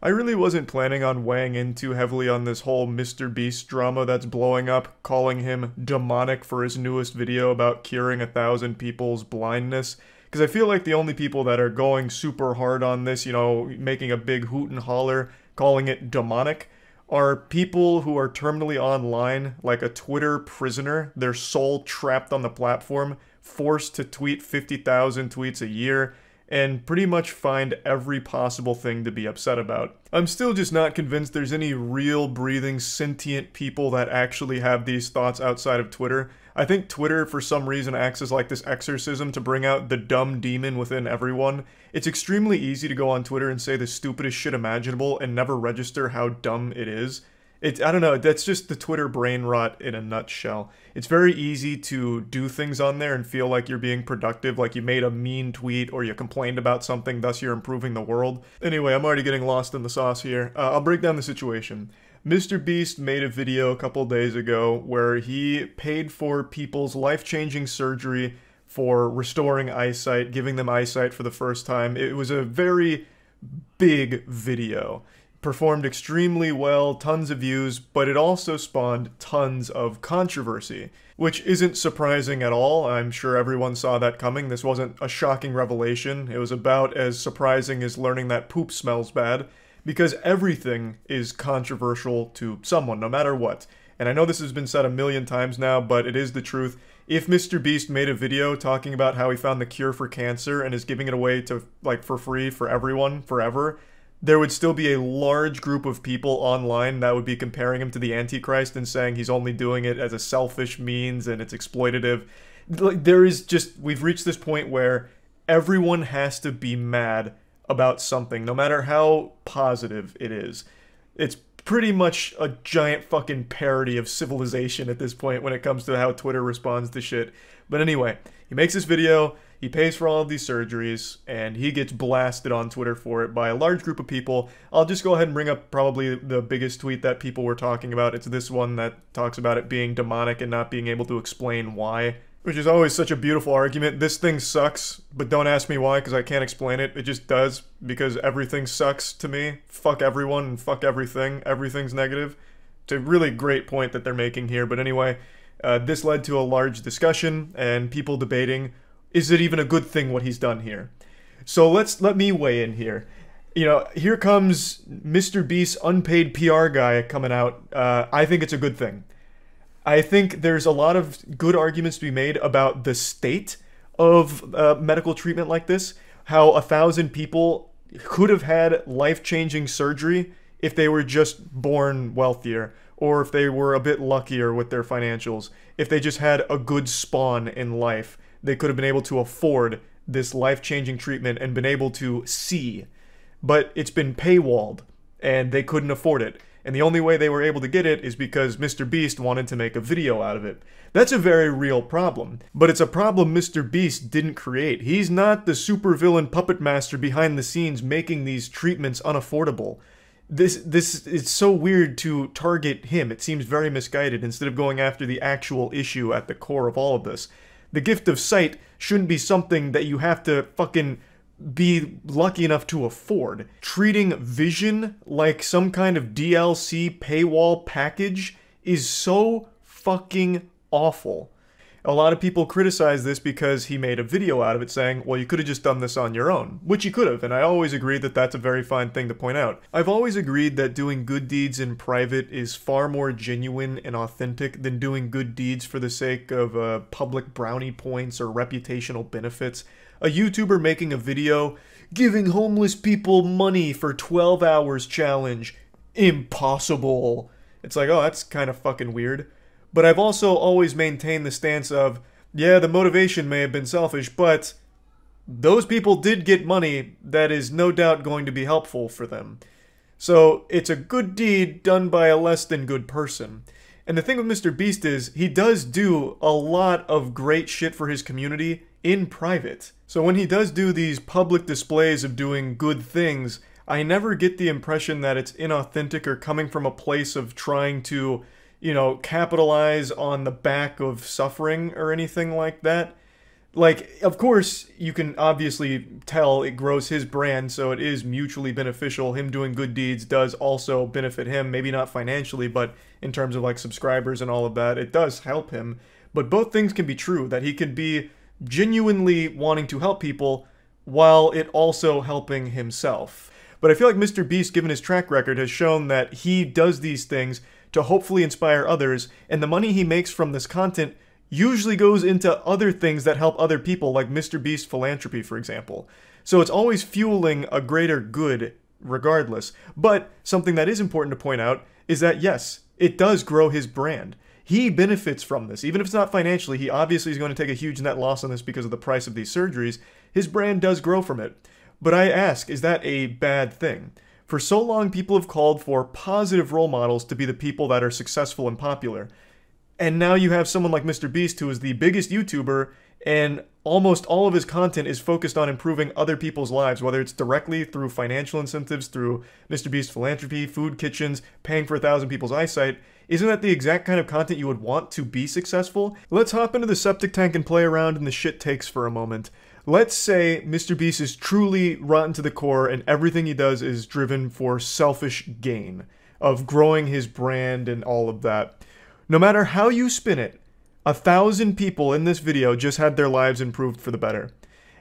I really wasn't planning on weighing in too heavily on this whole MrBeast drama that's blowing up, calling him demonic for his newest video about curing 1,000 people's blindness. Because I feel like the only people that are going super hard on this, making a big hoot and holler, calling it demonic, are people who are terminally online, like a Twitter prisoner, their soul trapped on the platform, forced to tweet 50,000 tweets a year, and pretty much find every possible thing to be upset about. I'm still just not convinced there's any real, breathing, sentient people that actually have these thoughts outside of Twitter. I think Twitter, for some reason, acts as like this exorcism to bring out the dumb demon within everyone. It's extremely easy to go on Twitter and say the stupidest shit imaginable and never register how dumb it is. I don't know, that's just the Twitter brain rot in a nutshell. It's very easy to do things on there and feel like you're being productive, like you made a mean tweet or you complained about something, thus you're improving the world. Anyway, I'm already getting lost in the sauce here. I'll break down the situation. MrBeast made a video a couple days ago where he paid for people's life-changing surgery for restoring eyesight, giving them eyesight for the first time. It was a very big video. Performed extremely well, tons of views, but it also spawned tons of controversy, which isn't surprising at all. I'm sure everyone saw that coming. This wasn't a shocking revelation. It was about as surprising as learning that poop smells bad, because everything is controversial to someone, no matter what. And I know this has been said a million times now, but it is the truth. If MrBeast made a video talking about how he found the cure for cancer and is giving it away to, like, for free for everyone, forever, there would still be a large group of people online that would be comparing him to the Antichrist and saying he's only doing it as a selfish means and it's exploitative. Like, we've reached this point where everyone has to be mad about something, no matter how positive it is. It's pretty much a giant fucking parody of civilization at this point when it comes to how Twitter responds to shit. But anyway, he makes this video, he pays for all of these surgeries, and he gets blasted on Twitter for it by a large group of people. I'll just go ahead and bring up probably the biggest tweet that people were talking about. It's this one that talks about it being demonic and not being able to explain why, which is always such a beautiful argument. This thing sucks, but don't ask me why, because I can't explain it. It just does, because everything sucks to me. Fuck everyone and fuck everything. Everything's negative. It's a really great point that they're making here, but anyway, this led to a large discussion and people debating, is it even a good thing what he's done here? So let me weigh in here. Here comes MrBeast's unpaid PR guy coming out. I think it's a good thing. I think there's a lot of good arguments to be made about the state of medical treatment like this. How 1,000 people could have had life-changing surgery if they were just born wealthier, or if they were a bit luckier with their financials, if they just had a good spawn in life. They could have been able to afford this life-changing treatment and been able to see. But it's been paywalled, and they couldn't afford it. And the only way they were able to get it is because MrBeast wanted to make a video out of it. That's a very real problem. But it's a problem MrBeast didn't create. He's not the supervillain puppet master behind the scenes making these treatments unaffordable. This is so weird to target him. It seems very misguided instead of going after the actual issue at the core of all of this. The gift of sight shouldn't be something that you have to fucking be lucky enough to afford. Treating vision like some kind of DLC paywall package is so fucking awful. A lot of people criticize this because he made a video out of it saying, well, you could have just done this on your own, which you could have, and I always agree that that's a very fine thing to point out. I've always agreed that doing good deeds in private is far more genuine and authentic than doing good deeds for the sake of public brownie points or reputational benefits. A YouTuber making a video, giving homeless people money for 12 hours challenge. Impossible. It's like, oh, that's kind of fucking weird. But I've also always maintained the stance of, yeah, the motivation may have been selfish, but those people did get money that is no doubt going to be helpful for them. So it's a good deed done by a less than good person. And the thing with MrBeast is, he does do a lot of great shit for his community in private. So when he does do these public displays of doing good things, I never get the impression that it's inauthentic or coming from a place of trying to, capitalize on the back of suffering or anything like that. Like, of course, you can obviously tell it grows his brand, so it is mutually beneficial. Him doing good deeds does also benefit him, maybe not financially, but in terms of like subscribers and all of that, it does help him. But both things can be true, that he can be genuinely wanting to help people while it also helping himself. But I feel like MrBeast, given his track record, has shown that he does these things to hopefully inspire others, and the money he makes from this content usually goes into other things that help other people, like MrBeast philanthropy, for example. So it's always fueling a greater good regardless. But something that is important to point out is that, yes, it does grow his brand. He benefits from this. Even if it's not financially, he obviously is going to take a huge net loss on this because of the price of these surgeries. His brand does grow from it. But I ask, is that a bad thing? For so long, people have called for positive role models to be the people that are successful and popular. And now you have someone like MrBeast, who is the biggest YouTuber, and almost all of his content is focused on improving other people's lives, whether it's directly through financial incentives, through MrBeast philanthropy, food kitchens, paying for 1,000 people's eyesight. Isn't that the exact kind of content you would want to be successful? Let's hop into the septic tank and play around in the shit takes for a moment. Let's say MrBeast is truly rotten to the core and everything he does is driven for selfish gain, of growing his brand and all of that. No matter how you spin it, 1,000 people in this video just had their lives improved for the better.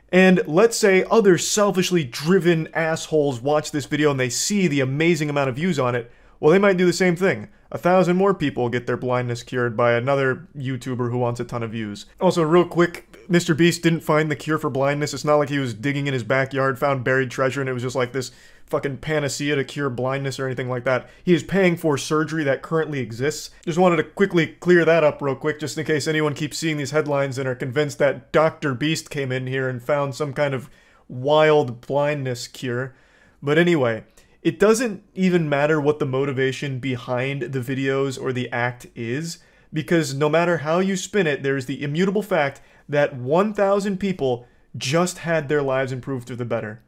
And let's say other selfishly driven assholes watch this video and they see the amazing amount of views on it. Well, they might do the same thing. 1,000 more people get their blindness cured by another YouTuber who wants a ton of views. Also, real quick, MrBeast didn't find the cure for blindness. It's not like he was digging in his backyard, found buried treasure, and it was just like this fucking panacea to cure blindness or anything like that. He is paying for surgery that currently exists. Just wanted to quickly clear that up real quick, just in case anyone keeps seeing these headlines and are convinced that Dr. Beast came in here and found some kind of wild blindness cure. But anyway, it doesn't even matter what the motivation behind the videos or the act is, because no matter how you spin it, there's the immutable fact that 1,000 people just had their lives improved for the better.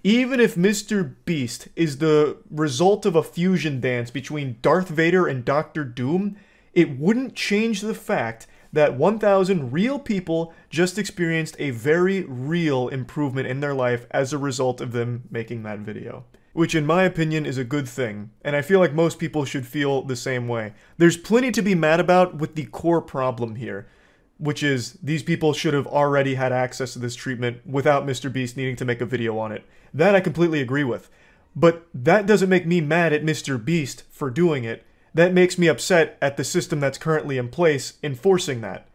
Even if MrBeast is the result of a fusion dance between Darth Vader and Doctor Doom, it wouldn't change the fact that 1,000 real people just experienced a very real improvement in their life as a result of them making that video. Which in my opinion is a good thing, and I feel like most people should feel the same way. There's plenty to be mad about with the core problem here, which is these people should have already had access to this treatment without MrBeast needing to make a video on it. That I completely agree with. But that doesn't make me mad at MrBeast for doing it. That makes me upset at the system that's currently in place enforcing that.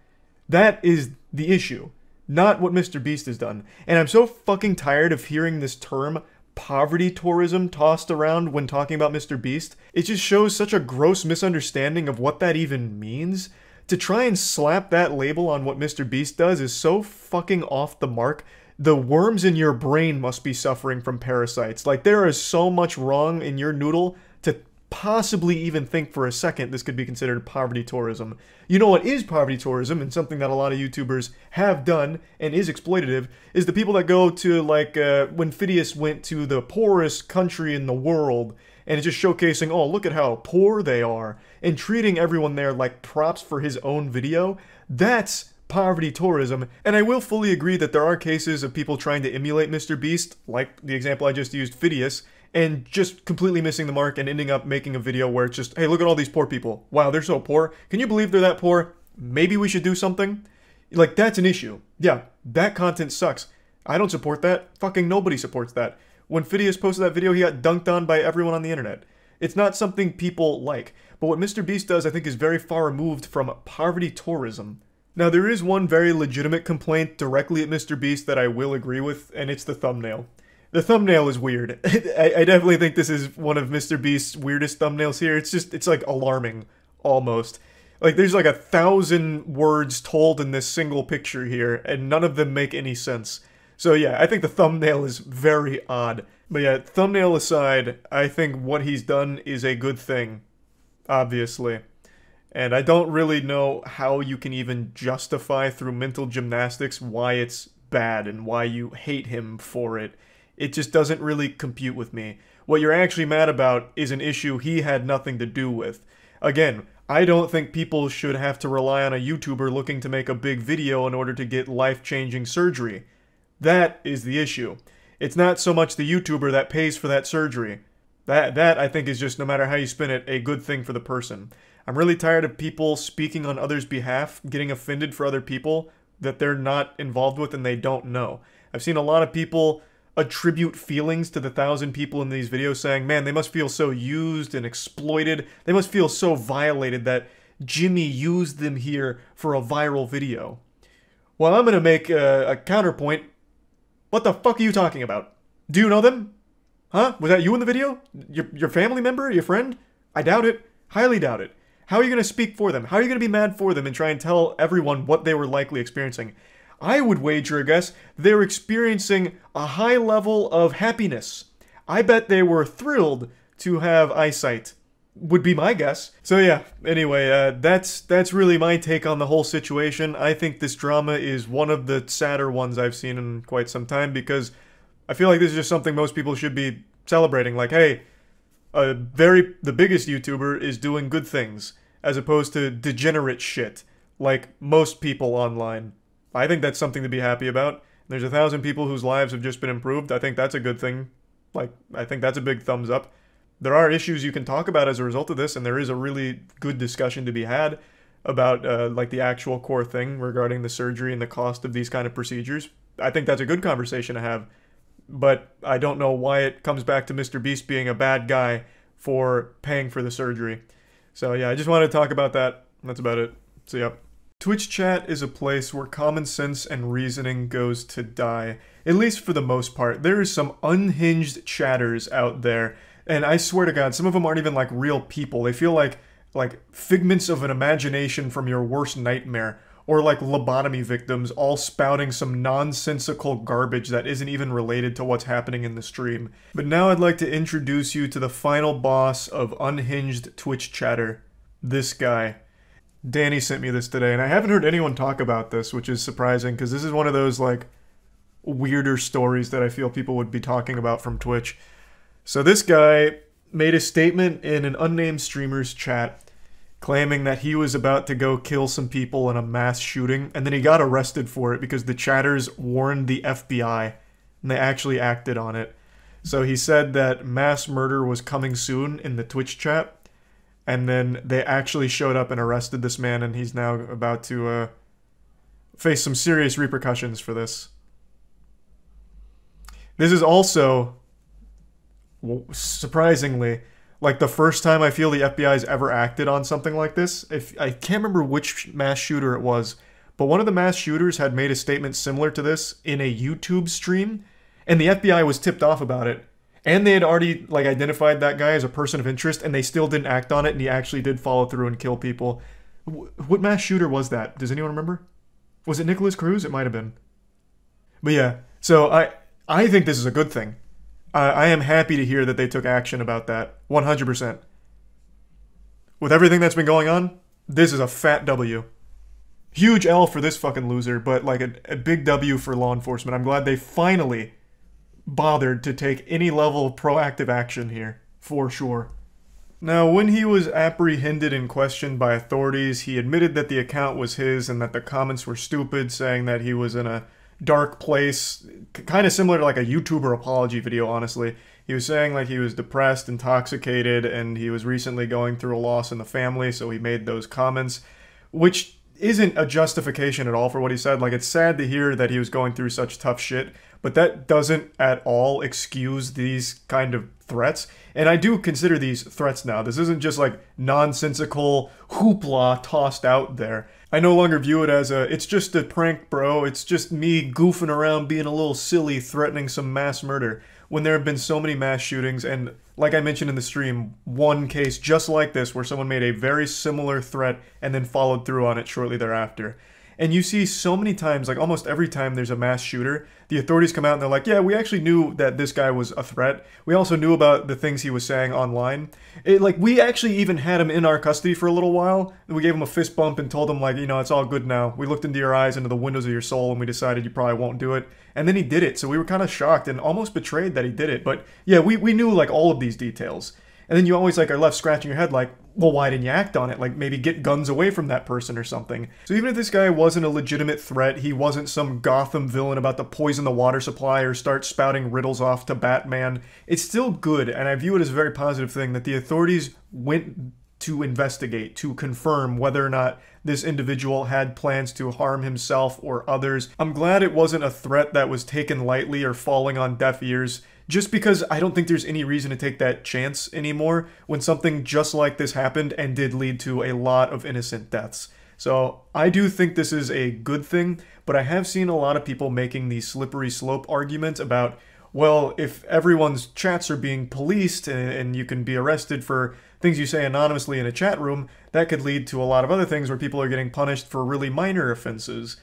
That is the issue, not what MrBeast has done. And I'm so fucking tired of hearing this term poverty tourism tossed around when talking about MrBeast. It just shows such a gross misunderstanding of what that even means. To try and slap that label on what MrBeast does is so fucking off the mark. The worms in your brain must be suffering from parasites. Like, there is so much wrong in your noodle to possibly even think for a second this could be considered poverty tourism. You know what is poverty tourism, and something that a lot of YouTubers have done and is exploitative, is the people that go to, like, when Phidias went to the poorest country in the world, and it's just showcasing, oh, look at how poor they are, and treating everyone there like props for his own video. That's poverty tourism, and I will fully agree that there are cases of people trying to emulate MrBeast, like the example I just used, Phidias, and just completely missing the mark and ending up making a video where it's just, hey, look at all these poor people. Wow, they're so poor. Can you believe they're that poor? Maybe we should do something? Like, that's an issue. Yeah, that content sucks. I don't support that. Fucking nobody supports that. When Phidias posted that video, he got dunked on by everyone on the internet. It's not something people like. But what MrBeast does, I think, is very far removed from poverty tourism. Now, there is one very legitimate complaint directly at MrBeast that I will agree with, and it's the thumbnail. The thumbnail is weird. I definitely think this is one of MrBeast's weirdest thumbnails here. It's like alarming, almost. Like, there's like 1,000 words told in this single picture here, and none of them make any sense. So yeah, I think the thumbnail is very odd. But yeah, thumbnail aside, I think what he's done is a good thing, obviously. And I don't really know how you can even justify through mental gymnastics why it's bad and why you hate him for it. It just doesn't really compute with me. What you're actually mad about is an issue he had nothing to do with. Again, I don't think people should have to rely on a YouTuber looking to make a big video in order to get life-changing surgery. That is the issue. It's not so much the YouTuber that pays for that surgery. That I think is just, no matter how you spin it, a good thing for the person. I'm really tired of people speaking on others' behalf, getting offended for other people that they're not involved with and they don't know. I've seen a lot of people attribute feelings to the 1,000 people in these videos saying, man, they must feel so used and exploited. They must feel so violated that Jimmy used them here for a viral video. Well, I'm going to make a counterpoint. What the fuck are you talking about? Do you know them? Huh? Was that you in the video? Your family member? Your friend? I doubt it. Highly doubt it. How are you going to speak for them? How are you going to be mad for them and try and tell everyone what they were likely experiencing? I would wager a guess they're experiencing a high level of happiness. I bet they were thrilled to have eyesight. Would be my guess. So yeah, anyway, that's really my take on the whole situation. I think this drama is one of the sadder ones I've seen in quite some time, because I feel like this is just something most people should be celebrating. Like, hey, the biggest YouTuber is doing good things, as opposed to degenerate shit, like most people online. I think that's something to be happy about. There's 1,000 people whose lives have just been improved. I think that's a good thing. Like, I think that's a big thumbs up. There are issues you can talk about as a result of this, and there is a really good discussion to be had about, like, the actual core thing regarding the surgery and the cost of these kind of procedures. I think that's a good conversation to have, but I don't know why it comes back to MrBeast being a bad guy for paying for the surgery. So yeah, I just wanted to talk about that. That's about it. So yeah. Twitch chat is a place where common sense and reasoning goes to die. At least for the most part. There is some unhinged chatters out there, and I swear to God, some of them aren't even like real people. They feel like figments of an imagination from your worst nightmare, or like lobotomy victims all spouting some nonsensical garbage that isn't even related to what's happening in the stream. But now I'd like to introduce you to the final boss of unhinged Twitch chatter. This guy. Danny sent me this today, and I haven't heard anyone talk about this, which is surprising, because this is one of those, like, weirder stories that I feel people would be talking about from Twitch. So this guy made a statement in an unnamed streamer's chat claiming that he was about to go kill some people in a mass shooting, and then he got arrested for it because the chatters warned the FBI, and they actually acted on it. So he said that mass murder was coming soon in the Twitch chat, and then they actually showed up and arrested this man, and he's now about to face some serious repercussions for this. This is also, surprisingly, like the first time I feel the FBI's ever acted on something like this. I can't remember which mass shooter it was, but one of the mass shooters had made a statement similar to this in a YouTube stream, and the FBI was tipped off about it. And they had already, like, identified that guy as a person of interest, and they still didn't act on it, and he actually did follow through and kill people. What mass shooter was that? Does anyone remember? Was it Nicholas Cruz? It might have been. But yeah, so I think this is a good thing. I am happy to hear that they took action about that. 100%. With everything that's been going on, this is a fat W. Huge L for this fucking loser, but like a big W for law enforcement. I'm glad they finally bothered to take any level of proactive action here, for sure. Now, when he was apprehended and questioned by authorities, he admitted that the account was his and that the comments were stupid, saying that he was in a dark place, kind of similar to like a YouTuber apology video, honestly. He was saying like he was depressed, intoxicated, and he was recently going through a loss in the family, so he made those comments, which isn't a justification at all for what he said. Like, it's sad to hear that he was going through such tough shit, but that doesn't at all excuse these kind of threats. And I do consider these threats now. This isn't just like nonsensical hoopla tossed out there. I no longer view it as it's just a prank, bro. It's just me goofing around being a little silly, threatening some mass murder. When there have been so many mass shootings, and like I mentioned in the stream, one case just like this where someone made a very similar threat and then followed through on it shortly thereafter. And you see so many times, like almost every time there's a mass shooter, the authorities come out and they're like, yeah, we actually knew that this guy was a threat. We also knew about the things he was saying online. Like, we actually even had him in our custody for a little while. We gave him a fist bump and told him, like, you know, it's all good now. We looked into your eyes, into the windows of your soul, and we decided you probably won't do it. And then he did it, so we were kind of shocked and almost betrayed that he did it. But yeah, we knew, like, all of these details. And then you always, like, are left scratching your head like, well, why didn't you act on it? Like, maybe get guns away from that person or something. So even if this guy wasn't a legitimate threat, he wasn't some Gotham villain about to poison the water supply or start spouting riddles off to Batman, it's still good, and I view it as a very positive thing that the authorities went to investigate, to confirm whether or not this individual had plans to harm himself or others. I'm glad it wasn't a threat that was taken lightly or falling on deaf ears, just because I don't think there's any reason to take that chance anymore when something just like this happened and did lead to a lot of innocent deaths. So I do think this is a good thing, but I have seen a lot of people making the slippery slope argument about, well, if everyone's chats are being policed and you can be arrested for things you say anonymously in a chat room, that could lead to a lot of other things where people are getting punished for really minor offenses.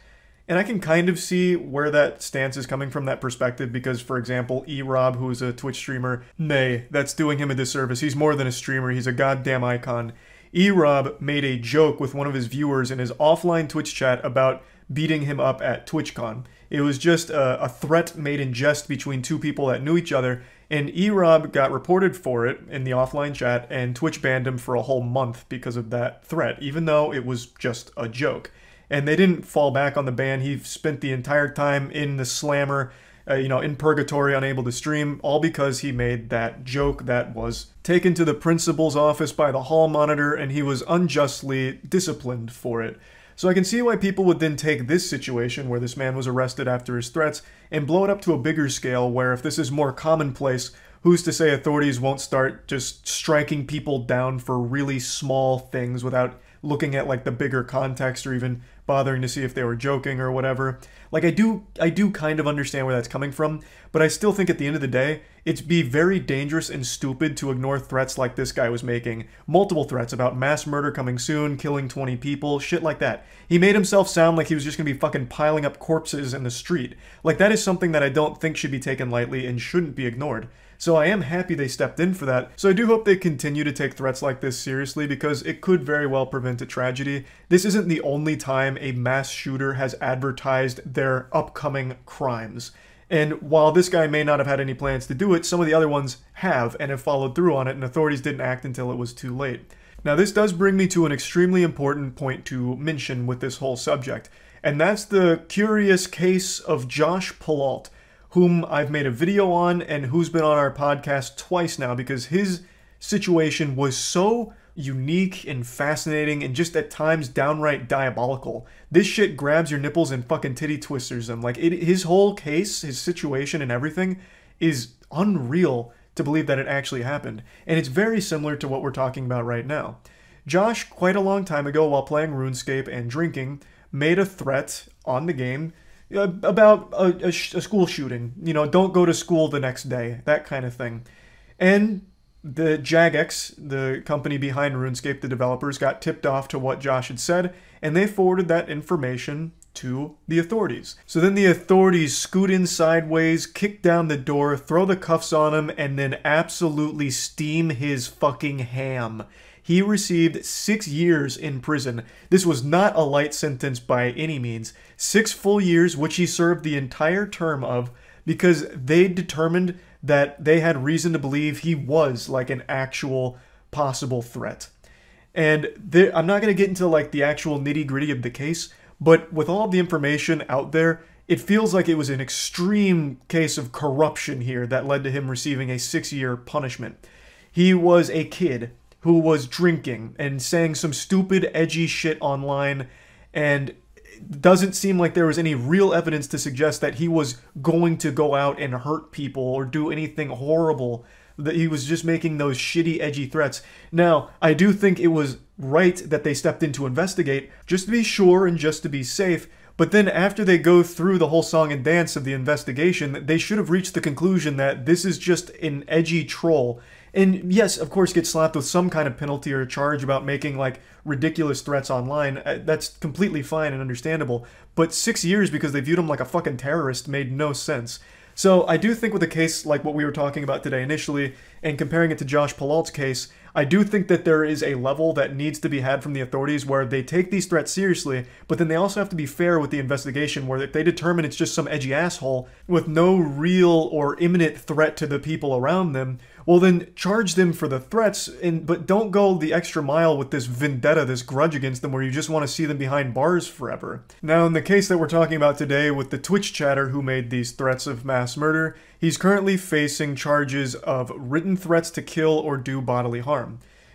And I can kind of see where that stance is coming from, that perspective, because, for example, eRob, who is a Twitch streamer, nay, that's doing him a disservice. He's more than a streamer, he's a goddamn icon. eRob made a joke with one of his viewers in his offline Twitch chat about beating him up at TwitchCon. It was just a threat made in jest between two people that knew each other, and eRob got reported for it in the offline chat, and Twitch banned him for a whole month because of that threat, even though it was just a joke. And they didn't fall back on the ban. He spent the entire time in the slammer, in purgatory, unable to stream, all because he made that joke that was taken to the principal's office by the hall monitor, and he was unjustly disciplined for it. So I can see why people would then take this situation where this man was arrested after his threats and blow it up to a bigger scale where if this is more commonplace, who's to say authorities won't start just striking people down for really small things without looking at like the bigger context or even bothering to see if they were joking or whatever. Like I do kind of understand where that's coming from, but I still think at the end of the day, it'd be very dangerous and stupid to ignore threats like this guy was making. Multiple threats about mass murder coming soon, killing 20 people, shit like that. He made himself sound like he was just gonna be fucking piling up corpses in the street. Like that is something that I don't think should be taken lightly and shouldn't be ignored. So I am happy they stepped in for that. So I do hope they continue to take threats like this seriously because it could very well prevent a tragedy. This isn't the only time a mass shooter has advertised their upcoming crimes. And while this guy may not have had any plans to do it, some of the other ones have and have followed through on it, and authorities didn't act until it was too late. Now this does bring me to an extremely important point to mention with this whole subject, and that's the curious case of Josh Palault, whom I've made a video on and who's been on our podcast twice now because his situation was so unique and fascinating and just at times downright diabolical. This shit grabs your nipples and fucking titty twisters them. Like his whole case, his situation and everything is unreal to believe that it actually happened. And it's very similar to what we're talking about right now. Josh, quite a long time ago while playing RuneScape and drinking, made a threat on the game about a school shooting. You know, don't go to school the next day, that kind of thing. And the Jagex, the company behind RuneScape, the developers, got tipped off to what Josh had said, and they forwarded that information to the authorities. So then the authorities scoot in sideways, kick down the door, throw the cuffs on him, and then absolutely steam his fucking ham. He received 6 years in prison. This was not a light sentence by any means. 6 full years, which he served the entire term of, because they determined that they had reason to believe he was like an actual possible threat. And I'm not going to get into like the actual nitty-gritty of the case, but with all of the information out there, it feels like it was an extreme case of corruption here that led to him receiving a 6-year punishment. He was a kid who was drinking and saying some stupid, edgy shit online, and it doesn't seem like there was any real evidence to suggest that he was going to go out and hurt people or do anything horrible, that he was just making those shitty, edgy threats. Now, I do think it was right that they stepped in to investigate, just to be sure and just to be safe, but then after they go through the whole song and dance of the investigation, they should have reached the conclusion that this is just an edgy troll. And yes, of course, get slapped with some kind of penalty or charge about making, like, ridiculous threats online. That's completely fine and understandable. But 6 years because they viewed him like a fucking terrorist made no sense. So I do think with a case like what we were talking about today initially, and comparing it to Josh Palalt's case, I do think that there is a level that needs to be had from the authorities where they take these threats seriously, but then they also have to be fair with the investigation, where if they determine it's just some edgy asshole with no real or imminent threat to the people around them, well then charge them for the threats, but don't go the extra mile with this vendetta, this grudge against them where you just want to see them behind bars forever. Now in the case that we're talking about today with the Twitch chatter who made these threats of mass murder, he's currently facing charges of written threats to kill or do bodily harm.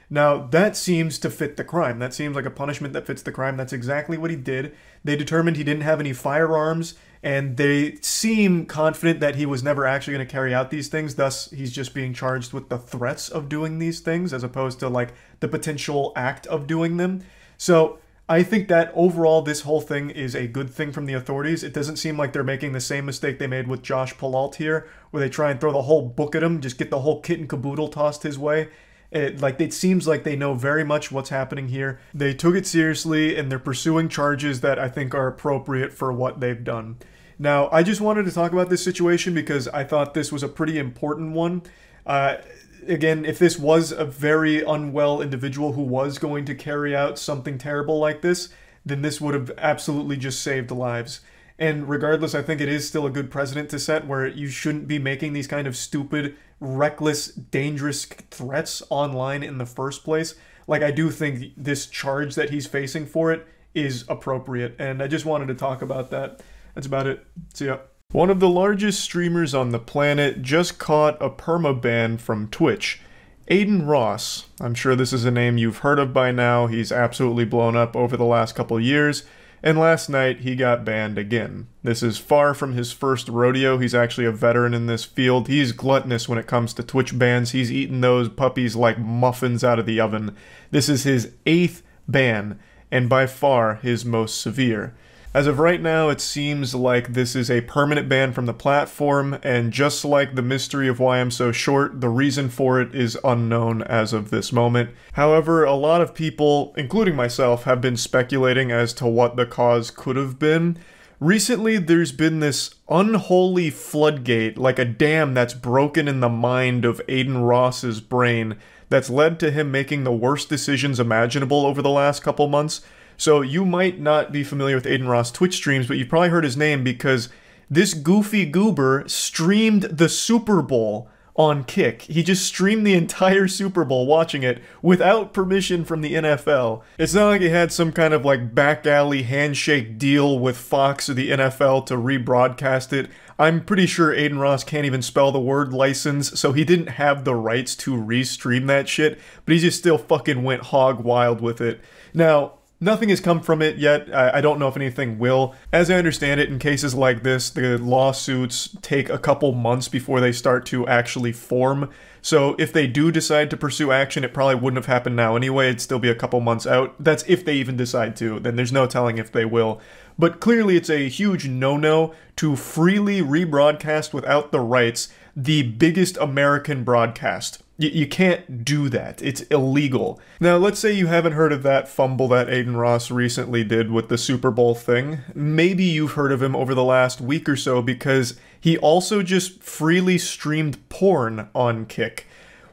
Now, that seems to fit the crime. That seems like a punishment that fits the crime. That's exactly what he did. They determined he didn't have any firearms, and they seem confident that he was never actually going to carry out these things. Thus, he's just being charged with the threats of doing these things, as opposed to, like, the potential act of doing them. So, I think that overall this whole thing is a good thing from the authorities. It doesn't seem like they're making the same mistake they made with Josh Palalt here, where they try and throw the whole book at him, just get the whole kit and caboodle tossed his way. It seems like they know very much what's happening here. They took it seriously, and they're pursuing charges that I think are appropriate for what they've done. Now, I just wanted to talk about this situation because I thought this was a pretty important one. Again, if this was a very unwell individual who was going to carry out something terrible like this, then this would have absolutely just saved lives. And regardless, I think it is still a good precedent to set where you shouldn't be making these kind of stupid, reckless, dangerous threats online in the first place. Like, I do think this charge that he's facing for it is appropriate, and I just wanted to talk about that. That's about it. See ya. One of the largest streamers on the planet just caught a permaban from Twitch. Adin Ross. I'm sure this is a name you've heard of by now. He's absolutely blown up over the last couple years. And last night, he got banned again. This is far from his first rodeo. He's actually a veteran in this field. He's gluttonous when it comes to Twitch bans. He's eaten those puppies like muffins out of the oven. This is his 8th ban, and by far his most severe. As of right now, it seems like this is a permanent ban from the platform, and just like the mystery of why I'm so short, the reason for it is unknown as of this moment. However, a lot of people, including myself, have been speculating as to what the cause could have been. Recently, there's been this unholy floodgate, like a dam that's broken in the mind of Adin Ross's brain, that's led to him making the worst decisions imaginable over the last couple months. So you might not be familiar with Adin Ross Twitch streams, but you've probably heard his name because this goofy goober streamed the Super Bowl on Kick. He just streamed the entire Super Bowl watching it without permission from the NFL. It's not like he had some kind of like back alley handshake deal with Fox or the NFL to rebroadcast it. I'm pretty sure Adin Ross can't even spell the word license, so he didn't have the rights to restream that shit, but he just still fucking went hog wild with it. Now, nothing has come from it yet. I don't know if anything will. As I understand it, in cases like this, the lawsuits take a couple months before they start to actually form. So if they do decide to pursue action, it probably wouldn't have happened now anyway. It'd still be a couple months out. That's if they even decide to. Then there's no telling if they will. But clearly it's a huge no-no to freely rebroadcast without the rights the biggest American broadcast. You can't do that. It's illegal. Now, let's say you haven't heard of that fumble that Adin Ross recently did with the Super Bowl thing. Maybe you've heard of him over the last week or so because he also just freely streamed porn on Kick.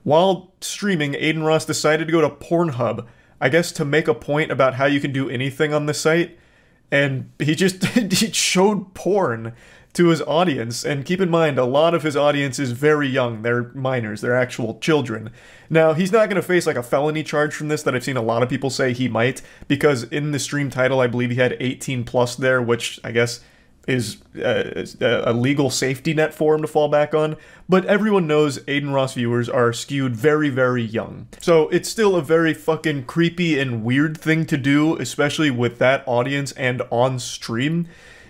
While streaming, Adin Ross decided to go to Pornhub, I guess to make a point about how you can do anything on the site, and he just he showed porn to his audience, and keep in mind, a lot of his audience is very young. They're minors. They're actual children. Now, he's not going to face like a felony charge from this that I've seen a lot of people say he might, because in the stream title, I believe he had 18 plus there, which I guess is a legal safety net for him to fall back on. But everyone knows Adin Ross viewers are skewed very, very young. So it's still a very fucking creepy and weird thing to do, especially with that audience and on stream.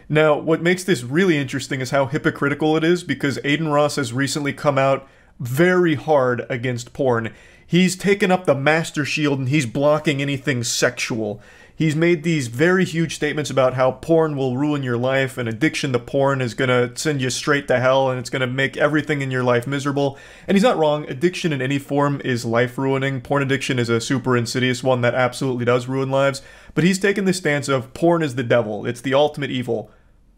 Now, what makes this really interesting is how hypocritical it is, because Adin Ross has recently come out very hard against porn. He's taken up the Master Shield and he's blocking anything sexual. He's made these very huge statements about how porn will ruin your life and addiction to porn is gonna send you straight to hell and it's gonna make everything in your life miserable. And he's not wrong. Addiction in any form is life-ruining. Porn addiction is a super insidious one that absolutely does ruin lives. But he's taken this stance of porn is the devil. It's the ultimate evil.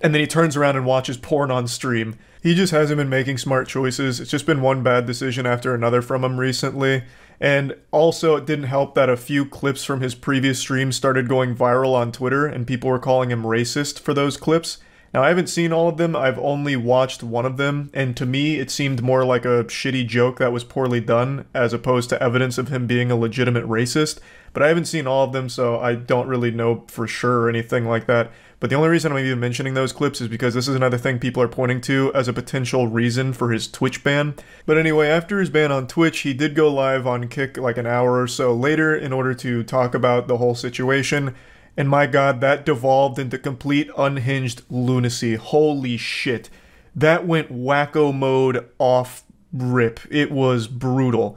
and then he turns around and watches porn on stream. He just hasn't been making smart choices. It's just been one bad decision after another from him recently. And also, it didn't help that a few clips from his previous streams started going viral on Twitter, and people were calling him racist for those clips. Now, I haven't seen all of them, I've only watched one of them, and to me, it seemed more like a shitty joke that was poorly done, as opposed to evidence of him being a legitimate racist. But I haven't seen all of them, so I don't really know for sure or anything like that. But the only reason I'm even mentioning those clips is because this is another thing people are pointing to as a potential reason for his Twitch ban. But anyway, after his ban on Twitch, he did go live on Kick like an hour or so later in order to talk about the whole situation. And my god, that devolved into complete unhinged lunacy. Holy shit. That went wacko mode off rip. It was brutal.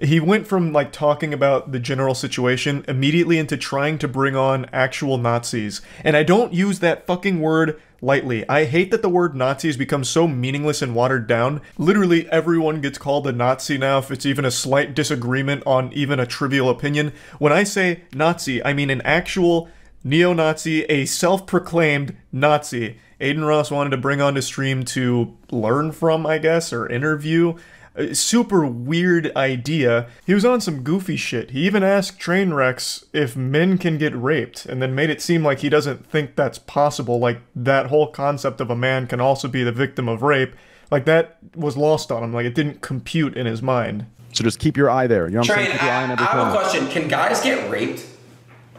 He went from, like, talking about the general situation immediately into trying to bring on actual Nazis. And I don't use that fucking word lightly. I hate that the word Nazi has become so meaningless and watered down. Literally everyone gets called a Nazi now if it's even a slight disagreement on even a trivial opinion. When I say Nazi, I mean an actual neo-Nazi, a self-proclaimed Nazi. Adin Ross wanted to bring on to stream to learn from, I guess, or interview. A super weird idea. He was on some goofy shit. He even asked Trainwrecks if men can get raped, and then made it seem like he doesn't think that's possible, like that whole concept of a man can also be the victim of rape. Like, that was lost on him, like it didn't compute in his mind. So just keep your eye there. You know what I'm Train, saying? Keep your eye on everything. I have a question. Can guys get raped?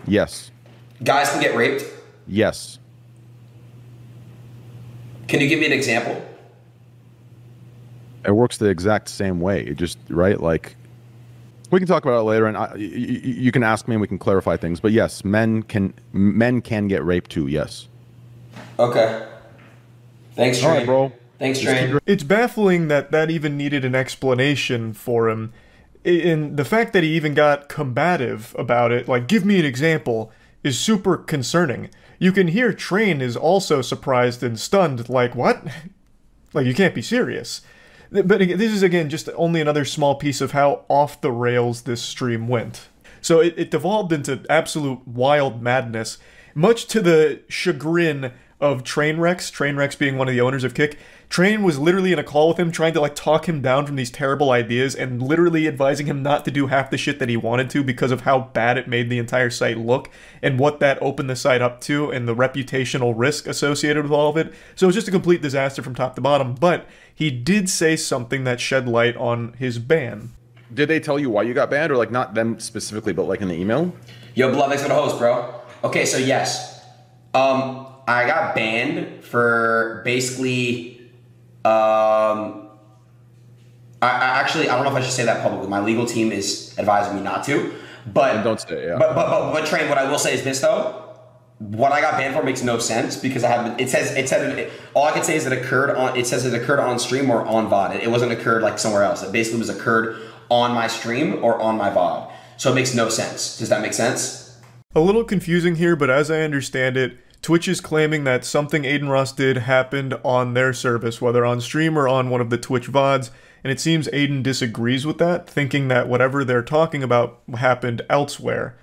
Yes. Guys can get raped? Yes. Can you give me an example? It works the exact same way. It just, right? Like, we can talk about it later, and you can ask me and we can clarify things. But yes, men can get raped too, yes. Okay. Thanks, Train. All right, bro. Thanks, Train. It's baffling that that even needed an explanation for him. And the fact that he even got combative about it, like, give me an example, is super concerning. You can hear Train is also surprised and stunned, like, what? Like, you can't be serious. But this is, again, just only another small piece of how off the rails this stream went. So it devolved into absolute wild madness, much to the chagrin of Trainwrecks, Trainwrecks being one of the owners of Kick. Train was literally in a call with him trying to, like, talk him down from these terrible ideas and literally advising him not to do half the shit that he wanted to because of how bad it made the entire site look and what that opened the site up to and the reputational risk associated with all of it. So it was just a complete disaster from top to bottom, but he did say something that shed light on his ban. Did they tell you why you got banned, or like not them specifically, but like in the email? Yo, Blood, thanks for the host, bro. Okay, so yes. I got banned for basically... I don't know if I should say that publicly. My legal team is advising me not to. But and don't say it, yeah. But Train, what I will say is this though. What I got banned for makes no sense because I haven't. It said all I can say is that it occurred on. It says it occurred on stream or on VOD. It wasn't occurred like somewhere else. It basically was occurred on my stream or on my VOD. So it makes no sense. Does that make sense? A little confusing here, but as I understand it, Twitch is claiming that something Adin Ross did happened on their service, whether on stream or on one of the Twitch VODs, and it seems Adin disagrees with that, thinking that whatever they're talking about happened elsewhere.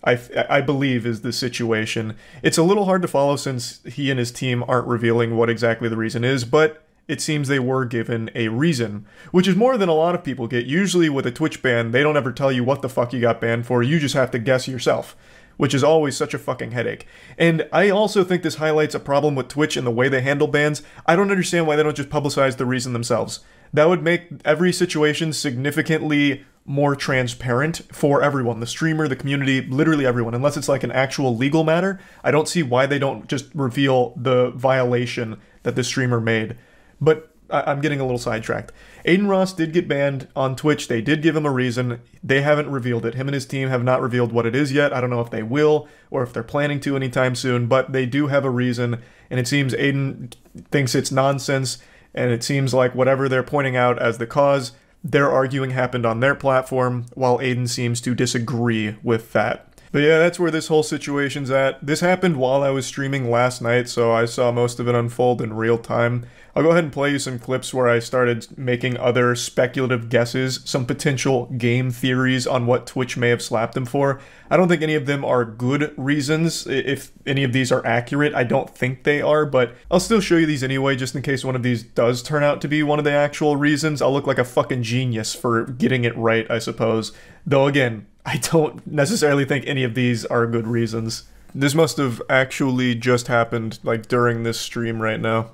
I believe is the situation. It's a little hard to follow since he and his team aren't revealing what exactly the reason is, but it seems they were given a reason, which is more than a lot of people get. Usually with a Twitch ban, they don't ever tell you what the fuck you got banned for, you just have to guess yourself, which is always such a fucking headache. And I also think this highlights a problem with Twitch and the way they handle bans. I don't understand why they don't just publicize the reason themselves. That would make every situation significantly more transparent for everyone. The streamer, the community, literally everyone. Unless it's like an actual legal matter, I don't see why they don't just reveal the violation that the streamer made. But I'm getting a little sidetracked. Adin Ross did get banned on Twitch. They did give him a reason. They haven't revealed it. Him and his team have not revealed what it is yet. I don't know if they will or if they're planning to anytime soon, but they do have a reason, and it seems Adin thinks it's nonsense, and it seems like whatever they're pointing out as the cause, they're arguing happened on their platform, while Adin seems to disagree with that. But yeah, that's where this whole situation's at. This happened while I was streaming last night, so I saw most of it unfold in real time. I'll go ahead and play you some clips where I started making other speculative guesses, some potential game theories on what Twitch may have slapped him for. I don't think any of them are good reasons. If any of these are accurate, I don't think they are, but I'll still show you these anyway, just in case one of these does turn out to be one of the actual reasons. I'll look like a fucking genius for getting it right, I suppose. Though again, I don't necessarily think any of these are good reasons. This must have actually just happened, like, during this stream right now.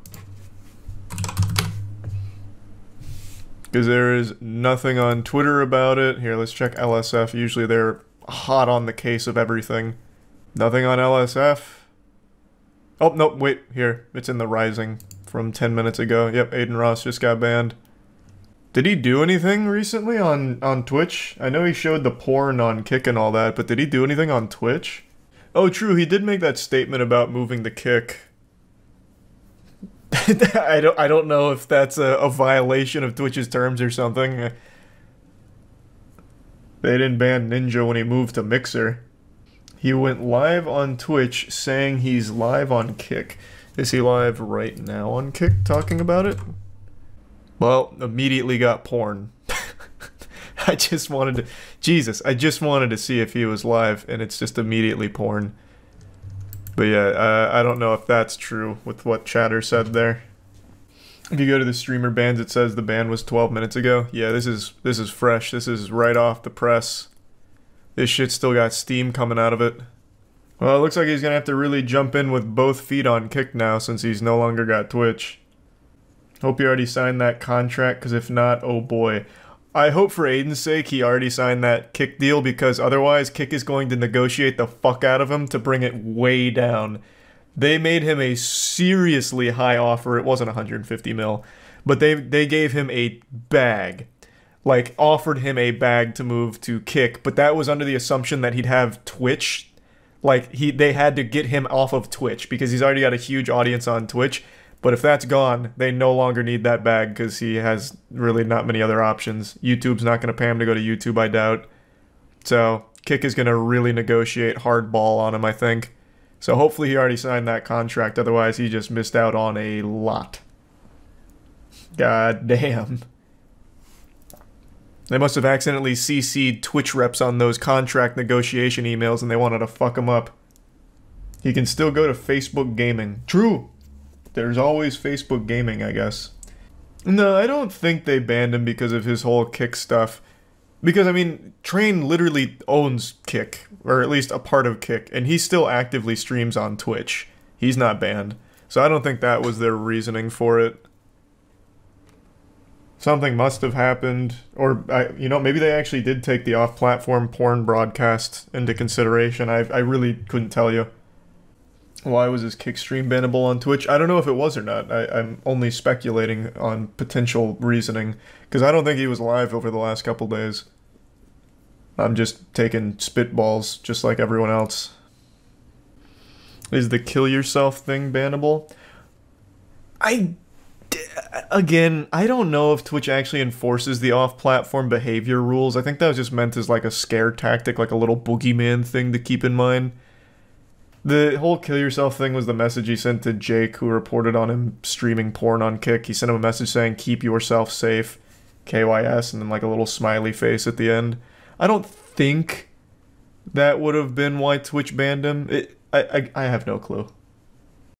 Because there is nothing on Twitter about it. Here, let's check LSF. Usually they're hot on the case of everything. Nothing on LSF. Oh, no, wait, here. It's in the Rising from 10 minutes ago. Yep, Adin Ross just got banned. Did he do anything recently on Twitch? I know he showed the porn on Kick and all that, but did he do anything on Twitch? Oh, true, he did make that statement about moving the Kick. I don't know if that's a violation of Twitch's terms or something. They didn't ban Ninja when he moved to Mixer. He went live on Twitch saying he's live on Kick. Is he live right now on Kick talking about it? Well, immediately got porn. I just wanted to... Jesus, I just wanted to see if he was live, and it's just immediately porn. But yeah, I don't know if that's true with what Chatter said there. If you go to the streamer bans, it says the ban was 12 minutes ago. Yeah, this is fresh. This is right off the press. This shit still got steam coming out of it. Well, it looks like he's gonna have to really jump in with both feet on Kick now since he's no longer got Twitch. Hope you already signed that contract, because if not, oh boy. I hope for Adin's sake he already signed that Kick deal, because otherwise Kick is going to negotiate the fuck out of him to bring it way down. They made him a seriously high offer. It wasn't 150 mil, but they gave him a bag. Like, offered him a bag to move to Kick, but that was under the assumption that he'd have Twitch. Like, they had to get him off of Twitch, because he's already got a huge audience on Twitch. But if that's gone, they no longer need that bag because he has really not many other options. YouTube's not going to pay him to go to YouTube, I doubt. So Kick is going to really negotiate hardball on him, I think. So hopefully he already signed that contract. Otherwise, he just missed out on a lot. God damn. They must have accidentally CC'd Twitch reps on those contract negotiation emails and they wanted to fuck him up. He can still go to Facebook Gaming. True. There's always Facebook Gaming, I guess. No, I don't think they banned him because of his whole Kick stuff. Because, I mean, Train literally owns Kick, or at least a part of Kick, and he still actively streams on Twitch. He's not banned. So I don't think that was their reasoning for it. Something must have happened, or, you know, maybe they actually did take the off-platform porn broadcast into consideration. I really couldn't tell you. Why was his Kick stream bannable on Twitch? I don't know if it was or not. I'm only speculating on potential reasoning, because I don't think he was live over the last couple days. I'm just taking spitballs, just like everyone else. Is the kill yourself thing bannable? Again, I don't know if Twitch actually enforces the off-platform behavior rules. I think that was just meant as like a scare tactic, like a little boogeyman thing to keep in mind. The whole kill yourself thing was the message he sent to Jake, who reported on him streaming porn on Kick. He sent him a message saying, keep yourself safe, KYS, and then like a little smiley face at the end. I don't think that would have been why Twitch banned him. I have no clue.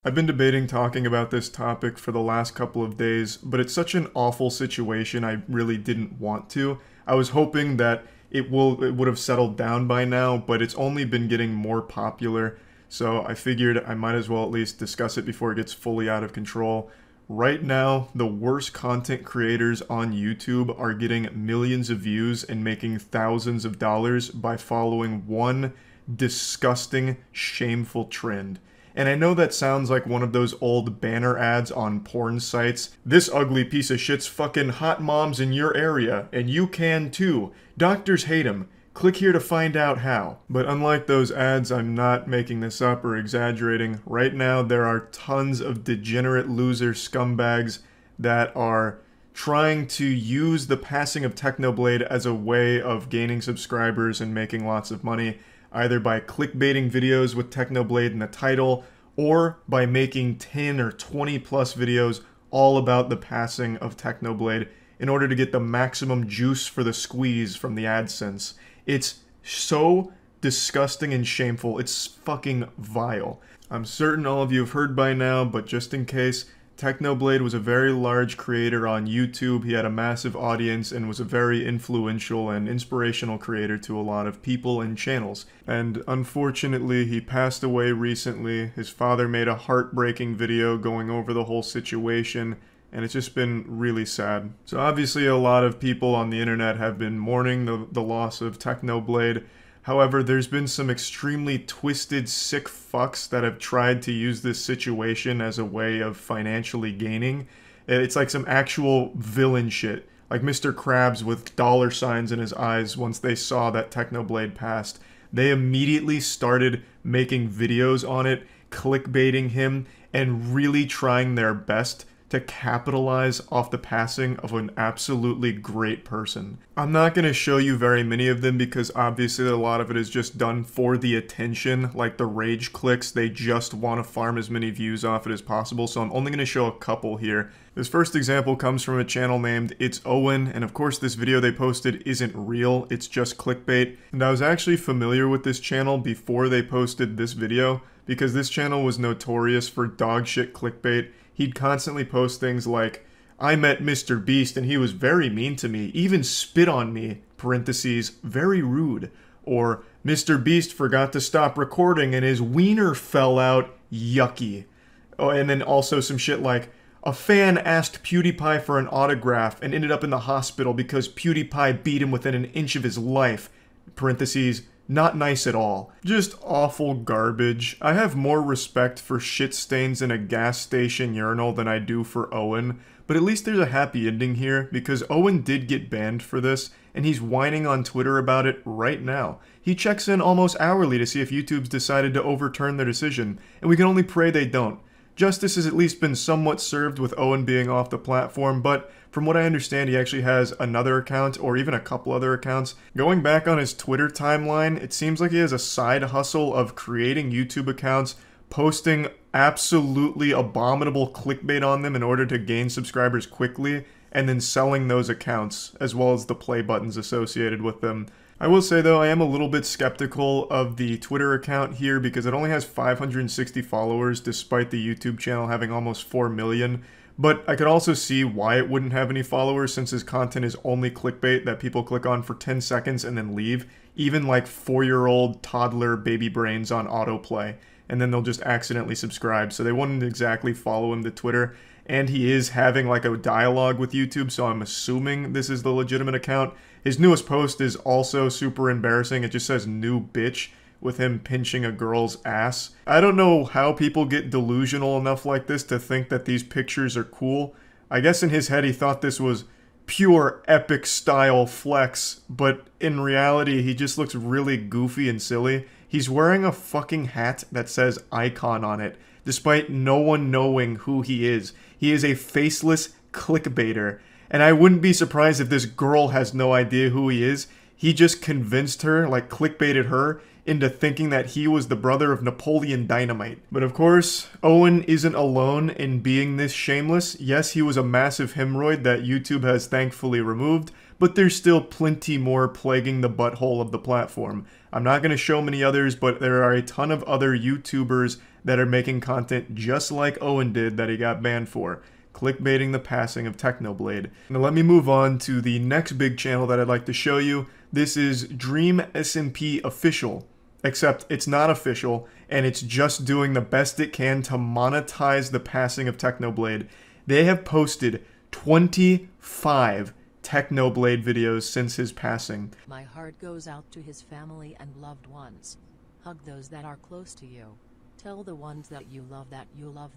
I've been debating talking about this topic for the last couple of days, but it's such an awful situation I really didn't want to. I was hoping that it would have settled down by now, but it's only been getting more popular. So I figured I might as well at least discuss it before it gets fully out of control. Right now, the worst content creators on YouTube are getting millions of views and making thousands of dollars by following one disgusting, shameful trend. And I know that sounds like one of those old banner ads on porn sites. This ugly piece of shit's fucking hot moms in your area, and you can too. Doctors hate 'em. Click here to find out how. But unlike those ads, I'm not making this up or exaggerating. Right now, there are tons of degenerate loser scumbags that are trying to use the passing of Technoblade as a way of gaining subscribers and making lots of money. either by clickbaiting videos with Technoblade in the title, or by making 10 or 20 plus videos all about the passing of Technoblade in order to get the maximum juice for the squeeze from the AdSense. It's so disgusting and shameful. It's fucking vile. I'm certain all of you have heard by now, but just in case, Technoblade was a very large creator on YouTube. He had a massive audience and was a very influential and inspirational creator to a lot of people and channels. And unfortunately, he passed away recently. His father made a heartbreaking video going over the whole situation, and it's just been really sad. So obviously a lot of people on the internet have been mourning the loss of Technoblade. However, there's been some extremely twisted, sick fucks that have tried to use this situation as a way of financially gaining. It's like some actual villain shit. Like Mr. Krabs with dollar signs in his eyes once they saw that Technoblade passed. They immediately started making videos on it, clickbaiting him, and really trying their best to capitalize off the passing of an absolutely great person. I'm not going to show you very many of them because obviously a lot of it is just done for the attention, like the rage clicks. They just want to farm as many views off it as possible, so I'm only going to show a couple here. This first example comes from a channel named It's Owen, and of course this video they posted isn't real, it's just clickbait. And I was actually familiar with this channel before they posted this video, because this channel was notorious for dog shit clickbait. He'd constantly post things like, I met MrBeast and he was very mean to me, even spit on me, parentheses, very rude. Or, MrBeast forgot to stop recording and his wiener fell out, yucky. Oh, and then also some shit like, a fan asked PewDiePie for an autograph and ended up in the hospital because PewDiePie beat him within an inch of his life, parentheses, not nice at all. Just awful garbage. I have more respect for shit stains in a gas station urinal than I do for Owen, but at least there's a happy ending here, because Owen did get banned for this, and he's whining on Twitter about it right now. He checks in almost hourly to see if YouTube's decided to overturn their decision, and we can only pray they don't. Justice has at least been somewhat served with Owen being off the platform, but from what I understand, he actually has another account, or even a couple other accounts. Going back on his Twitter timeline, it seems like he has a side hustle of creating YouTube accounts, posting absolutely abominable clickbait on them in order to gain subscribers quickly, and then selling those accounts, as well as the play buttons associated with them. I will say though, I am a little bit skeptical of the Twitter account here because it only has 560 followers despite the YouTube channel having almost 4 million. But I could also see why it wouldn't have any followers since his content is only clickbait that people click on for 10 seconds and then leave. Even like 4-year-old toddler baby brains on autoplay. And then they'll just accidentally subscribe. So they wouldn't exactly follow him to Twitter. And he is having like a dialogue with YouTube, so I'm assuming this is the legitimate account. His newest post is also super embarrassing. It just says new bitch with him pinching a girl's ass. I don't know how people get delusional enough like this to think that these pictures are cool. I guess in his head he thought this was pure epic style flex, but in reality he just looks really goofy and silly. He's wearing a fucking hat that says icon on it, despite no one knowing who he is. He is a faceless clickbaiter, and I wouldn't be surprised if this girl has no idea who he is. He just convinced her, like clickbaited her, into thinking that he was the brother of Napoleon Dynamite. But of course, Owen isn't alone in being this shameless. Yes, he was a massive hemorrhoid that YouTube has thankfully removed, but there's still plenty more plaguing the butthole of the platform. I'm not going to show many others, but there are a ton of other YouTubers that are making content just like Owen did that he got banned for, clickbaiting the passing of Technoblade. Now let me move on to the next big channel that I'd like to show you. This is Dream SMP Official, except it's not official, and it's just doing the best it can to monetize the passing of Technoblade. They have posted 25 Technoblade videos since his passing. My heart goes out to his family and loved ones. Hug those that are close to you. Tell the ones that you love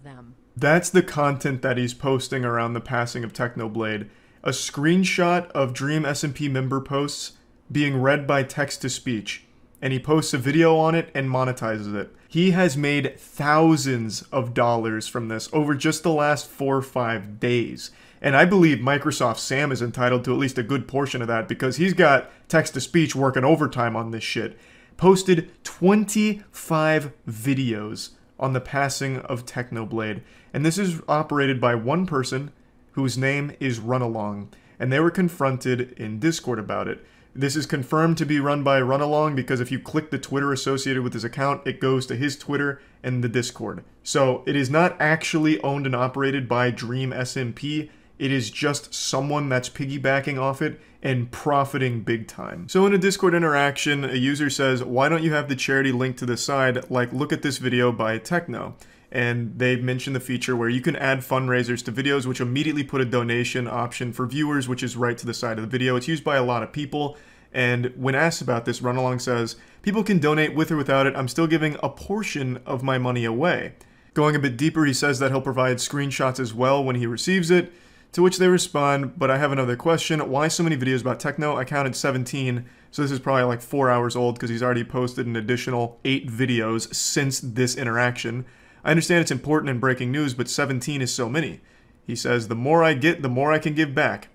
them. That's the content that he's posting around the passing of Technoblade. A screenshot of Dream SMP member posts being read by text-to-speech. And he posts a video on it and monetizes it. He has made thousands of dollars from this over just the last 4 or 5 days. And I believe Microsoft Sam is entitled to at least a good portion of that because he's got text-to-speech working overtime on this shit. posted 25 videos on the passing of Technoblade. And this is operated by one person whose name is Runalong. And they were confronted in Discord about it. This is confirmed to be run by Runalong because if you click the Twitter associated with his account, it goes to his Twitter and the Discord. So it is not actually owned and operated by Dream SMP. It is just someone that's piggybacking off it and profiting big time. So in a Discord interaction, a user says, why don't you have the charity link to the side? Like, look at this video by Techno. And they mention the feature where you can add fundraisers to videos, which immediately put a donation option for viewers, which is right to the side of the video. It's used by a lot of people. And when asked about this, Runalong says, people can donate with or without it. I'm still giving a portion of my money away. Going a bit deeper, he says that he'll provide screenshots as well when he receives it. To which they respond, but I have another question. Why so many videos about Techno? I counted 17, so this is probably like 4 hours old because he's already posted an additional 8 videos since this interaction. I understand it's important in breaking news, but 17 is so many. He says, the more I get, the more I can give back.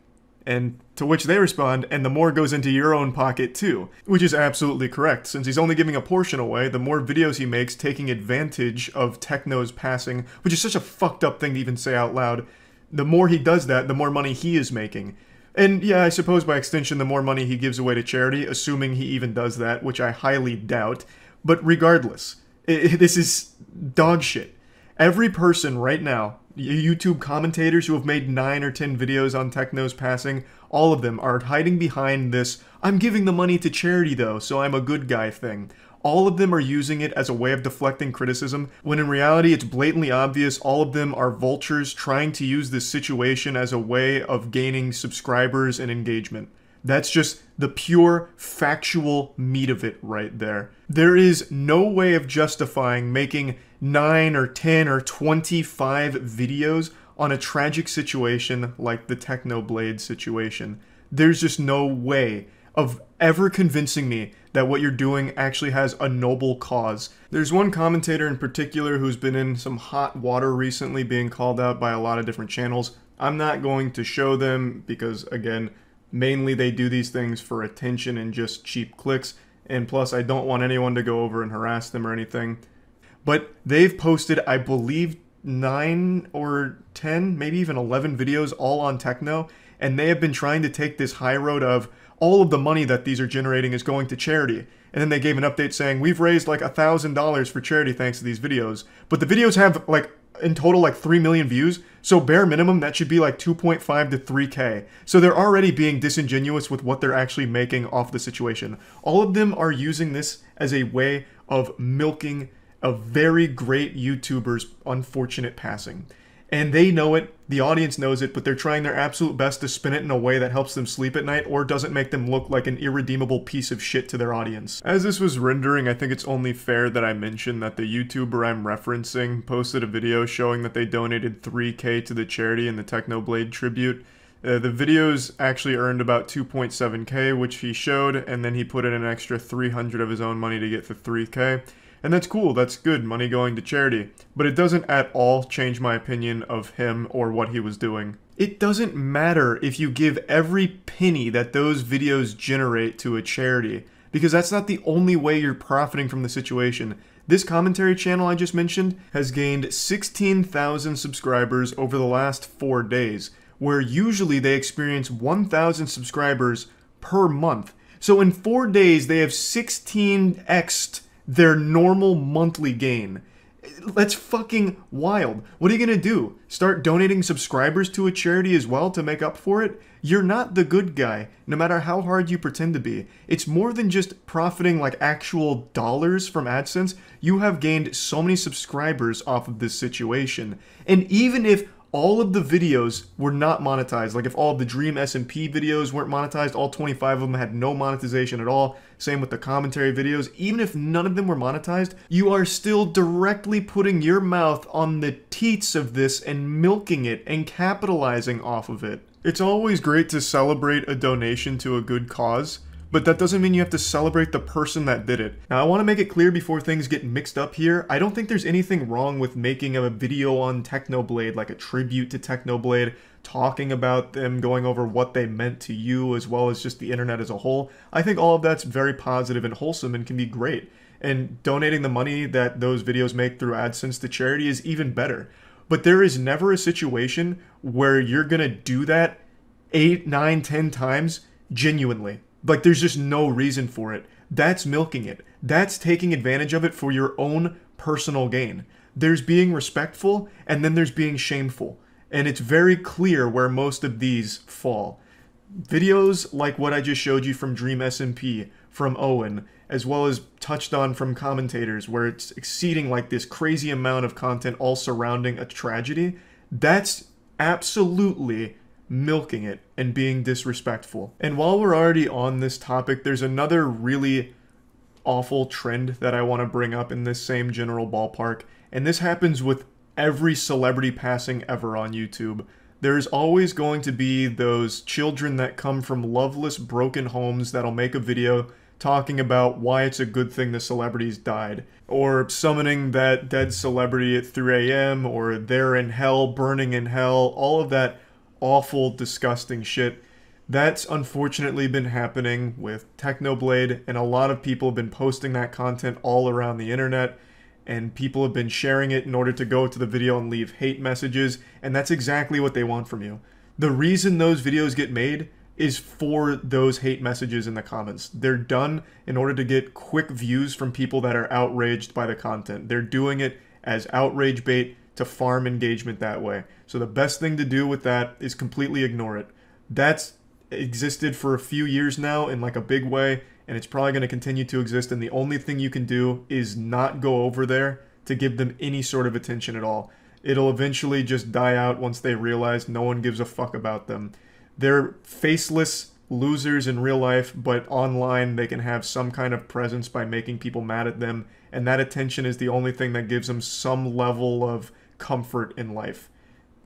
And to which they respond, and the more goes into your own pocket too. Which is absolutely correct. Since he's only giving a portion away, the more videos he makes taking advantage of Techno's passing, which is such a fucked up thing to even say out loud, the more he does that, the more money he is making. And yeah, I suppose by extension, the more money he gives away to charity, assuming he even does that, which I highly doubt. But regardless, this is dog shit. Every person right now, YouTube commentators who have made 9 or 10 videos on Techno's passing, all of them are hiding behind this, I'm giving the money to charity though, so I'm a good guy thing. All of them are using it as a way of deflecting criticism, when in reality it's blatantly obvious all of them are vultures trying to use this situation as a way of gaining subscribers and engagement. That's just the pure, factual meat of it right there. There is no way of justifying making 9 or 10 or 25 videos on a tragic situation like the Technoblade situation. There's just no way of ever convincing me that what you're doing actually has a noble cause. There's one commentator in particular who's been in some hot water recently, being called out by a lot of different channels. I'm not going to show them because, again, mainly they do these things for attention and just cheap clicks, and plus I don't want anyone to go over and harass them or anything. But they've posted, I believe, 9 or 10, maybe even 11 videos all on Techno, and they have been trying to take this high road of all of the money that these are generating is going to charity. And then they gave an update saying, we've raised like $1,000 for charity thanks to these videos. But the videos have like, in total, like 3 million views. So bare minimum, that should be like 2.5 to 3K. So they're already being disingenuous with what they're actually making off the situation. All of them are using this as a way of milking a very great YouTuber's unfortunate passing. And they know it, the audience knows it, but they're trying their absolute best to spin it in a way that helps them sleep at night or doesn't make them look like an irredeemable piece of shit to their audience. As this was rendering, I think it's only fair that I mention that the YouTuber I'm referencing posted a video showing that they donated 3K to the charity in the Technoblade tribute. The videos actually earned about 2.7K, which he showed, and then he put in an extra 300 of his own money to get to 3K. And that's cool, that's good, money going to charity. But it doesn't at all change my opinion of him or what he was doing. It doesn't matter if you give every penny that those videos generate to a charity, because that's not the only way you're profiting from the situation. This commentary channel I just mentioned has gained 16,000 subscribers over the last 4 days, where usually they experience 1,000 subscribers per month. So in 4 days, they have 16x'd their normal monthly gain. That's fucking wild. What are you gonna do? Start donating subscribers to a charity as well to make up for it? You're not the good guy, no matter how hard you pretend to be. It's more than just profiting like actual dollars from AdSense. You have gained so many subscribers off of this situation. And even if all of the videos were not monetized, like if all of the Dream SMP videos weren't monetized, all 25 of them had no monetization at all, same with the commentary videos, even if none of them were monetized, you are still directly putting your mouth on the teats of this and milking it and capitalizing off of it. It's always great to celebrate a donation to a good cause, but that doesn't mean you have to celebrate the person that did it. Now, I want to make it clear before things get mixed up here, I don't think there's anything wrong with making a video on Technoblade, like a tribute to Technoblade, talking about them, going over what they meant to you, as well as just the internet as a whole. I think all of that's very positive and wholesome and can be great. And donating the money that those videos make through AdSense to charity is even better. But there is never a situation where you're gonna do that 8, 9, 10 times genuinely. Like, there's just no reason for it. That's milking it. That's taking advantage of it for your own personal gain. There's being respectful, and then there's being shameful. And it's very clear where most of these fall. Videos like what I just showed you from Dream SMP, from Owen, as well as touched on from commentators, where it's exceeding like this crazy amount of content all surrounding a tragedy, that's absolutely milking it and being disrespectful. And while we're already on this topic, there's another really awful trend that I want to bring up in this same general ballpark, and this happens with every celebrity passing ever on YouTube. There's always going to be those children that come from loveless, broken homes that'll make a video talking about why it's a good thing the celebrities died, or summoning that dead celebrity at 3 a.m., or they're in hell, burning in hell, all of that awful, disgusting shit. That's unfortunately been happening with Technoblade, and a lot of people have been posting that content all around the internet, and people have been sharing it in order to go to the video and leave hate messages, and that's exactly what they want from you. The reason those videos get made is for those hate messages in the comments. They're done in order to get quick views from people that are outraged by the content. They're doing it as outrage bait to farm engagement that way. So the best thing to do with that is completely ignore it. That's existed for a few years now in like a big way, and it's probably going to continue to exist, and the only thing you can do is not go over there to give them any sort of attention at all. It'll eventually just die out once they realize no one gives a fuck about them. They're faceless losers in real life, but online they can have some kind of presence by making people mad at them, and that attention is the only thing that gives them some level of comfort in life.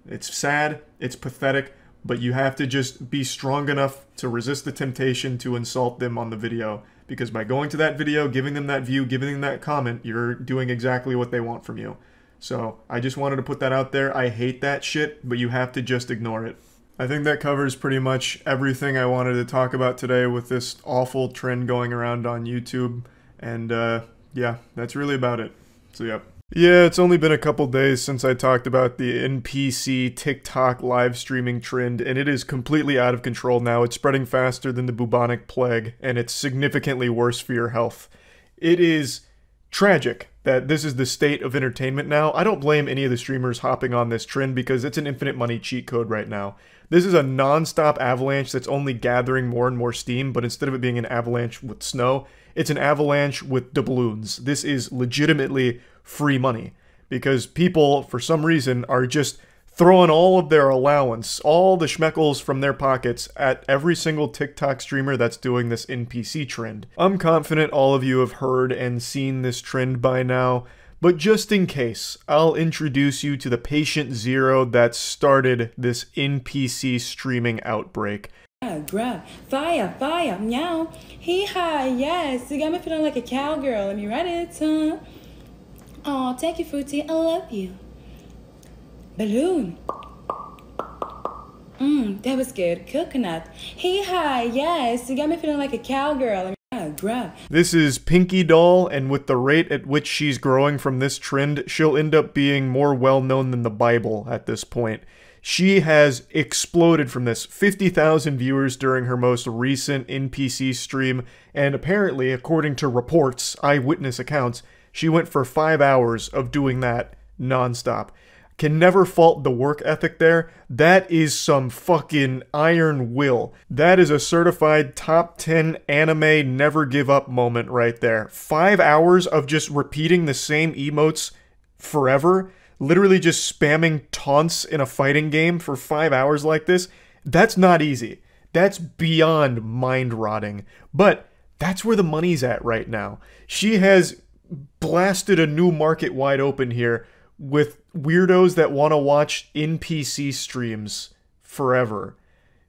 It's sad, it's pathetic, but you have to just be strong enough to resist the temptation to insult them on the video, because by going to that video, giving them that view, giving them that comment, you're doing exactly what they want from you. So I just wanted to put that out there. I hate that shit, but you have to just ignore it. I think that covers pretty much everything I wanted to talk about today with this awful trend going around on YouTube. And yeah, that's really about it. So yep. Yeah, it's only been a couple days since I talked about the NPC TikTok live streaming trend, and it is completely out of control now. It's spreading faster than the bubonic plague, and it's significantly worse for your health. It is tragic that this is the state of entertainment now. I don't blame any of the streamers hopping on this trend because it's an infinite money cheat code right now. This is a non-stop avalanche that's only gathering more and more steam, but instead of it being an avalanche with snow, it's an avalanche with doubloons. This is legitimately free money because people, for some reason, are just throwing all of their allowance, all the schmeckles from their pockets at every single TikTok streamer that's doing this NPC trend. I'm confident all of you have heard and seen this trend by now, but just in case, I'll introduce you to the patient zero that started this NPC streaming outbreak. Grab, fire, fire, meow, hee-haw, yes, you got me feeling like a cowgirl, let me write it, huh? Oh, thank you, Fruity, I love you. Balloon. That was good. Coconut. Hee-haw, yes, you got me feeling like a cowgirl, grab. This is Pinky Doll, and with the rate at which she's growing from this trend, she'll end up being more well-known than the Bible at this point. She has exploded from this. 50,000 viewers during her most recent NPC stream, and apparently, according to reports, eyewitness accounts, she went for 5 hours of doing that non-stop. Can never fault the work ethic there. That is some fucking iron will. That is a certified top 10 anime never give up moment right there. 5 hours of just repeating the same emotes forever. Literally just spamming taunts in a fighting game for 5 hours like this. That's not easy. That's beyond mind-rotting. But that's where the money's at right now. She has blasted a new market wide open here with weirdos that want to watch NPC streams forever.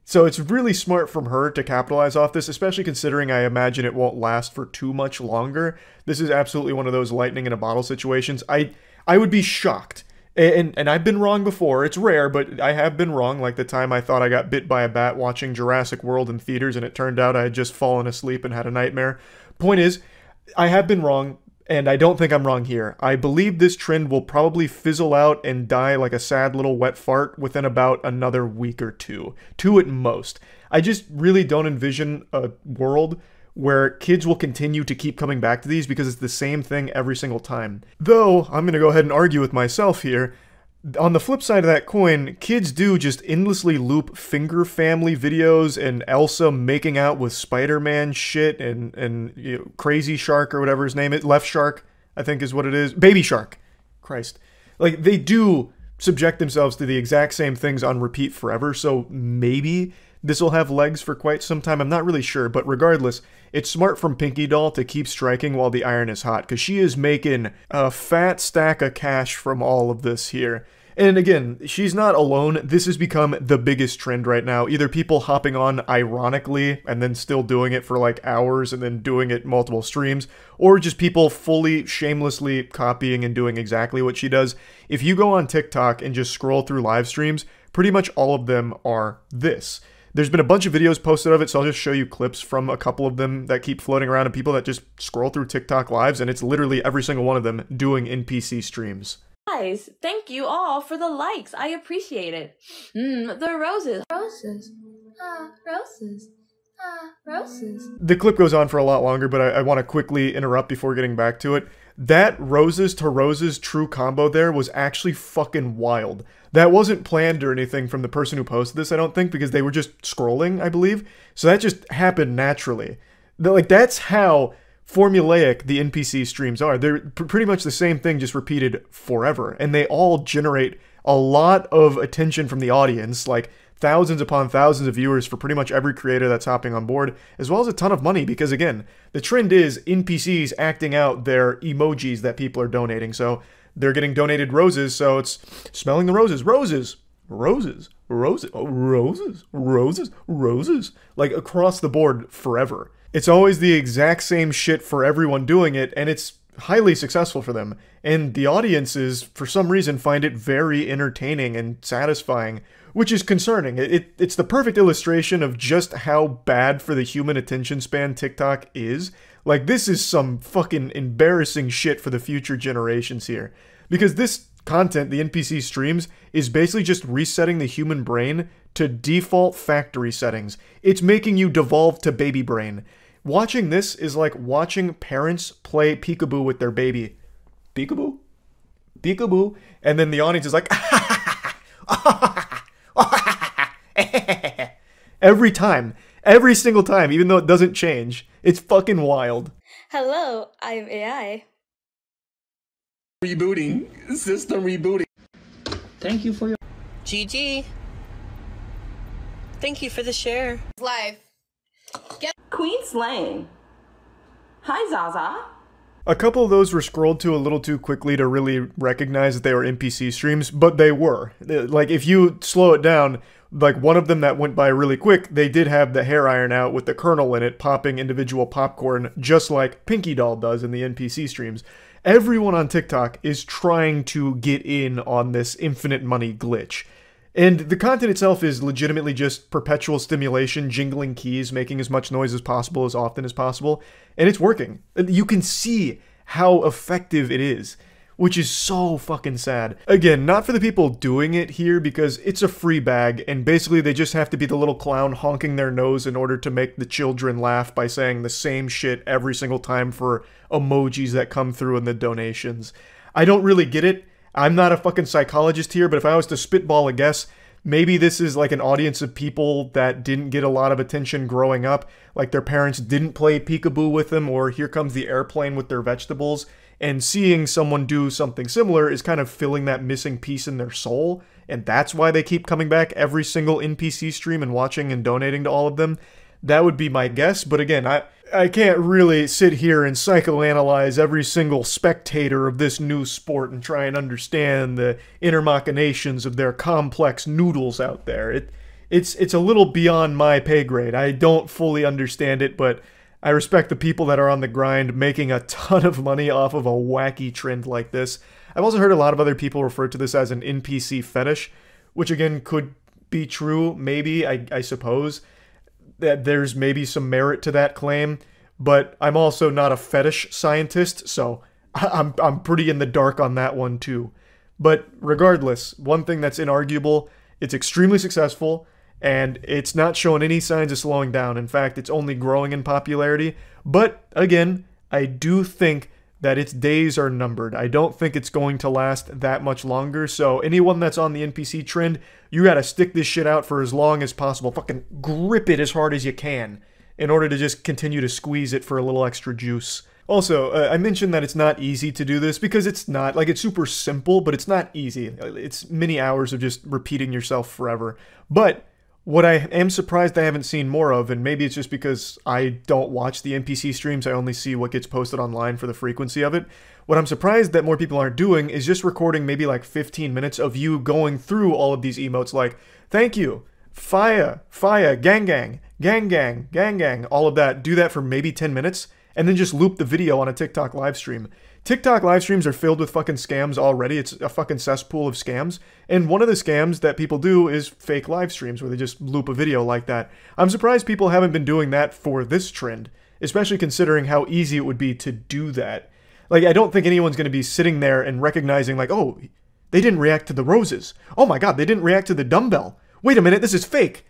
So it's really smart from her to capitalize off this, especially considering I imagine it won't last for too much longer. This is absolutely one of those lightning in a bottle situations. I would be shocked. And I've been wrong before. It's rare, but I have been wrong, like the time I thought I got bit by a bat watching Jurassic World in theaters, and it turned out I had just fallen asleep and had a nightmare. Point is, I have been wrong, and I don't think I'm wrong here. I believe this trend will probably fizzle out and die like a sad little wet fart within about another week or two at most. I just really don't envision a world where kids will continue to keep coming back to these because it's the same thing every single time. Though, I'm going to go ahead and argue with myself here. On the flip side of that coin, kids do just endlessly loop finger family videos and Elsa making out with Spider-Man shit and you know, Crazy Shark or whatever his name is. Left Shark, I think is what it is. Baby Shark. Christ. Like, they do subject themselves to the exact same things on repeat forever, so maybe this will have legs for quite some time. I'm not really sure, but regardless, it's smart from Pinky Doll to keep striking while the iron is hot, because she is making a fat stack of cash from all of this here. And again, she's not alone. This has become the biggest trend right now. Either people hopping on ironically and then still doing it for like hours and then doing it multiple streams, or just people fully shamelessly copying and doing exactly what she does. If you go on TikTok and just scroll through live streams, pretty much all of them are this. There's been a bunch of videos posted of it, so I'll just show you clips from a couple of them that keep floating around of people that just scroll through TikTok lives, and it's literally every single one of them doing NPC streams. Guys, thank you all for the likes. I appreciate it. The roses. Roses. Roses. Roses. The clip goes on for a lot longer, but I want to quickly interrupt before getting back to it. That roses to roses true combo there was actually fucking wild. That wasn't planned or anything from the person who posted this, I don't think, because they were just scrolling, I believe. So that just happened naturally. Like, that's how formulaic the NPC streams are. They're pretty much the same thing, just repeated forever. And they all generate a lot of attention from the audience, like thousands upon thousands of viewers for pretty much every creator that's hopping on board, as well as a ton of money, because again, the trend is NPCs acting out their emojis that people are donating. So they're getting donated roses, so it's smelling the roses. Roses! Roses! Roses! Oh, roses! Roses! Roses! Like, across the board forever. It's always the exact same shit for everyone doing it, and it's highly successful for them. And the audiences, for some reason, find it very entertaining and satisfying, which is concerning. It's the perfect illustration of just how bad for the human attention span TikTok is. Like, this is some fucking embarrassing shit for the future generations here. Because this content, the NPC streams, is basically just resetting the human brain to default factory settings. It's making you devolve to baby brain. Watching this is like watching parents play peekaboo with their baby. Peekaboo? Peekaboo? And then the audience is like, every time. Every single time, even though it doesn't change. It's fucking wild. Hello, I'm AI. Rebooting. System rebooting. Thank you for your... GG. Thank you for the share. Live. Queen Slang. Hi, Zaza. A couple of those were scrolled to a little too quickly to really recognize that they were NPC streams, but they were. Like, if you slow it down, like one of them that went by really quick, they did have the hair iron out with the kernel in it, popping individual popcorn, just like Pinky Doll does in the NPC streams. Everyone on TikTok is trying to get in on this infinite money glitch. And the content itself is legitimately just perpetual stimulation, jingling keys, making as much noise as possible, as often as possible. And it's working. You can see how effective it is, which is so fucking sad. Again, not for the people doing it here, because it's a free bag, and basically they just have to be the little clown honking their nose in order to make the children laugh by saying the same shit every single time for emojis that come through in the donations. I don't really get it. I'm not a fucking psychologist here, but if I was to spitball a guess, maybe this is like an audience of people that didn't get a lot of attention growing up, like their parents didn't play peekaboo with them, or Here Comes the Airplane with their vegetables, and seeing someone do something similar is kind of filling that missing piece in their soul, and that's why they keep coming back every single NPC stream and watching and donating to all of them. That would be my guess, but again, I can't really sit here and psychoanalyze every single spectator of this new sport and try and understand the inner machinations of their complex noodles out there. it's a little beyond my pay grade. I don't fully understand it, but I respect the people that are on the grind making a ton of money off of a wacky trend like this. I've also heard a lot of other people refer to this as an NPC fetish, which again could be true, maybe, I suppose. That there's maybe some merit to that claim, but I'm also not a fetish scientist, so I'm pretty in the dark on that one too. But regardless, one thing that's inarguable, it's extremely successful, and it's not showing any signs of slowing down. In fact, it's only growing in popularity. But again, I do think that its days are numbered. I don't think it's going to last that much longer. So anyone that's on the NPC trend, you gotta stick this shit out for as long as possible. Fucking grip it as hard as you can in order to just continue to squeeze it for a little extra juice. Also, I mentioned that it's not easy to do this because it's not. Like, it's super simple, but it's not easy. It's many hours of just repeating yourself forever. But what I am surprised I haven't seen more of, and maybe it's just because I don't watch the NPC streams, I only see what gets posted online for the frequency of it. What I'm surprised that more people aren't doing is just recording maybe like 15 minutes of you going through all of these emotes like, thank you, fire, fire, gang gang, gang gang, gang gang, all of that. Do that for maybe 10 minutes, and then just loop the video on a TikTok live stream. TikTok live streams are filled with fucking scams already. It's a fucking cesspool of scams. And one of the scams that people do is fake live streams where they just loop a video like that. I'm surprised people haven't been doing that for this trend, especially considering how easy it would be to do that. Like, I don't think anyone's going to be sitting there and recognizing like, oh, they didn't react to the roses. Oh my god, they didn't react to the dumbbell. Wait a minute, this is fake.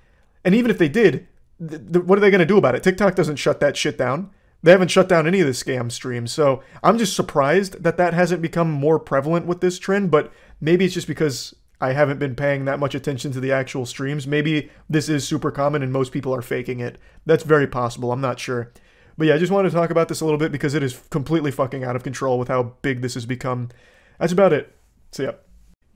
And even if they did, what are they going to do about it? TikTok doesn't shut that shit down. They haven't shut down any of the scam streams, so I'm just surprised that that hasn't become more prevalent with this trend, but maybe it's just because I haven't been paying that much attention to the actual streams. Maybe this is super common and most people are faking it. That's very possible, I'm not sure. But yeah, I just wanted to talk about this a little bit because it is completely fucking out of control with how big this has become. That's about it. So yeah.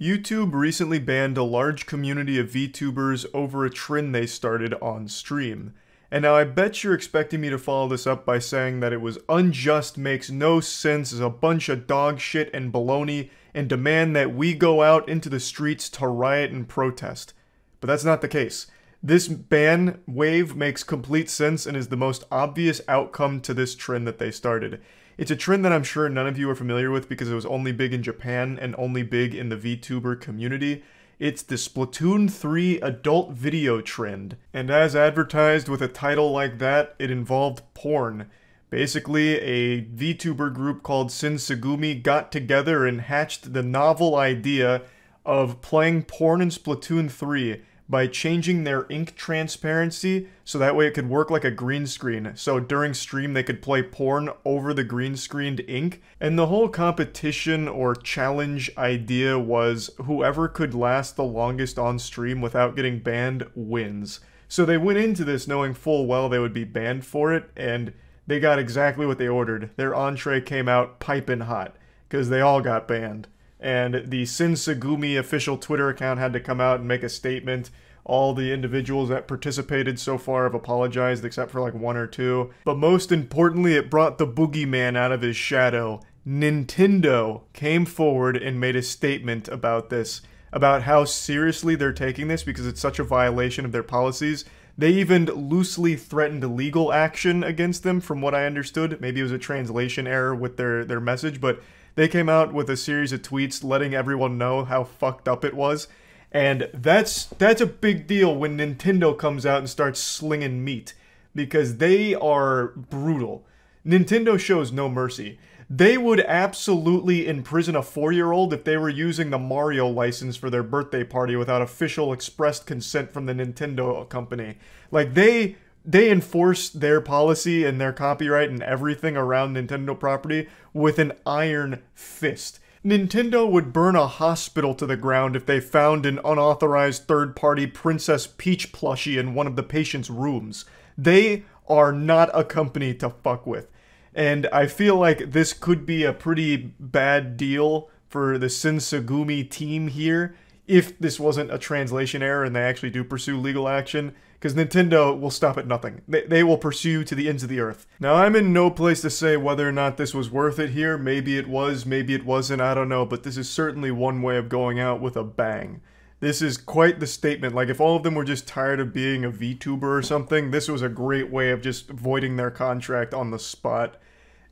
YouTube recently banned a large community of VTubers over a trend they started on stream. And now I bet you're expecting me to follow this up by saying that it was unjust, makes no sense, is a bunch of dog shit and baloney, and demand that we go out into the streets to riot and protest. But that's not the case. This ban wave makes complete sense and is the most obvious outcome to this trend that they started. It's a trend that I'm sure none of you are familiar with because it was only big in Japan and only big in the VTuber community. It's the Splatoon 3 adult video trend, and as advertised with a title like that, it involved porn. Basically, a VTuber group called Shinsegumi got together and hatched the novel idea of playing porn in Splatoon 3 by changing their ink transparency so that way it could work like a green screen. So during stream they could play porn over the green screened ink. And the whole competition or challenge idea was whoever could last the longest on stream without getting banned wins. So they went into this knowing full well they would be banned for it, and they got exactly what they ordered. Their entree came out piping hot, because they all got banned. And the Shinsegumi official Twitter account had to come out and make a statement. All the individuals that participated so far have apologized, except for like one or two. But most importantly, it brought the boogeyman out of his shadow. Nintendo came forward and made a statement about this, about how seriously they're taking this because it's such a violation of their policies. They even loosely threatened legal action against them, from what I understood. Maybe it was a translation error with their message, but they came out with a series of tweets letting everyone know how fucked up it was. And that's a big deal when Nintendo comes out and starts slinging meat, because they are brutal. Nintendo shows no mercy. They would absolutely imprison a 4-year-old if they were using the Mario license for their birthday party without official expressed consent from the Nintendo company. Like, they enforce their policy and their copyright and everything around Nintendo property with an iron fist. Nintendo would burn a hospital to the ground if they found an unauthorized third-party Princess Peach plushie in one of the patient's rooms. They are not a company to fuck with. And I feel like this could be a pretty bad deal for the Shinsegumi team here, if this wasn't a translation error and they actually do pursue legal action, because Nintendo will stop at nothing. They will pursue to the ends of the earth. Now, I'm in no place to say whether or not this was worth it here. Maybe it was, maybe it wasn't, I don't know, but this is certainly one way of going out with a bang. This is quite the statement. Like, if all of them were just tired of being a VTuber or something, this was a great way of just voiding their contract on the spot.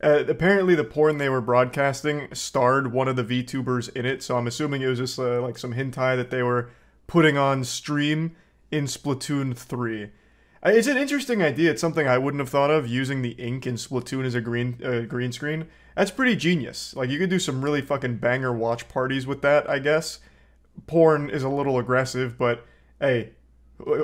Apparently, the porn they were broadcasting starred one of the VTubers in it, so I'm assuming it was just like some hentai that they were putting on stream in Splatoon 3. It's an interesting idea. It's something I wouldn't have thought of, using the ink in Splatoon as a green screen. That's pretty genius. Like, you could do some really fucking banger watch parties with that, I guess. Porn is a little aggressive, but hey,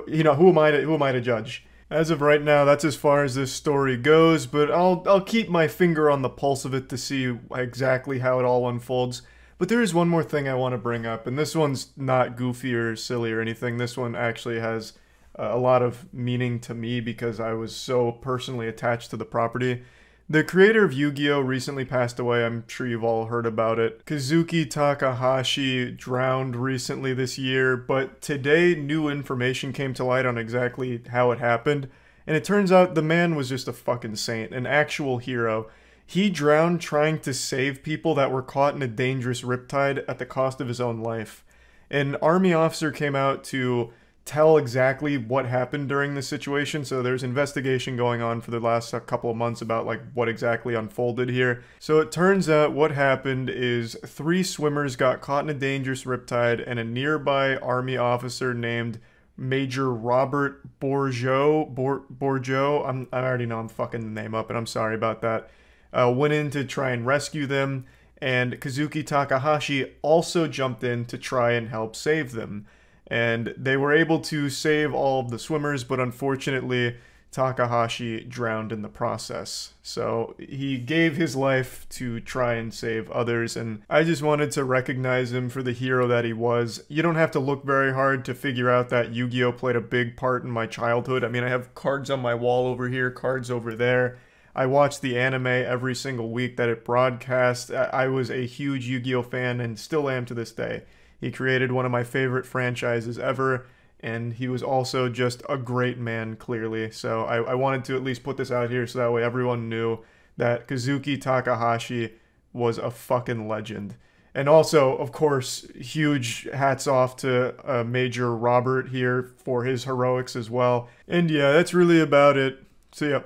you know, who am I to judge? As of right now, that's as far as this story goes, but I'll keep my finger on the pulse of it to see exactly how it all unfolds. But there is one more thing I want to bring up, and this one's not goofy or silly or anything. This one actually has a lot of meaning to me because I was so personally attached to the property. The creator of Yu-Gi-Oh! Recently passed away. I'm sure you've all heard about it. Kazuki Takahashi drowned recently this year, but today new information came to light on exactly how it happened. And it turns out the man was just a fucking saint, an actual hero. He drowned trying to save people that were caught in a dangerous riptide at the cost of his own life. An army officer came out to tell exactly what happened during this situation, so there's investigation going on for the last couple of months about like what exactly unfolded here. So it turns out what happened is 3 swimmers got caught in a dangerous riptide, and a nearby army officer named Major Robert Bourgeot, I already know I'm fucking the name up, and I'm sorry about that, went in to try and rescue them, and Kazuki Takahashi also jumped in to try and help save them. And they were able to save all of the swimmers, but unfortunately, Takahashi drowned in the process. So he gave his life to try and save others, and I just wanted to recognize him for the hero that he was. You don't have to look very hard to figure out that Yu-Gi-Oh! Played a big part in my childhood. I mean, I have cards on my wall over here, cards over there. I watched the anime every single week that it broadcast. I was a huge Yu-Gi-Oh! Fan and still am to this day. He created one of my favorite franchises ever, and he was also just a great man, clearly. So I wanted to at least put this out here so that way everyone knew that Kazuki Takahashi was a fucking legend. And also, of course, huge hats off to Major Robert here for his heroics as well. And yeah, that's really about it. See ya.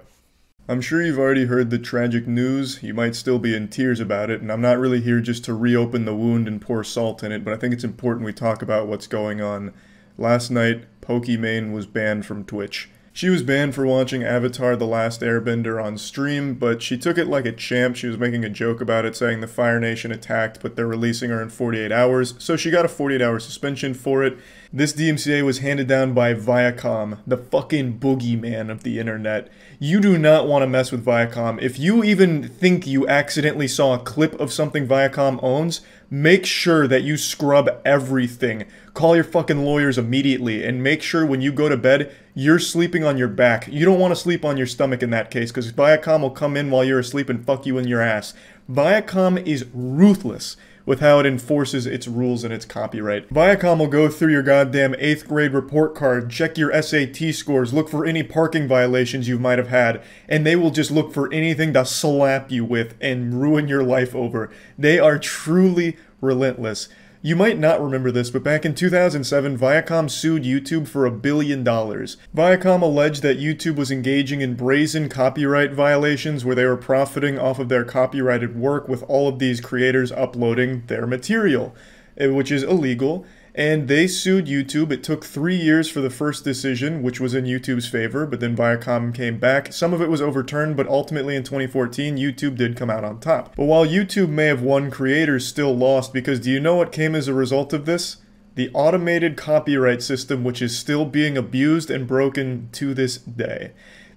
I'm sure you've already heard the tragic news. You might still be in tears about it, and I'm not really here just to reopen the wound and pour salt in it, but I think it's important we talk about what's going on. Last night, Pokimane was banned from Twitch. She was banned for watching Avatar: The Last Airbender on stream, but she took it like a champ. She was making a joke about it, saying the Fire Nation attacked, but they're releasing her in 48 hours, so she got a 48-hour suspension for it. This DMCA was handed down by Viacom, the fucking boogeyman of the internet. You do not want to mess with Viacom. If you even think you accidentally saw a clip of something Viacom owns, make sure that you scrub everything. Call your fucking lawyers immediately, and make sure when you go to bed, you're sleeping on your back. You don't want to sleep on your stomach in that case, because Viacom will come in while you're asleep and fuck you in your ass. Viacom is ruthless with how it enforces its rules and its copyright. Viacom will go through your goddamn 8th grade report card, check your SAT scores, look for any parking violations you might have had, and they will just look for anything to slap you with and ruin your life over. They are truly relentless. You might not remember this, but back in 2007, Viacom sued YouTube for $1 billion. Viacom alleged that YouTube was engaging in brazen copyright violations where they were profiting off of their copyrighted work with all of these creators uploading their material, which is illegal. And they sued YouTube. It took 3 years for the first decision, which was in YouTube's favor, but then Viacom came back. Some of it was overturned, but ultimately in 2014, YouTube did come out on top. But while YouTube may have won, creators still lost, because do you know what came as a result of this? The automated copyright system, which is still being abused and broken to this day.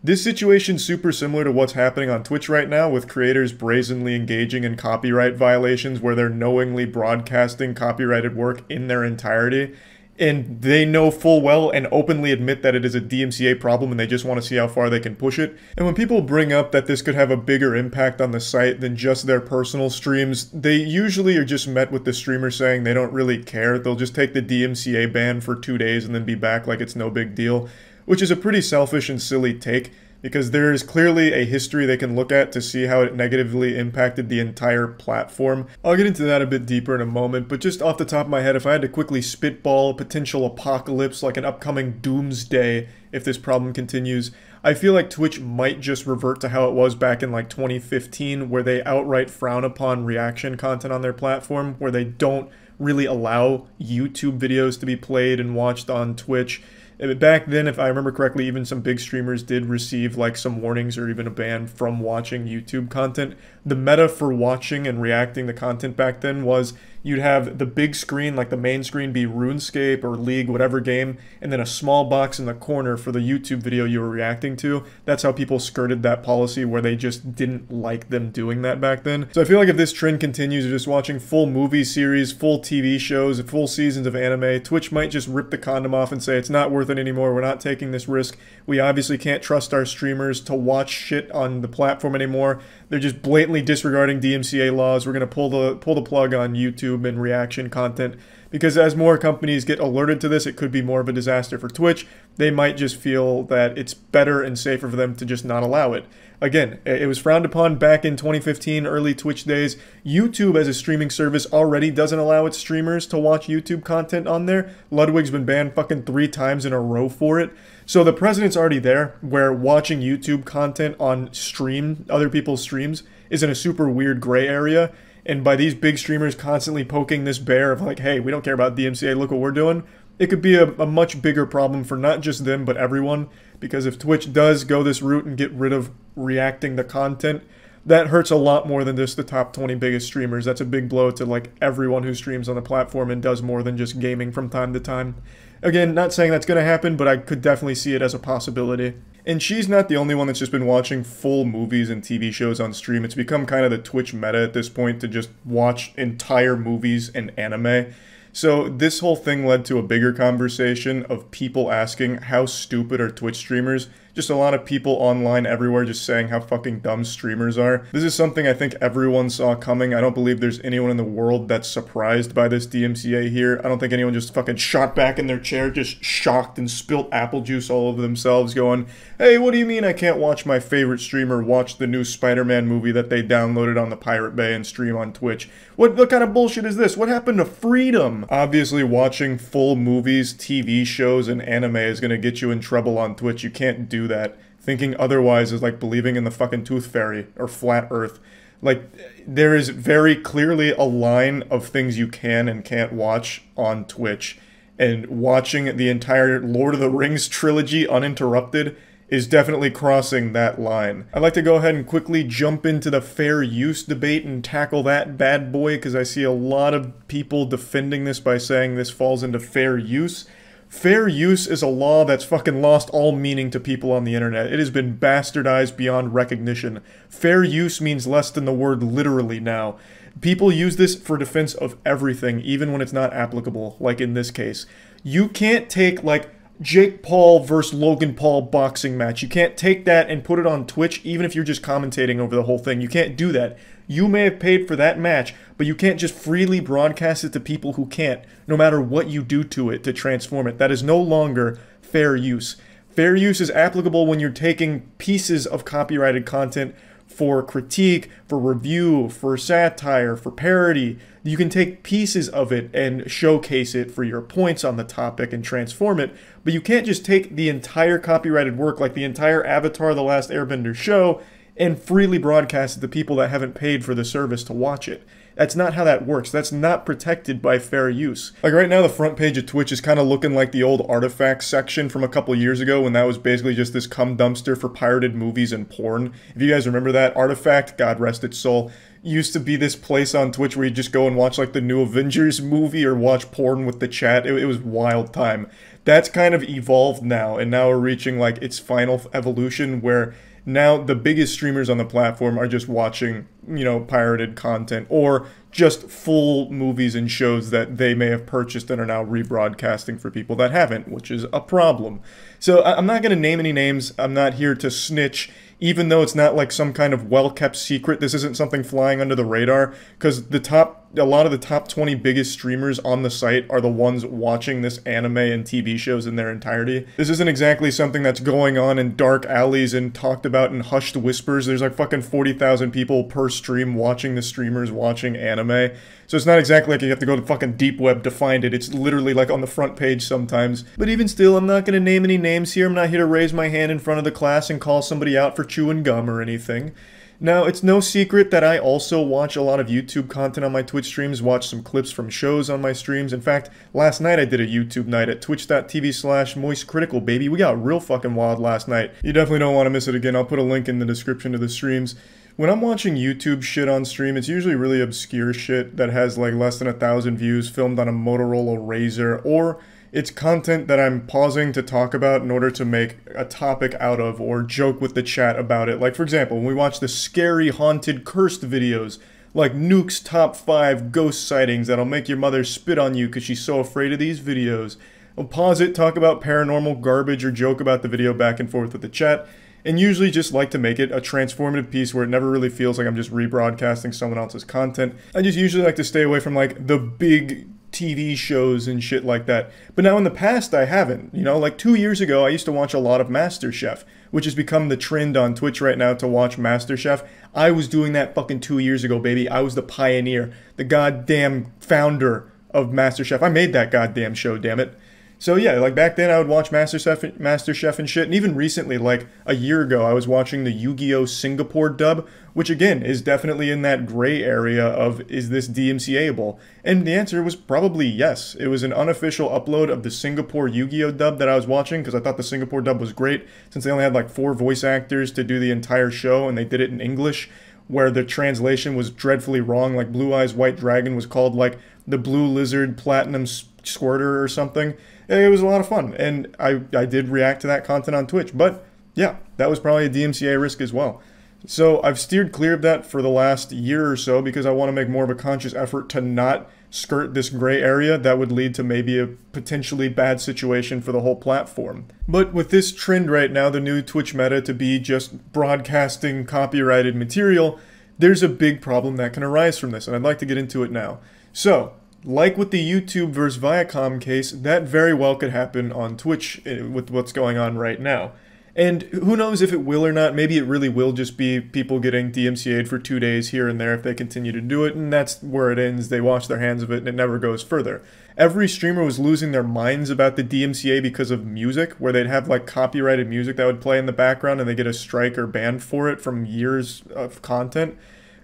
This situation's super similar to what's happening on Twitch right now, with creators brazenly engaging in copyright violations where they're knowingly broadcasting copyrighted work in their entirety, and they know full well and openly admit that it is a DMCA problem and they just want to see how far they can push it. And when people bring up that this could have a bigger impact on the site than just their personal streams, they usually are just met with the streamer saying they don't really care. They'll just take the DMCA ban for 2 days and then be back like it's no big deal, which is a pretty selfish and silly take. because there is clearly a history they can look at to see how it negatively impacted the entire platform. I'll get into that a bit deeper in a moment, but just off the top of my head, if I had to quickly spitball a potential apocalypse, like an upcoming doomsday if this problem continues, I feel like Twitch might just revert to how it was back in like 2015, where they outright frown upon reaction content on their platform, where they don't really allow YouTube videos to be played and watched on Twitch. Back then, if I remember correctly, even some big streamers did receive like some warnings or even a ban from watching YouTube content. The meta for watching and reacting to content back then was you'd have the big screen, like the main screen, be RuneScape or League, whatever game, and then a small box in the corner for the YouTube video you were reacting to. That's how people skirted that policy, where they just didn't like them doing that back then. So I feel like if this trend continues of just watching full movie series, full TV shows, full seasons of anime, Twitch might just rip the condom off and say it's not worth it anymore, we're not taking this risk. We obviously can't trust our streamers to watch shit on the platform anymore. They're just blatantly disregarding DMCA laws. We're going to pull the plug on YouTube and reaction content, because as more companies get alerted to this, it could be more of a disaster for Twitch. They might just feel that it's better and safer for them to just not allow it. Again, it was frowned upon back in 2015, early Twitch days. YouTube as a streaming service already doesn't allow its streamers to watch YouTube content on there. Ludwig's been banned fucking 3 times in a row for it. So the precedent's already there, where watching YouTube content on other people's streams, is in a super weird gray area. And by these big streamers constantly poking this bear of like, hey, we don't care about DMCA, look what we're doing, it could be a much bigger problem for not just them, but everyone. Because if Twitch does go this route and get rid of reacting to content, that hurts a lot more than just the top 20 biggest streamers. That's a big blow to like everyone who streams on the platform and does more than just gaming from time to time. Again, not saying that's going to happen, but I could definitely see it as a possibility. And she's not the only one that's just been watching full movies and TV shows on stream. It's become kind of the Twitch meta at this point to just watch entire movies and anime. So this whole thing led to a bigger conversation of people asking how stupid are Twitch streamers. Just a lot of people online everywhere just saying how fucking dumb streamers are. This is something I think everyone saw coming. I don't believe there's anyone in the world that's surprised by this DMCA here. I don't think anyone just fucking shot back in their chair, just shocked and spilt apple juice all over themselves going, hey, what do you mean I can't watch my favorite streamer watch the new Spider-Man movie that they downloaded on the Pirate Bay and stream on Twitch? What kind of bullshit is this? What happened to freedom? Obviously, watching full movies, TV shows, and anime is going to get you in trouble on Twitch. You can't do that. Thinking otherwise is like believing in the fucking tooth fairy or flat earth. Like, there is very clearly a line of things you can and can't watch on Twitch. And watching the entire Lord of the Rings trilogy uninterrupted is definitely crossing that line. I'd like to go ahead and quickly jump into the fair use debate and tackle that bad boy, because I see a lot of people defending this by saying this falls into fair use. Fair use is a law that's fucking lost all meaning to people on the internet. It has been bastardized beyond recognition. Fair use means less than the word literally now. People use this for defense of everything, even when it's not applicable, like in this case. You can't take, like, Jake Paul versus Logan Paul boxing match. You can't take that and put it on Twitch, even if you're just commentating over the whole thing. You can't do that. You may have paid for that match, but you can't just freely broadcast it to people who can't, no matter what you do to it to transform it. That is no longer fair use. Fair use is applicable when you're taking pieces of copyrighted content for critique, for review, for satire, for parody. You can take pieces of it and showcase it for your points on the topic and transform it, but you can't just take the entire copyrighted work, like the entire Avatar: The Last Airbender show, and freely broadcast it to people that haven't paid for the service to watch it. That's not how that works. That's not protected by fair use. Like right now, the front page of Twitch is kind of looking like the old artifacts section from a couple years ago, when that was basically just this cum dumpster for pirated movies and porn. If you guys remember that, Artifact, God rest its soul, used to be this place on Twitch where you just go and watch like the new Avengers movie or watch porn with the chat. It was wild time. That's kind of evolved now, and now we're reaching like its final evolution, where now the biggest streamers on the platform are just watching, you know, pirated content or just full movies and shows that they may have purchased and are now rebroadcasting for people that haven't, which is a problem. So I'm not going to name any names. I'm not here to snitch, even though it's not like some kind of well-kept secret. This isn't something flying under the radar, because the top lot of the top 20 biggest streamers on the site are the ones watching this anime and TV shows in their entirety. This isn't exactly something that's going on in dark alleys and talked about in hushed whispers. There's like fucking 40,000 people per stream watching the streamers watching anime. So it's not exactly like you have to go to fucking deep web to find it. It's literally like on the front page sometimes. But even still, I'm not going to name any names here. I'm not here to raise my hand in front of the class and call somebody out for chewing gum or anything. Now, it's no secret that I also watch a lot of YouTube content on my Twitch streams, watch some clips from shows on my streams. In fact, last night I did a YouTube night at twitch.tv/moistcritical, baby. We got real fucking wild last night. You definitely don't want to miss it again. I'll put a link in the description to the streams. When I'm watching YouTube shit on stream, it's usually really obscure shit that has like less than 1,000 views, filmed on a Motorola Razr, or it's content that I'm pausing to talk about in order to make a topic out of or joke with the chat about it. Like, for example, when we watch the scary, haunted, cursed videos, like Nuke's top 5 ghost sightings that'll make your mother spit on you because she's so afraid of these videos. I'll pause it, talk about paranormal garbage, or joke about the video back and forth with the chat, and usually just like to make it a transformative piece where it never really feels like I'm just rebroadcasting someone else's content. I just usually like to stay away from like the big TV shows and shit like that. But now in the past I haven't. You know, like 2 years ago I used to watch a lot of MasterChef, which has become the trend on Twitch right now to watch MasterChef. I was doing that fucking 2 years ago, baby. I was the pioneer, the goddamn founder of MasterChef. I made that goddamn show, damn it. So yeah, like back then I would watch MasterChef and shit, and even recently, like a year ago, I was watching the Yu-Gi-Oh! Singapore dub, which again is definitely in that gray area of, is this DMCA-able? And the answer was probably yes. It was an unofficial upload of the Singapore Yu-Gi-Oh! Dub that I was watching, because I thought the Singapore dub was great, since they only had like 4 voice actors to do the entire show, and they did it in English, where the translation was dreadfully wrong. Like Blue Eyes White Dragon was called like the Blue Lizard Platinum Squirter or something. It was a lot of fun, and I did react to that content on Twitch, but yeah, that was probably a DMCA risk as well. So I've steered clear of that for the last year or so because I want to make more of a conscious effort to not skirt this gray area that would lead to maybe a potentially bad situation for the whole platform. But with this trend right now, the new Twitch meta to be just broadcasting copyrighted material, there's a big problem that can arise from this, and I'd like to get into it now. So, like with the YouTube versus Viacom case, that very well could happen on Twitch with what's going on right now. And who knows if it will or not. Maybe it really will just be people getting DMCA'd for 2 days here and there if they continue to do it, and that's where it ends. They wash their hands of it and it never goes further. Every streamer was losing their minds about the DMCA because of music, where they'd have like copyrighted music that would play in the background and they get a strike or banned for it from years of content.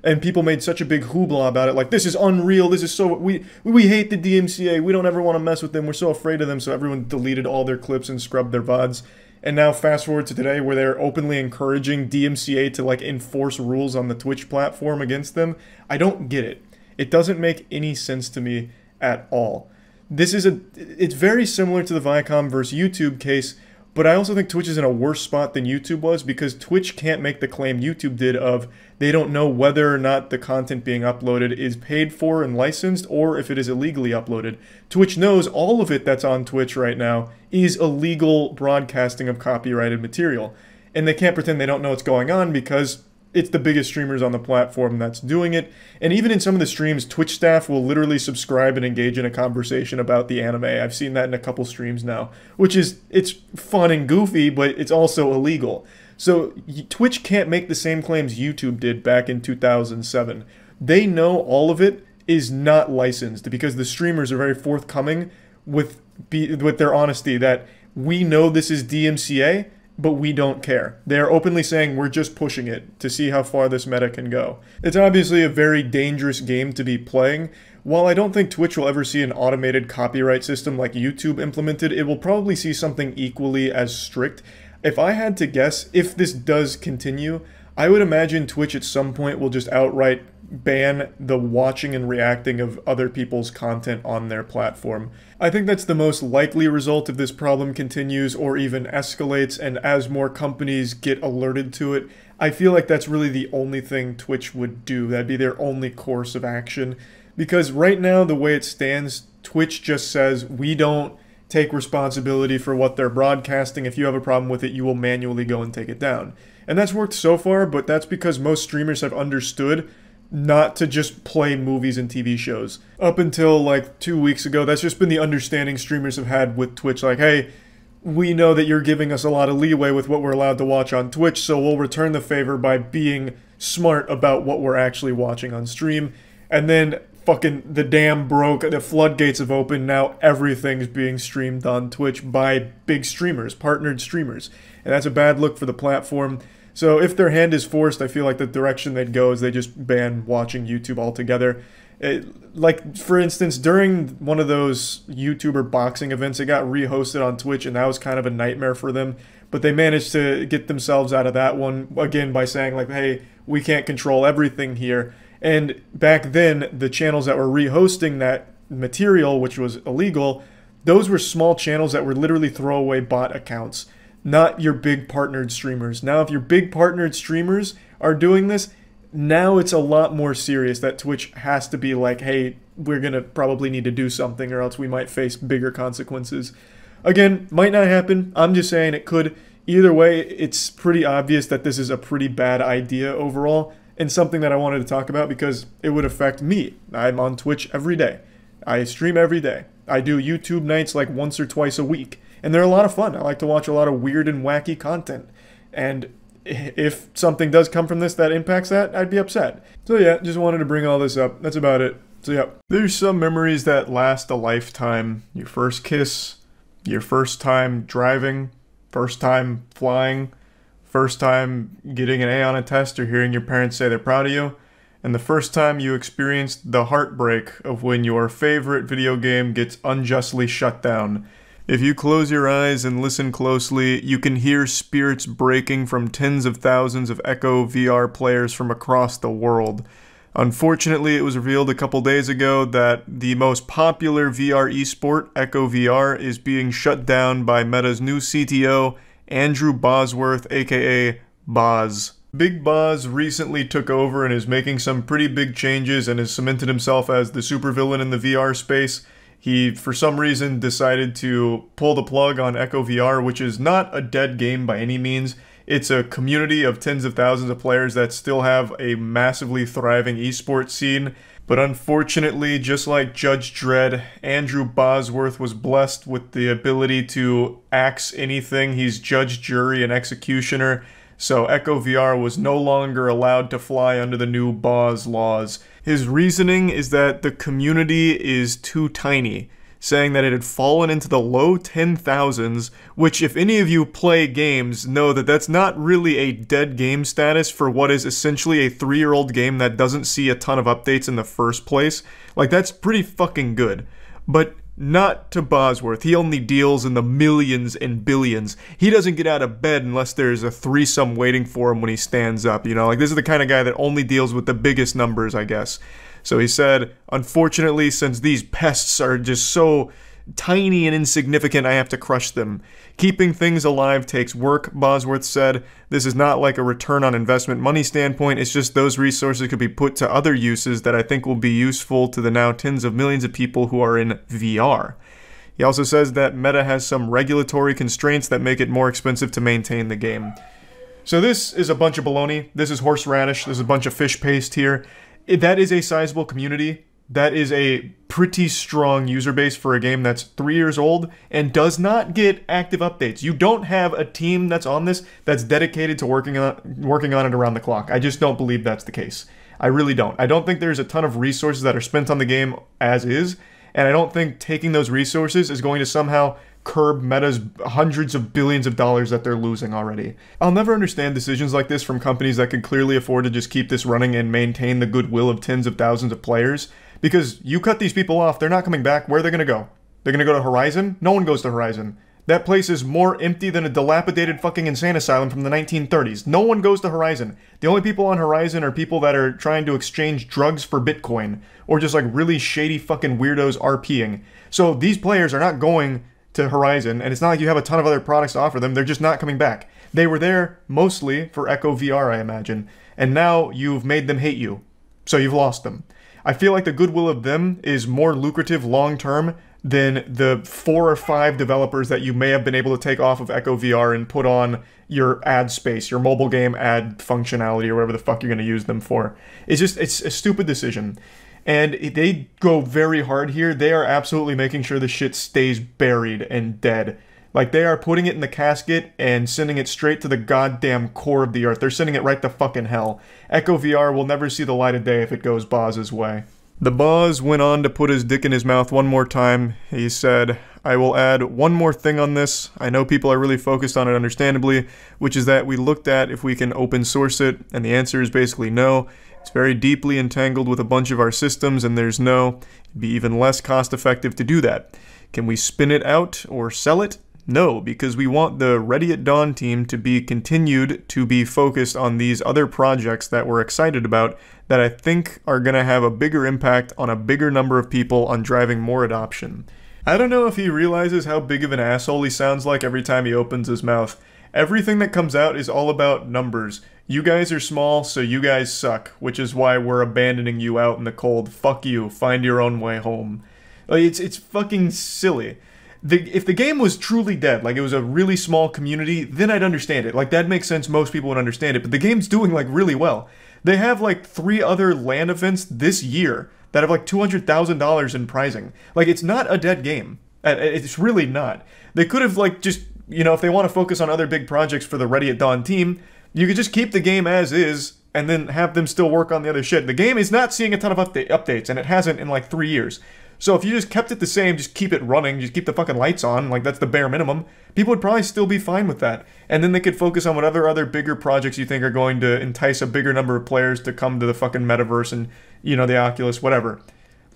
And people made such a big hoopla about it, like, this is unreal, this is so, we hate the DMCA, we don't ever want to mess with them, we're so afraid of them, so everyone deleted all their clips and scrubbed their VODs. And now fast forward to today where they're openly encouraging DMCA to like enforce rules on the Twitch platform against them. I don't get it. It doesn't make any sense to me at all. It's very similar to the Viacom versus YouTube case, but I also think Twitch is in a worse spot than YouTube was because Twitch can't make the claim YouTube did of they don't know whether or not the content being uploaded is paid for and licensed or if it is illegally uploaded. Twitch knows all of it that's on Twitch right now is illegal broadcasting of copyrighted material. And they can't pretend they don't know what's going on because it's the biggest streamers on the platform that's doing it. And even in some of the streams, Twitch staff will literally subscribe and engage in a conversation about the anime. I've seen that in a couple streams now, which is, it's fun and goofy, but it's also illegal. So Twitch can't make the same claims YouTube did back in 2007. They know all of it is not licensed because the streamers are very forthcoming with their honesty that we know this is DMCA, but we don't care. They're openly saying we're just pushing it to see how far this meta can go. It's obviously a very dangerous game to be playing. While I don't think Twitch will ever see an automated copyright system like YouTube implemented, it will probably see something equally as strict. If I had to guess, if this does continue, I would imagine Twitch at some point will just outright ban the watching and reacting of other people's content on their platform. I think that's the most likely result if this problem continues or even escalates, and as more companies get alerted to it, I feel like that's really the only thing Twitch would do. That'd be their only course of action. Because right now, the way it stands, Twitch just says, we don't take responsibility for what they're broadcasting. If you have a problem with it, you will manually go and take it down. And that's worked so far, but that's because most streamers have understood not to just play movies and TV shows. Up until like 2 weeks ago, that's just been the understanding streamers have had with Twitch. Like, hey, we know that you're giving us a lot of leeway with what we're allowed to watch on Twitch, so we'll return the favor by being smart about what we're actually watching on stream. And then fucking the dam broke, the floodgates have opened, now everything's being streamed on Twitch by big streamers, partnered streamers. And that's a bad look for the platform. So if their hand is forced, I feel like the direction they'd go is they just ban watching YouTube altogether. Like, for instance, during one of those YouTuber boxing events, it got rehosted on Twitch, and that was kind of a nightmare for them. But they managed to get themselves out of that one, again, by saying, like, hey, we can't control everything here. And back then, the channels that were rehosting that material, which was illegal, those were small channels that were literally throwaway bot accounts, not your big partnered streamers. Now, if your big partnered streamers are doing this, now it's a lot more serious that Twitch has to be like, hey, we're going to probably need to do something or else we might face bigger consequences. Again, might not happen. I'm just saying it could. Either way, it's pretty obvious that this is a pretty bad idea overall and something that I wanted to talk about because it would affect me. I'm on Twitch every day. I stream every day. I do YouTube nights like once or twice a week. And they're a lot of fun. I like to watch a lot of weird and wacky content. And if something does come from this that impacts that, I'd be upset. So yeah, just wanted to bring all this up. That's about it. So yeah, there's some memories that last a lifetime. Your first kiss, your first time driving, first time flying, first time getting an A on a test or hearing your parents say they're proud of you, and the first time you experienced the heartbreak of when your favorite video game gets unjustly shut down. If you close your eyes and listen closely, you can hear spirits breaking from tens of thousands of Echo VR players from across the world. Unfortunately, it was revealed a couple days ago that the most popular VR esport, Echo VR, is being shut down by Meta's new CTO, Andrew Bosworth, aka Boz. Big Boz recently took over and is making some pretty big changes and has cemented himself as the supervillain in the VR space. He, for some reason, decided to pull the plug on Echo VR, which is not a dead game by any means. It's a community of tens of thousands of players that still have a massively thriving esports scene. But unfortunately, just like Judge Dredd, Andrew Bosworth was blessed with the ability to axe anything. He's judge, jury, and executioner. So Echo VR was no longer allowed to fly under the new Boz laws. His reasoning is that the community is too tiny, saying that it had fallen into the low 10,000s, which if any of you play games know that that's not really a dead game status for what is essentially a 3-year-old game that doesn't see a ton of updates in the first place. Like, that's pretty fucking good. But not to Bosworth. He only deals in the millions and billions. He doesn't get out of bed unless there's a threesome waiting for him when he stands up, you know? Like, this is the kind of guy that only deals with the biggest numbers, I guess. So he said, unfortunately, since these pests are just so tiny and insignificant, I have to crush them. Keeping things alive takes work, Bosworth said. This is not like a return on investment money standpoint, it's just those resources could be put to other uses that I think will be useful to the now tens of millions of people who are in VR. He also says that Meta has some regulatory constraints that make it more expensive to maintain the game. So this is a bunch of baloney. This is horseradish. There's a bunch of fish paste here. That is a sizable community. That is a pretty strong user base for a game that's 3 years old and does not get active updates. You don't have a team that's on this that's dedicated to working on it around the clock. I just don't believe that's the case. I really don't. I don't think there's a ton of resources that are spent on the game as is, and I don't think taking those resources is going to somehow curb Meta's hundreds of billions of dollars that they're losing already. I'll never understand decisions like this from companies that could clearly afford to just keep this running and maintain the goodwill of tens of thousands of players. Because you cut these people off, they're not coming back. Where are they going to go? They're going to go to Horizon? No one goes to Horizon. That place is more empty than a dilapidated fucking insane asylum from the 1930s. No one goes to Horizon. The only people on Horizon are people that are trying to exchange drugs for Bitcoin. Or just like really shady fucking weirdos RPing. So these players are not going to Horizon, and it's not like you have a ton of other products to offer them. They're just not coming back. They were there mostly for Echo VR, I imagine. And now you've made them hate you. So you've lost them. I feel like the goodwill of them is more lucrative long-term than the 4 or 5 developers that you may have been able to take off of Echo VR and put on your ad space, your mobile game ad functionality, or whatever the fuck you're going to use them for. It's a stupid decision. And they go very hard here. They are absolutely making sure the shit stays buried and dead. Like, they are putting it in the casket and sending it straight to the goddamn core of the earth. They're sending it right to fucking hell. Echo VR will never see the light of day if it goes Boz's way. The Boz went on to put his dick in his mouth one more time. He said, "I will add one more thing on this. I know people are really focused on it understandably, which is that we looked at if we can open source it, and the answer is basically no. It's very deeply entangled with a bunch of our systems, and there's no. It'd be even less cost effective to do that. Can we spin it out or sell it? No, because we want the Ready at Dawn team to be continued to be focused on these other projects that we're excited about that I think are going to have a bigger impact on a bigger number of people on driving more adoption." I don't know if he realizes how big of an asshole he sounds like every time he opens his mouth. Everything that comes out is all about numbers. You guys are small, so you guys suck, which is why we're abandoning you out in the cold. Fuck you. Find your own way home. Like, it's fucking silly. If the game was truly dead, like it was a really small community, then I'd understand it. Like, that makes sense, most people would understand it, but the game's doing, like, really well. They have, like, 3 other LAN events this year that have, like, $200,000 in prizing. Like, it's not a dead game. It's really not. They could have, like, just, you know, if they want to focus on other big projects for the Ready at Dawn team, you could just keep the game as is, and then have them still work on the other shit. The game is not seeing a ton of updates, and it hasn't in, like, 3 years. So if you just kept it the same, just keep it running, just keep the fucking lights on, like that's the bare minimum, people would probably still be fine with that. And then they could focus on whatever other bigger projects you think are going to entice a bigger number of players to come to the fucking metaverse and, you know, the Oculus, whatever.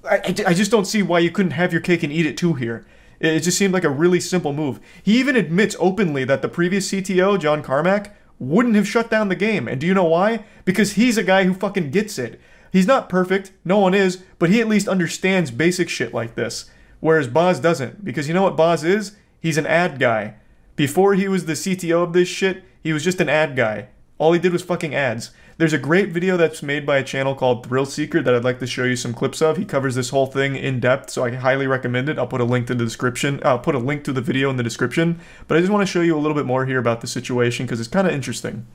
I just don't see why you couldn't have your cake and eat it too here. It just seemed like a really simple move. He even admits openly that the previous CTO, John Carmack, wouldn't have shut down the game. And do you know why? Because he's a guy who fucking gets it. He's not perfect, no one is, but he at least understands basic shit like this. Whereas Boz doesn't, because you know what Boz is? He's an ad guy. Before he was the CTO of this shit, he was just an ad guy. All he did was fucking ads. There's a great video that's made by a channel called Thrill Seeker that I'd like to show you some clips of. He covers this whole thing in depth, so I highly recommend it. I'll put a link to the description. I'll put a link to the video in the description. But I just want to show you a little bit more here about the situation, because it's kind of interesting.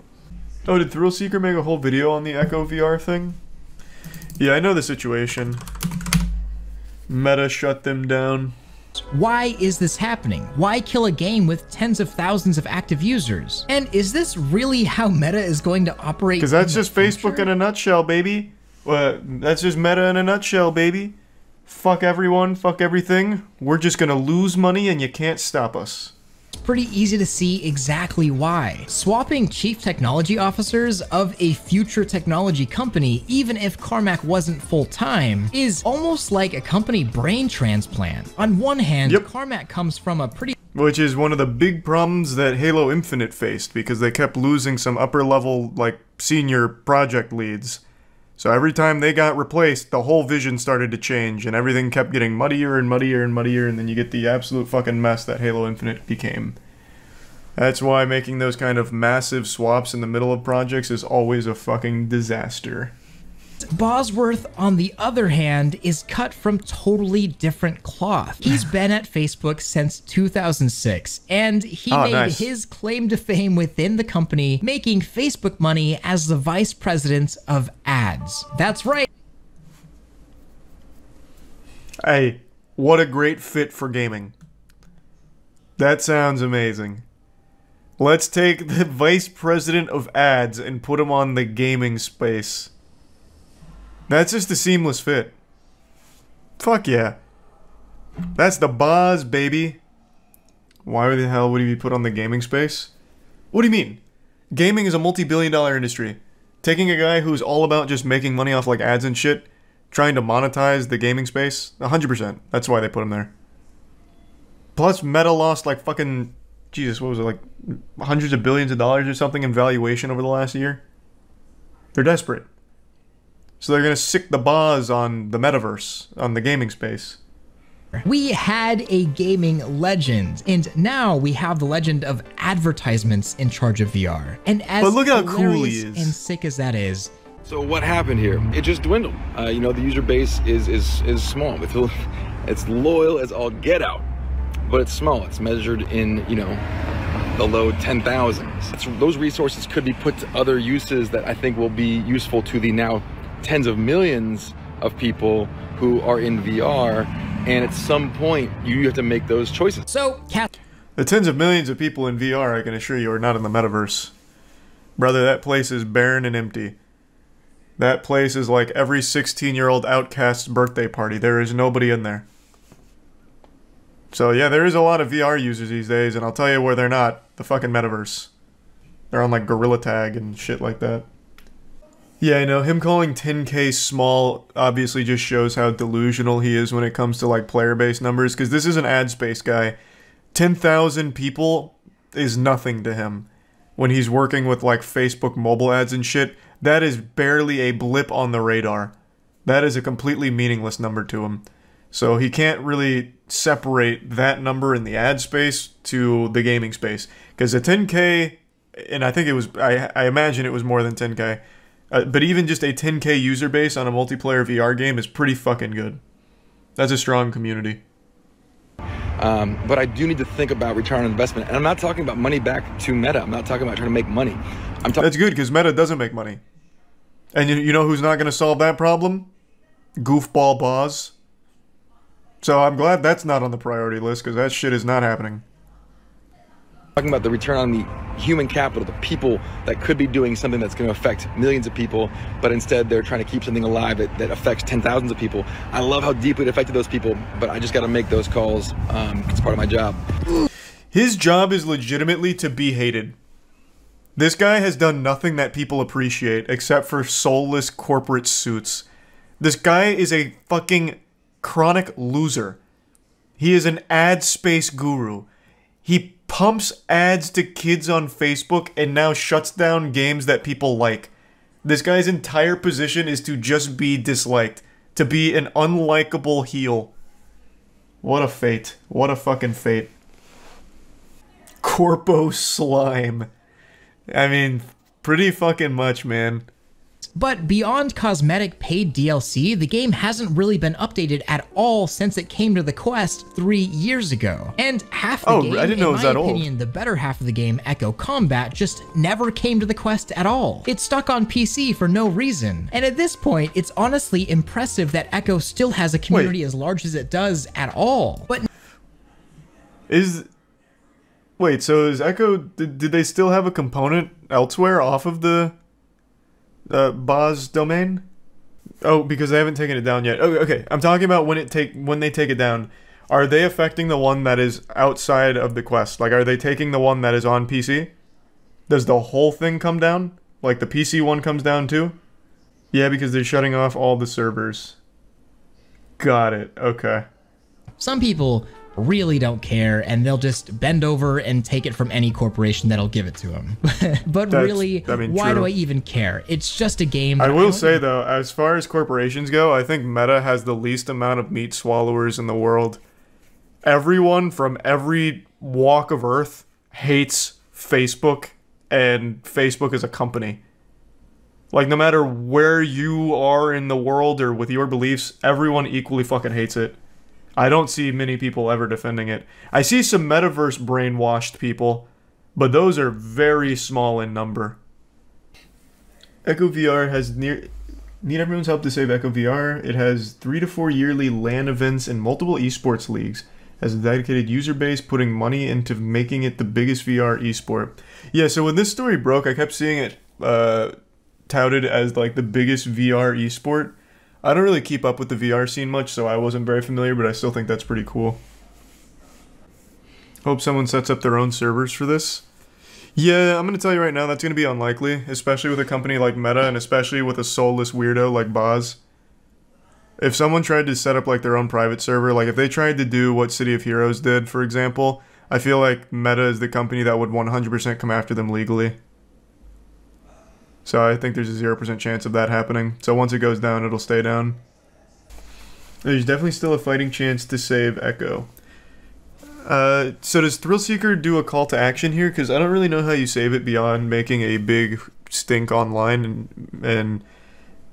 Oh, did Thrill Seeker make a whole video on the Echo VR thing? Yeah, I know the situation. Meta shut them down. Why is this happening? Why kill a game with tens of thousands of active users? And is this really how Meta is going to operate? Because that's just Facebook in a nutshell, baby. That's just Meta in a nutshell, baby. Fuck everyone, fuck everything. We're just gonna lose money and you can't stop us. Pretty easy to see exactly why. Swapping chief technology officers of a future technology company, even if Carmack wasn't full-time, is almost like a company brain transplant. On one hand, Carmack comes from a pretty... Which is one of the big problems that Halo Infinite faced, because they kept losing some upper-level, like, senior project leads. So every time they got replaced, the whole vision started to change, and everything kept getting muddier and muddier and muddier, and then you get the absolute fucking mess that Halo Infinite became. That's why making those kind of massive swaps in the middle of projects is always a fucking disaster. Bosworth, on the other hand, is cut from totally different cloth. He's been at Facebook since 2006, and he made his claim to fame within the company, making Facebook money as the vice president of ads. That's right. Hey, what a great fit for gaming. That sounds amazing. Let's take the vice president of ads and put him on the gaming space. That's just a seamless fit. Fuck yeah. That's the Boz, baby. Why the hell would he be put on the gaming space? What do you mean? Gaming is a multi-billion-dollar industry. Taking a guy who's all about just making money off like ads and shit, trying to monetize the gaming space, 100%. That's why they put him there. Plus, Meta lost like fucking, Jesus, what was it, like hundreds of billions of dollars or something in valuation over the last year? They're desperate. So they're gonna sick the Boz on the metaverse, on the gaming space. We had a gaming legend, and now we have the legend of advertisements in charge of VR. And as but look how cool he is. And sick as that is. So what happened here? It just dwindled. You know, the user base is small. It's loyal as all get out, but it's small. It's measured in, you know, the low 10,000s. Those resources could be put to other uses that I think will be useful to the now tens of millions of people who are in VR, and at some point you have to make those choices. So, the tens of millions of people in VR, I can assure you, are not in the metaverse. Brother, that place is barren and empty. That place is like every 16-year-old outcast's birthday party. There is nobody in there. So yeah, there is a lot of VR users these days, and I'll tell you where they're not. The fucking metaverse. They're on like Gorilla Tag and shit like that. Yeah, I know. Him calling 10K small obviously just shows how delusional he is when it comes to like player-based numbers, because this is an ad space guy. 10,000 people is nothing to him. When he's working with like Facebook mobile ads and shit, that is barely a blip on the radar. That is a completely meaningless number to him. So he can't really separate that number in the ad space to the gaming space. Because a 10K, and I think it was, I imagine it was more than 10K, but even just a 10K user base on a multiplayer VR game is pretty fucking good. That's a strong community. But I do need to think about return on investment. And I'm not talking about money back to Meta. I'm not talking about trying to make money. That's good, because Meta doesn't make money. And you know who's not going to solve that problem? Goofball Boz. So I'm glad that's not on the priority list, because that shit is not happening. Talking about the return on the human capital, the people that could be doing something that's going to affect millions of people, but instead they're trying to keep something alive that affects 10,000s of people. I love how deeply it affected those people, but I just got to make those calls. It's part of my job. His job is legitimately to be hated. This guy has done nothing that people appreciate except for soulless corporate suits. This guy is a fucking chronic loser. He is an ad space guru. He pumps ads to kids on Facebook and now shuts down games that people like. This guy's entire position is to just be disliked. To be an unlikable heel. What a fate. What a fucking fate. Corpo slime. I mean, pretty fucking much, man. But beyond cosmetic paid DLC, the game hasn't really been updated at all since it came to the Quest 3 years ago. And half the game, I didn't know it was that opinion, the better half of the game, Echo Combat, just never came to the Quest at all. It's stuck on PC for no reason. And at this point, it's honestly impressive that Echo still has a community as large as it does at all. But wait, so is Echo, did they still have a component elsewhere off of the Boz domain? Oh, because they haven't taken it down yet. Okay. I'm talking about when they take it down. Are they affecting the one that is outside of the Quest? Like, are they taking the one that is on PC? Does the whole thing come down? Like, the PC one comes down too? Yeah, because they're shutting off all the servers. Got it. Okay. Some people really don't care, and they'll just bend over and take it from any corporation that'll give it to them. But really, why do I even care? It's just a game. I will say, though, as far as corporations go, I think Meta has the least amount of meat swallowers in the world. Everyone from every walk of Earth hates Facebook, and Facebook is a company. Like, no matter where you are in the world or with your beliefs, everyone equally fucking hates it. I don't see many people ever defending it. I see some metaverse brainwashed people, but those are very small in number. Echo VR has need everyone's help to save Echo VR. It has 3 to 4 yearly LAN events and multiple esports leagues. Has a dedicated user base, putting money into making it the biggest VR esport. Yeah, so when this story broke, I kept seeing it touted as like the biggest VR esport. I don't really keep up with the VR scene much, so I wasn't very familiar, but I still think that's pretty cool. Hope someone sets up their own servers for this. Yeah, I'm going to tell you right now, that's going to be unlikely, especially with a company like Meta, and especially with a soulless weirdo like Boz. If someone tried to set up like their own private server, like if they tried to do what City of Heroes did, for example, I feel like Meta is the company that would 100% come after them legally. So I think there's a 0% chance of that happening. So once it goes down, it'll stay down. There's definitely still a fighting chance to save Echo. So does Thrillseeker do a call to action here? Because I don't really know how you save it beyond making a big stink online. And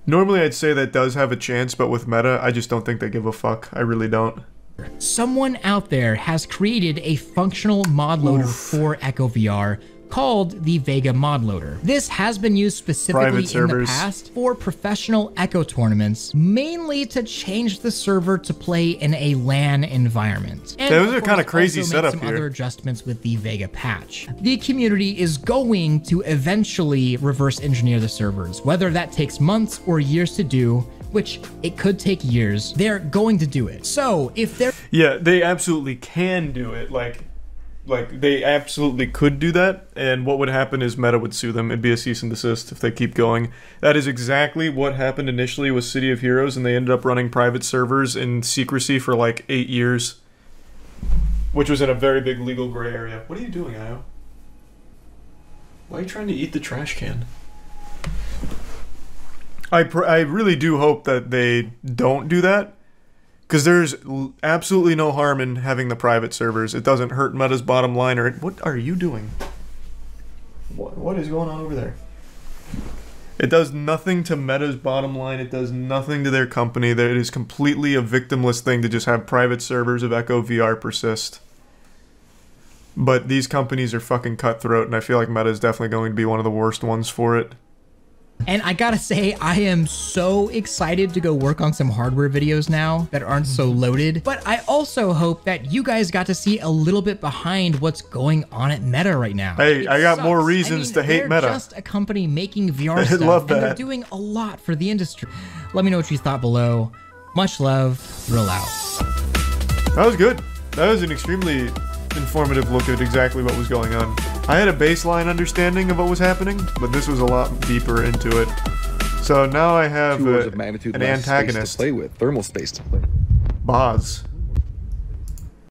normally I'd say that does have a chance, but with Meta, I just don't think they give a fuck. I really don't. Someone out there has created a functional mod loader for Echo VR called the Vega Mod Loader. This has been used specifically in the past for professional Echo tournaments, mainly to change the server to play in a LAN environment. And those are kind of crazy setup some here. Other adjustments with the Vega patch. The community is going to eventually reverse engineer the servers, whether that takes months or years to do, which it could take years. They're going to do it. So if they're they absolutely can do it. Like they absolutely could do that, and what would happen is Meta would sue them. It'd be a cease and desist if they keep going. That is exactly what happened initially with City of Heroes, and they ended up running private servers in secrecy for like 8 years, which was in a very big legal gray area. What are you doing, Io? Why are you trying to eat the trash can? I really do hope that they don't do that, because there's absolutely no harm in having the private servers. It doesn't hurt Meta's bottom line. Or what are you doing? What is going on over there? It does nothing to Meta's bottom line. It does nothing to their company. It is completely a victimless thing to just have private servers of Echo VR persist. But these companies are fucking cutthroat, and I feel like Meta is definitely going to be one of the worst ones for it. And I gotta say, I am so excited to go work on some hardware videos now that aren't so loaded. But I also hope that you guys got to see a little bit behind what's going on at Meta right now. Hey, I got more reasons to hate Meta. They're just a company making VR stuff, love that. and they're doing a lot for the industry. Let me know what you thought below. Much love, Real out. That was good. That was an extremely informative look at exactly what was going on. I had a baseline understanding of what was happening, but this was a lot deeper into it. So now I have an antagonist. To play with, thermal space to play. Boz.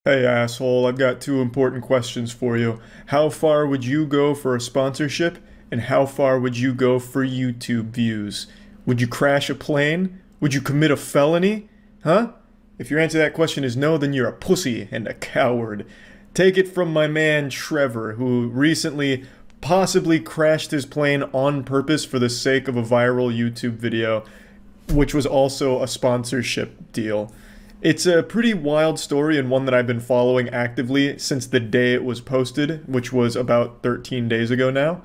Hey asshole, I've got 2 important questions for you. How far would you go for a sponsorship, and how far would you go for YouTube views? Would you crash a plane? Would you commit a felony? Huh? If your answer to that question is no, then you're a pussy and a coward. Take it from my man Trevor, who recently possibly crashed his plane on purpose for the sake of a viral YouTube video, which was also a sponsorship deal. It's a pretty wild story, and one that I've been following actively since the day it was posted, which was about 13 days ago now.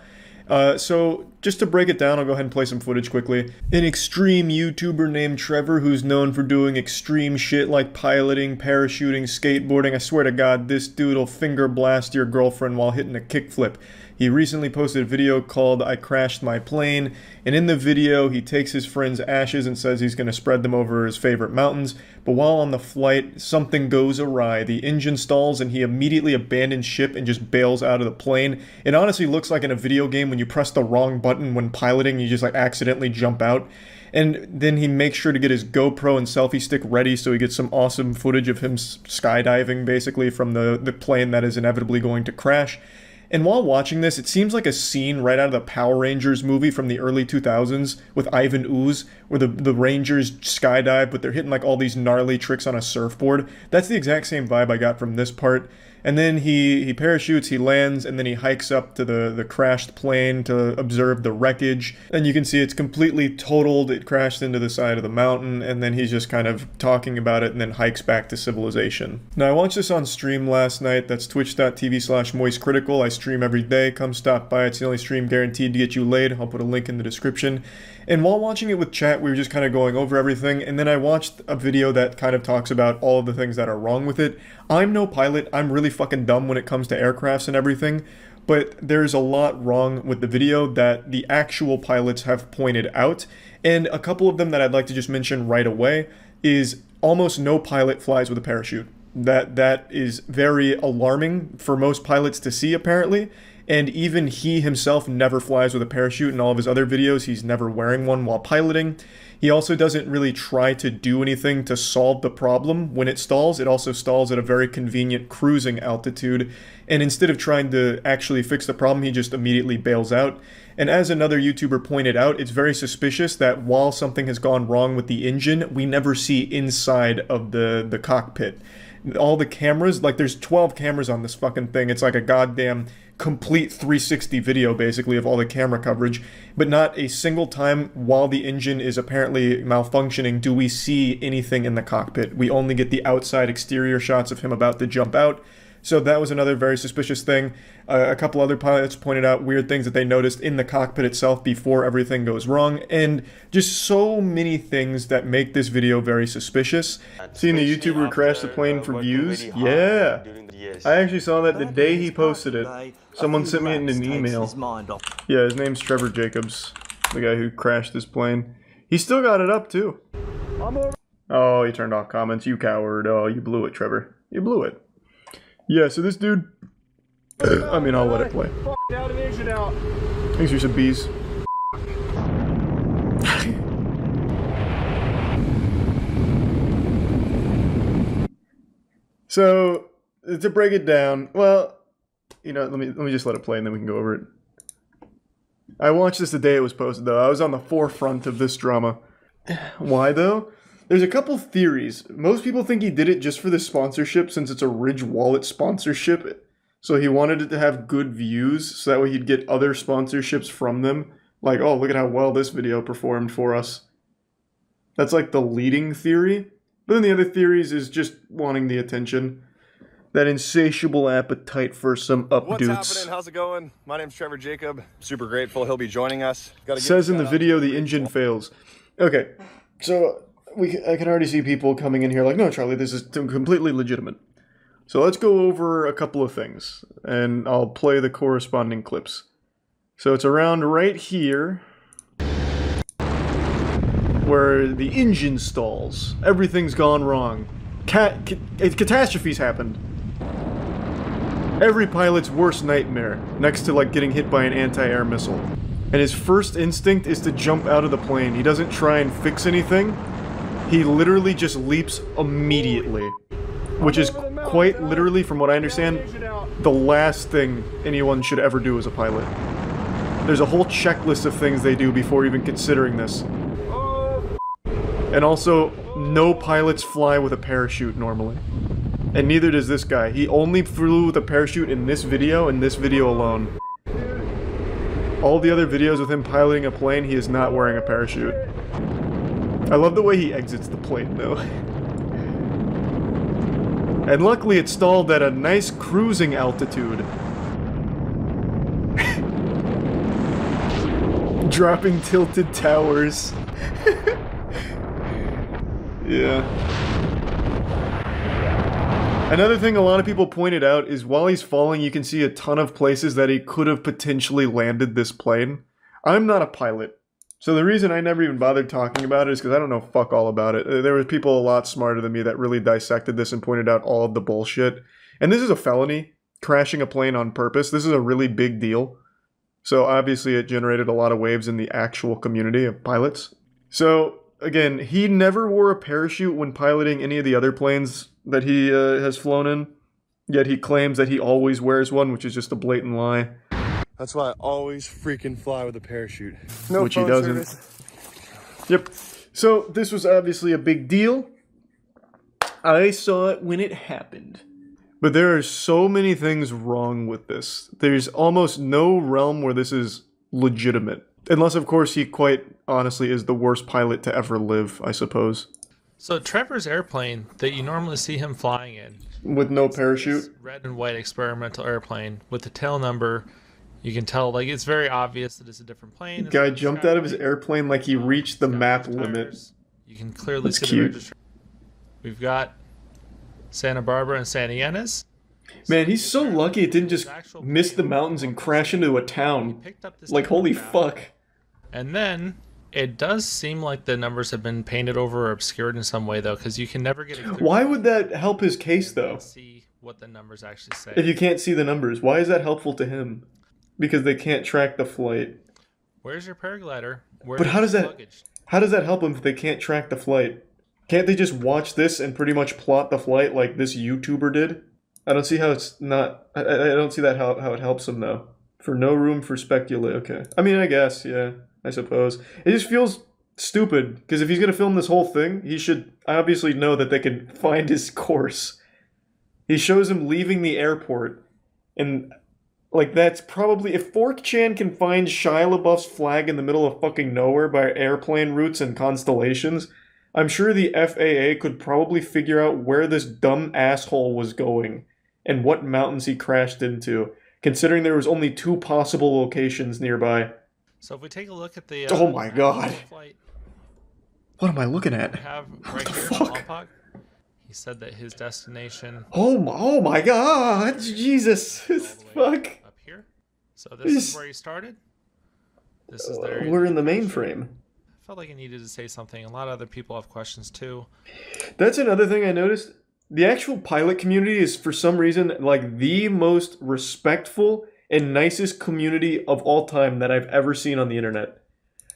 So just to break it down, I'll go ahead and play some footage quickly. An extreme YouTuber named Trevor, who's known for doing extreme shit like piloting, parachuting, skateboarding. I swear to God, this dude will finger blast your girlfriend while hitting a kickflip. He recently posted a video called I Crashed My Plane, and in the video he takes his friend's ashes and says he's going to spread them over his favorite mountains, but while on the flight, something goes awry. The engine stalls and he immediately abandons ship and just bails out of the plane. It honestly looks like in a video game when you press the wrong button when piloting, you just like accidentally jump out. And then he makes sure to get his GoPro and selfie stick ready so he gets some awesome footage of him skydiving basically from the plane that is inevitably going to crash. And while watching this, it seems like a scene right out of the Power Rangers movie from the early 2000s with Ivan Ooze, where the Rangers skydive, but they're hitting like all these gnarly tricks on a surfboard. That's the exact same vibe I got from this part. And then he parachutes, he lands, and then he hikes up to the crashed plane to observe the wreckage. And you can see it's completely totaled, it crashed into the side of the mountain, and then he's just kind of talking about it and then hikes back to civilization. Now, I watched this on stream last night. That's twitch.tv/moistcritical. I stream every day. Come stop by. It's the only stream guaranteed to get you laid. I'll put a link in the description. And while watching it with chat, we were just kind of going over everything, and then I watched a video that kind of talks about all of the things that are wrong with it. I'm no pilot. I'm really fucking dumb when it comes to aircrafts and everything, but there's a lot wrong with the video that the actual pilots have pointed out, and a couple of them that I'd like to just mention right away is almost no pilot flies with a parachute. That is very alarming for most pilots to see, apparently. And even he himself never flies with a parachute. In all of his other videos, he's never wearing one while piloting. He also doesn't really try to do anything to solve the problem when it stalls. It also stalls at a very convenient cruising altitude. And instead of trying to actually fix the problem, he just immediately bails out. And as another YouTuber pointed out, it's very suspicious that while something has gone wrong with the engine, we never see inside of the cockpit. All the cameras, like there's 12 cameras on this fucking thing. It's like a goddamn complete 360 video, basically, of all the camera coverage. But not a single time while the engine is apparently malfunctioning do we see anything in the cockpit. We only get the outside exterior shots of him about to jump out. So that was another very suspicious thing. A couple other pilots pointed out weird things that they noticed in the cockpit itself before everything goes wrong, and just so many things that make this video very suspicious. Seeing the YouTuber crash the plane for views? Yeah! I actually saw that the day he posted it. Someone sent me it in an email. Yeah, his name's Trevor Jacobs, the guy who crashed this plane. He still got it up, too. Oh, he turned off comments. You coward. Oh, you blew it, Trevor. You blew it. Yeah, so this dude... I mean, I'll let it play. Thanks for some bees. So, to break it down, well, you know, let me just let it play and then we can go over it. I watched this the day it was posted, though. I was on the forefront of this drama. Why, though? There's a couple theories. Most people think he did it just for the sponsorship, since it's a Ridge Wallet sponsorship. So he wanted it to have good views, so that way he'd get other sponsorships from them. Like, oh, look at how well this video performed for us. That's like the leading theory. But then the other theories is just wanting the attention. That insatiable appetite for some updates. What's happening? How's it going? My name's Trevor Jacob. Super grateful he'll be joining us. Says in the video the engine fails. Okay, so... I can already see people coming in here like, no, Charlie, this is completely legitimate. So let's go over a couple of things, and I'll play the corresponding clips. So it's around right here, where the engine stalls. Everything's gone wrong. Catastrophes happened. Every pilot's worst nightmare, next to like getting hit by an anti-air missile. And his first instinct is to jump out of the plane. He doesn't try and fix anything. He literally just leaps immediately, which is quite literally, from what I understand, the last thing anyone should ever do as a pilot. There's a whole checklist of things they do before even considering this. And also, no pilots fly with a parachute normally. And neither does this guy. He only flew with a parachute in this video and this video alone. All the other videos with him piloting a plane, he is not wearing a parachute. I love the way he exits the plane, though. And luckily it stalled at a nice cruising altitude. Dropping tilted towers. Yeah. Another thing a lot of people pointed out is while he's falling, you can see a ton of places that he could have potentially landed this plane. I'm not a pilot. So the reason I never even bothered talking about it is because I don't know fuck all about it. There were people a lot smarter than me that really dissected this and pointed out all of the bullshit. And this is a felony, crashing a plane on purpose. This is a really big deal. So obviously it generated a lot of waves in the actual community of pilots. So again, he never wore a parachute when piloting any of the other planes that he has flown in. Yet he claims that he always wears one, which is just a blatant lie. That's why I always freaking fly with a parachute. No, which he doesn't. Service. Yep. So this was obviously a big deal. I saw it when it happened. But there are so many things wrong with this. There's almost no realm where this is legitimate. Unless, of course, he quite honestly is the worst pilot to ever live, I suppose. So Trevor's airplane that you normally see him flying in. With no parachute? Red and white experimental airplane with the tail number. You can tell, like, it's very obvious that it's a different plane. The guy jumped out of his airplane like he reached the map limit. You can clearly see the registration. We've got Santa Barbara and Santa Ynez. Man, he's so lucky it didn't just miss the mountains and crash into a town. Like, holy fuck. And then, it does seem like the numbers have been painted over or obscured in some way, though, because you can never get a clear... Why would that help his case, though? See what the numbers actually say. If you can't see the numbers, why is that helpful to him? Because they can't track the flight. Where's your paraglider? But how does that help them if they can't track the flight? Can't they just watch this and pretty much plot the flight like this YouTuber did? I don't see how it's not... I don't see that how it helps them, though. For no room for speculate. Okay. I mean, I guess, yeah. I suppose. It just feels stupid, because if he's going to film this whole thing, he should obviously know that they can find his course. He shows him leaving the airport, and... Like, that's probably... If 4chan can find Shia LaBeouf's flag in the middle of fucking nowhere by airplane routes and constellations, I'm sure the FAA could probably figure out where this dumb asshole was going and what mountains he crashed into, considering there was only 2 possible locations nearby. So if we take a look at the... oh my god. Flight, what am I looking at? We have what right the here, fuck? Lompoc. He said that his destination... Oh my god! Jesus! Fuck! Up here. So this is where he started. This is there. We're in the mainframe. I felt like he needed to say something. A lot of other people have questions too. That's another thing I noticed. The actual pilot community is, for some reason, like the most respectful and nicest community of all time that I've ever seen on the internet.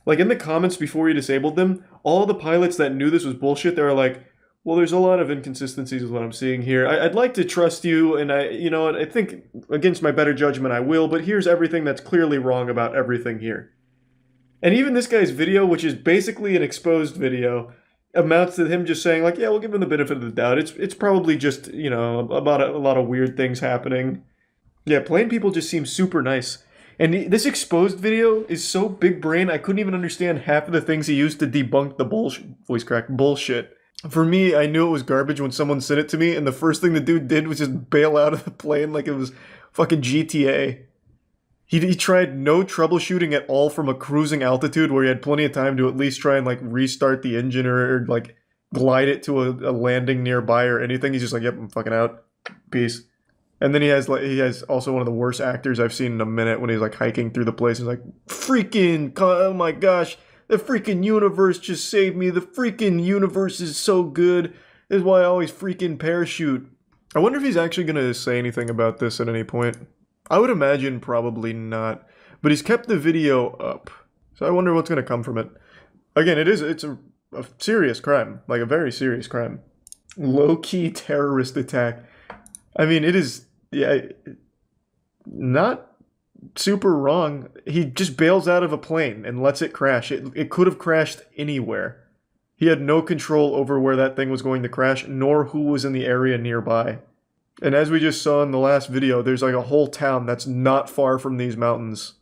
Like, in the comments before you disabled them, all the pilots that knew this was bullshit, they were like, well, there's a lot of inconsistencies with what I'm seeing here. I'd like to trust you, and I think against my better judgment I will, but here's everything that's clearly wrong about everything here. And even this guy's video, which is basically an exposed video, amounts to him just saying, like, yeah, we'll give him the benefit of the doubt. It's probably just, about a lot of weird things happening. Yeah, plain people just seem super nice. And this exposed video is so big brain, I couldn't even understand half of the things he used to debunk the bullshit. For me, I knew it was garbage when someone sent it to me, and the first thing the dude did was just bail out of the plane like it was fucking GTA. He tried no troubleshooting at all from a cruising altitude where he had plenty of time to at least try and, like, restart the engine or like, glide it to a landing nearby or anything. He's just like, yep, I'm fucking out. Peace. And then he has also one of the worst actors I've seen in a minute when he's, like, hiking through the place. He's like, freaking, oh my gosh, the freaking universe just saved me. The freaking universe is so good. This is why I always freaking parachute. I wonder if he's actually going to say anything about this at any point. I would imagine probably not, but he's kept the video up, so I wonder what's going to come from it. Again, it's a serious crime, like a very serious crime. Low-key terrorist attack. I mean, it is, yeah, not super wrong. He just bails out of a plane and lets it crash. It could have crashed anywhere. He had no control over where that thing was going to crash, nor who was in the area nearby. And as we just saw in the last video, there's like a whole town that's not far from these mountains.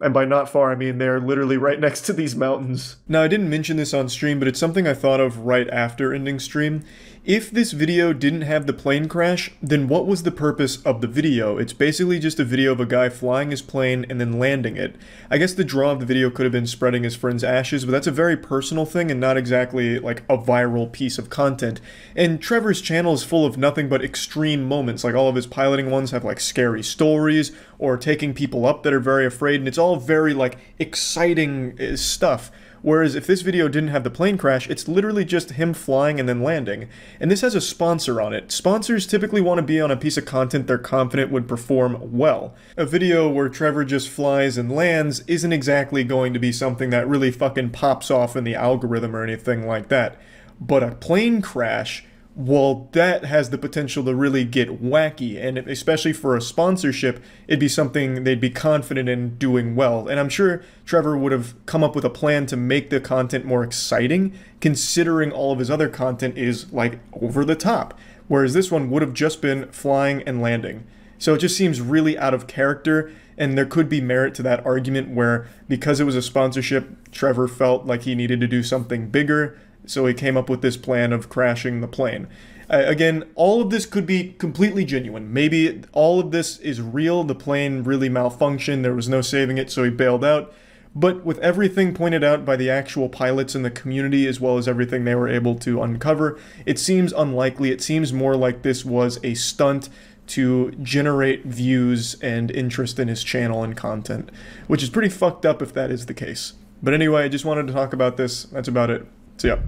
And by not far, I mean they're literally right next to these mountains. Now, I didn't mention this on stream, but it's something I thought of right after ending stream. If this video didn't have the plane crash, then what was the purpose of the video? It's basically just a video of a guy flying his plane and then landing it. I guess the draw of the video could have been spreading his friend's ashes, but that's a very personal thing and not exactly like a viral piece of content. And Trevor's channel is full of nothing but extreme moments. Like all of his piloting ones have like scary stories or taking people up that are very afraid, and it's all very like exciting stuff. Whereas if this video didn't have the plane crash, it's literally just him flying and then landing. And this has a sponsor on it. Sponsors typically want to be on a piece of content they're confident would perform well. A video where Trevor just flies and lands isn't exactly going to be something that really fucking pops off in the algorithm or anything like that. But a plane crash, well, that has the potential to really get wacky, and especially for a sponsorship, it'd be something they'd be confident in doing well. And I'm sure Trevor would have come up with a plan to make the content more exciting, considering all of his other content is, like, over the top. Whereas this one would have just been flying and landing. So it just seems really out of character, and there could be merit to that argument where, because it was a sponsorship, Trevor felt like he needed to do something bigger, so he came up with this plan of crashing the plane. Again, all of this could be completely genuine. Maybe all of this is real, the plane really malfunctioned, there was no saving it, so he bailed out. But with everything pointed out by the actual pilots in the community, as well as everything they were able to uncover, it seems unlikely. It seems more like this was a stunt to generate views and interest in his channel and content, which is pretty fucked up if that is the case. But anyway, I just wanted to talk about this. That's about it. So yeah.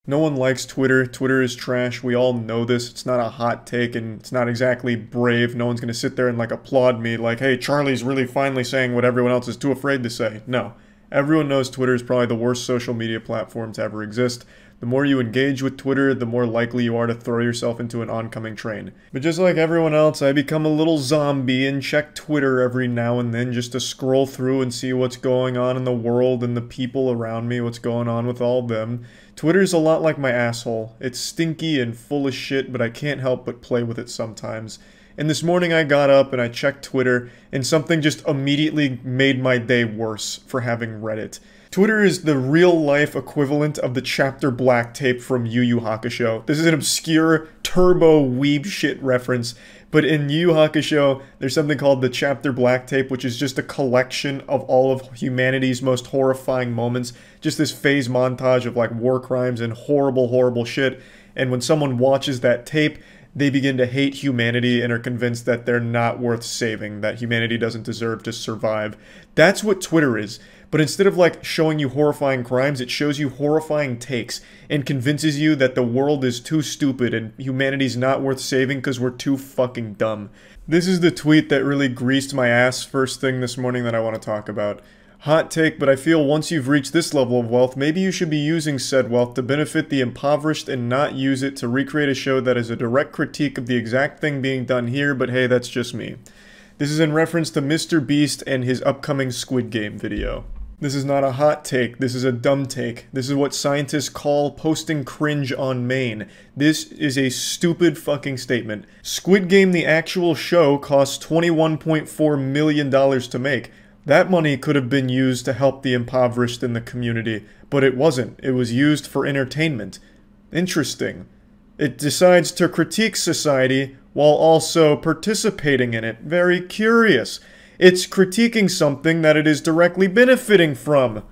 No one likes Twitter. Twitter is trash. We all know this. It's not a hot take, and it's not exactly brave. No one's going to sit there and like applaud me like, hey, Charlie's really finally saying what everyone else is too afraid to say. No. Everyone knows Twitter is probably the worst social media platform to ever exist. The more you engage with Twitter, the more likely you are to throw yourself into an oncoming train. But just like everyone else, I become a little zombie and check Twitter every now and then just to scroll through and see what's going on in the world and the people around me, what's going on with all of them. Twitter's a lot like my asshole. It's stinky and full of shit, but I can't help but play with it sometimes. And this morning I got up and I checked Twitter, and something just immediately made my day worse for having read it. Twitter is the real-life equivalent of the chapter black tape from Yu Yu Hakusho. This is an obscure, turbo weeb shit reference, but in Yu Yu Hakusho, there's something called the chapter black tape, which is just a collection of all of humanity's most horrifying moments. Just this phase montage of like war crimes and horrible, horrible shit. And when someone watches that tape, they begin to hate humanity and are convinced that they're not worth saving, that humanity doesn't deserve to survive. That's what Twitter is. But instead of like showing you horrifying crimes, it shows you horrifying takes and convinces you that the world is too stupid and humanity's not worth saving because we're too fucking dumb. This is the tweet that really greased my ass first thing this morning that I want to talk about. Hot take, but I feel once you've reached this level of wealth, maybe you should be using said wealth to benefit the impoverished and not use it to recreate a show that is a direct critique of the exact thing being done here, but hey, that's just me. This is in reference to MrBeast and his upcoming Squid Game video. This is not a hot take, this is a dumb take. This is what scientists call posting cringe on Maine. This is a stupid fucking statement. Squid Game, the actual show, cost $21.4 million to make. That money could have been used to help the impoverished in the community, but it wasn't. It was used for entertainment. Interesting. It decides to critique society while also participating in it. Very curious. It's critiquing something that it is directly benefiting from.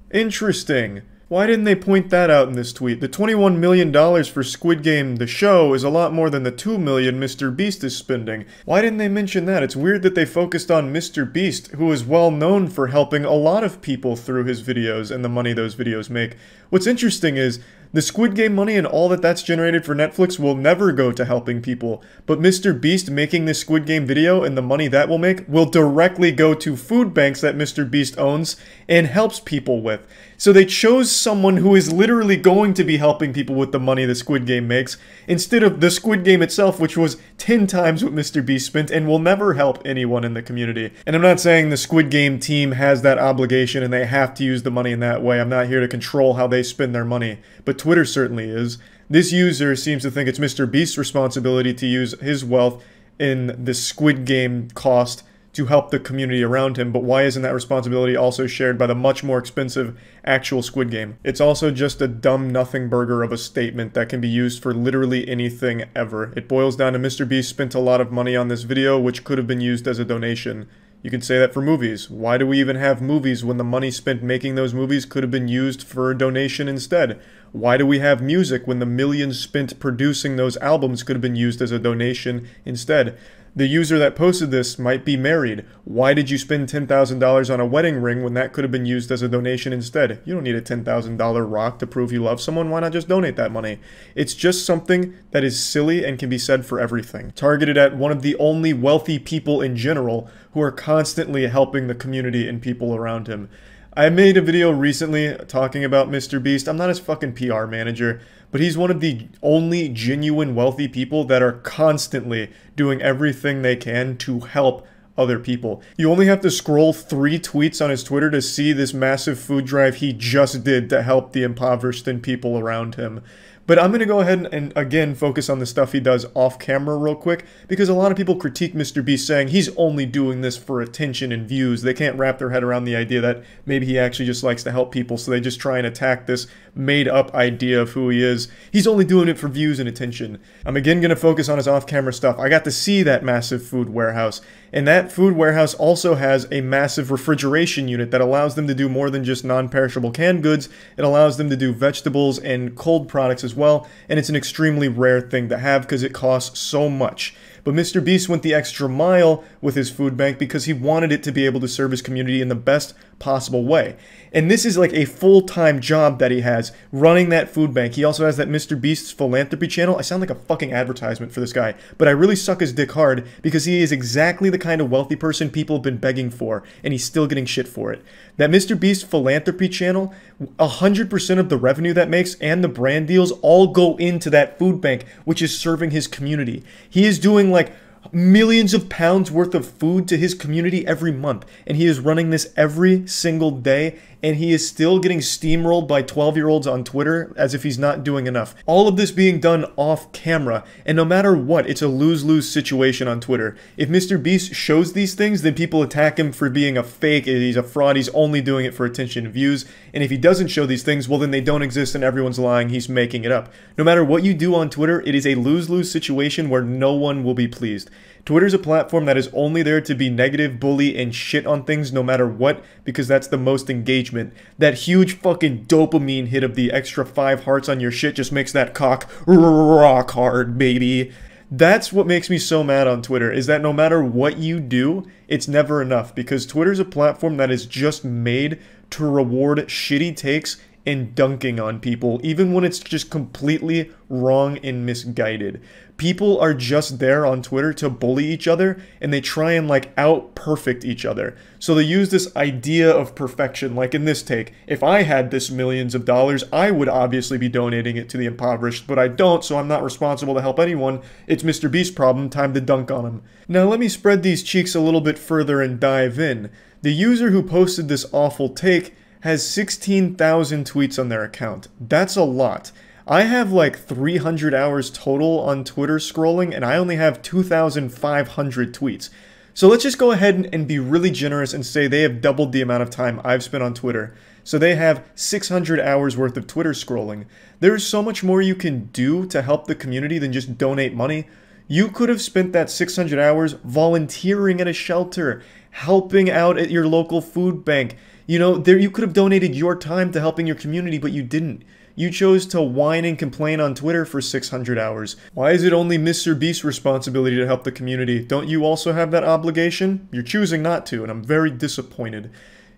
Interesting. Why didn't they point that out in this tweet? The $21 million for Squid Game, the show, is a lot more than the $2 million MrBeast is spending. Why didn't they mention that? It's weird that they focused on MrBeast, who is well known for helping a lot of people through his videos and the money those videos make. What's interesting is, the Squid Game money and all that's generated for Netflix will never go to helping people, but MrBeast making this Squid Game video and the money that will make will directly go to food banks that MrBeast owns and helps people with. So they chose someone who is literally going to be helping people with the money the Squid Game makes, instead of the Squid Game itself, which was 10 times what MrBeast spent and will never help anyone in the community. And I'm not saying the Squid Game team has that obligation and they have to use the money in that way. I'm not here to control how they spend their money, but Twitter certainly is. This user seems to think it's MrBeast's responsibility to use his wealth in the Squid Game cost to help the community around him, but why isn't that responsibility also shared by the much more expensive actual Squid Game? It's also just a dumb nothing burger of a statement that can be used for literally anything ever. It boils down to MrBeast spent a lot of money on this video, which could have been used as a donation. You can say that for movies. Why do we even have movies when the money spent making those movies could have been used for a donation instead? Why do we have music when the millions spent producing those albums could have been used as a donation instead? The user that posted this might be married. Why did you spend $10,000 on a wedding ring when that could have been used as a donation instead? You don't need a $10,000 rock to prove you love someone. Why not just donate that money? It's just something that is silly and can be said for everything. Targeted at one of the only wealthy people in general who are constantly helping the community and people around him. I made a video recently talking about MrBeast. I'm not his fucking PR manager, but he's one of the only genuine wealthy people that are constantly doing everything they can to help other people. You only have to scroll 3 tweets on his Twitter to see this massive food drive he just did to help the impoverished and people around him. But I'm going to go ahead and again focus on the stuff he does off camera real quick, because a lot of people critique MrBeast saying he's only doing this for attention and views. They can't wrap their head around the idea that maybe he actually just likes to help people, so they just try and attack this made-up idea of who he is. He's only doing it for views and attention. I'm again going to focus on his off-camera stuff. I got to see that massive food warehouse, and that food warehouse also has a massive refrigeration unit that allows them to do more than just non-perishable canned goods. It allows them to do vegetables and cold products as well, and it's an extremely rare thing to have because it costs so much. But MrBeast went the extra mile with his food bank because he wanted it to be able to serve his community in the best possible way. And this is like a full-time job that he has, running that food bank. He also has that MrBeast's philanthropy channel. I sound like a fucking advertisement for this guy, but I really suck his dick hard because he is exactly the kind of wealthy person people have been begging for, and he's still getting shit for it. That MrBeast philanthropy channel, 100% of the revenue that makes and the brand deals all go into that food bank, which is serving his community. He is doing like millions of pounds worth of food to his community every month, and he is running this every single day, and he is still getting steamrolled by 12-year-olds on Twitter as if he's not doing enough. All of this being done off camera, and no matter what, it's a lose-lose situation on Twitter. If MrBeast shows these things, then people attack him for being a fake, he's a fraud, he's only doing it for attention and views, and if he doesn't show these things, well then they don't exist and everyone's lying, he's making it up. No matter what you do on Twitter, it is a lose-lose situation where no one will be pleased. Twitter's a platform that is only there to be negative, bully, and shit on things no matter what, because that's the most engagement. That huge fucking dopamine hit of the extra 5 hearts on your shit just makes that cock rock hard, baby. That's what makes me so mad on Twitter, is that no matter what you do, it's never enough, because Twitter's a platform that is just made to reward shitty takes and dunking on people, even when it's just completely wrong and misguided. People are just there on Twitter to bully each other, and they try and like out-perfect each other. So they use this idea of perfection, like in this take. If I had this millions of dollars, I would obviously be donating it to the impoverished, but I don't, so I'm not responsible to help anyone. It's MrBeast's problem, time to dunk on him. Now let me spread these cheeks a little bit further and dive in. The user who posted this awful take has 16,000 tweets on their account. That's a lot. I have like 300 hours total on Twitter scrolling, and I only have 2,500 tweets. So let's just go ahead and be really generous and say they have doubled the amount of time I've spent on Twitter. So they have 600 hours worth of Twitter scrolling. There's so much more you can do to help the community than just donate money. You could have spent that 600 hours volunteering at a shelter, helping out at your local food bank. You know, you could have donated your time to helping your community, but you didn't. You chose to whine and complain on Twitter for 600 hours. Why is it only MrBeast's responsibility to help the community? Don't you also have that obligation? You're choosing not to, and I'm very disappointed.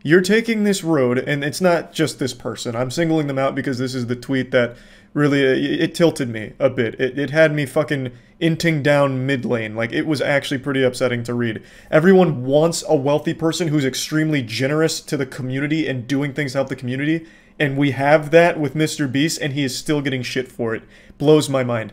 You're taking this road, and it's not just this person. I'm singling them out because this is the tweet that really, it tilted me a bit. It had me fucking inting down mid lane. Like, it was actually pretty upsetting to read. Everyone wants a wealthy person who's extremely generous to the community and doing things to help the community, and we have that with MrBeast, and he is still getting shit for it. Blows my mind.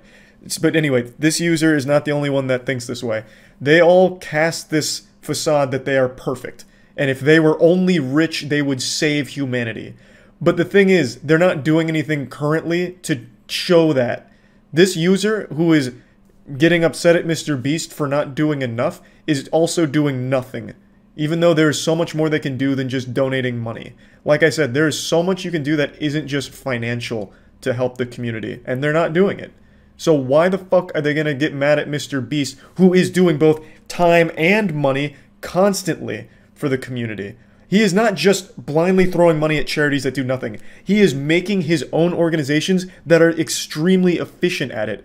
But anyway, this user is not the only one that thinks this way. They all cast this facade that they are perfect, and if they were only rich, they would save humanity. But the thing is, they're not doing anything currently to show that. This user, who is getting upset at MrBeast for not doing enough, is also doing nothing. Even though there's so much more they can do than just donating money. Like I said, there is so much you can do that isn't just financial to help the community, and they're not doing it. So why the fuck are they gonna get mad at MrBeast, who is doing both time and money constantly for the community? He is not just blindly throwing money at charities that do nothing. He is making his own organizations that are extremely efficient at it.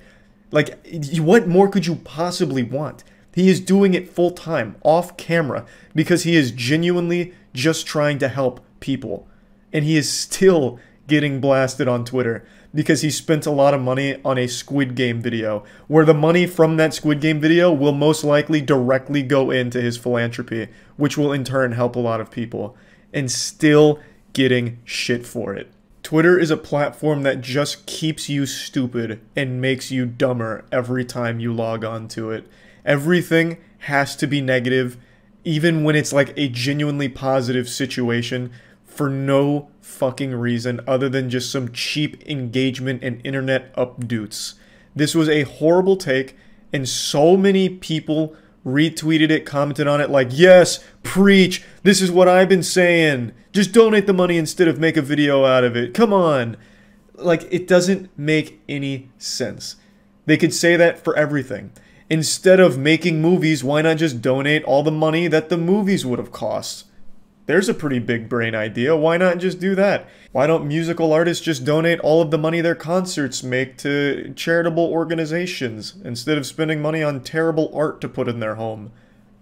Like, what more could you possibly want? He is doing it full time, off camera, because he is genuinely just trying to help people. And he is still getting blasted on Twitter because he spent a lot of money on a Squid Game video, where the money from that Squid Game video will most likely directly go into his philanthropy, which will in turn help a lot of people, and still getting shit for it. Twitter is a platform that just keeps you stupid and makes you dumber every time you log on to it. Everything has to be negative, even when it's like a genuinely positive situation, for no fucking reason other than just some cheap engagement and internet updoots. This was a horrible take, and so many people retweeted it, commented on it like, yes, preach, this is what I've been saying, just donate the money instead of make a video out of it, come on. Like, it doesn't make any sense. They could say that for everything. Instead of making movies, why not just donate all the money that the movies would have cost? There's a pretty big brain idea. Why not just do that? Why don't musical artists just donate all of the money their concerts make to charitable organizations instead of spending money on terrible art to put in their home?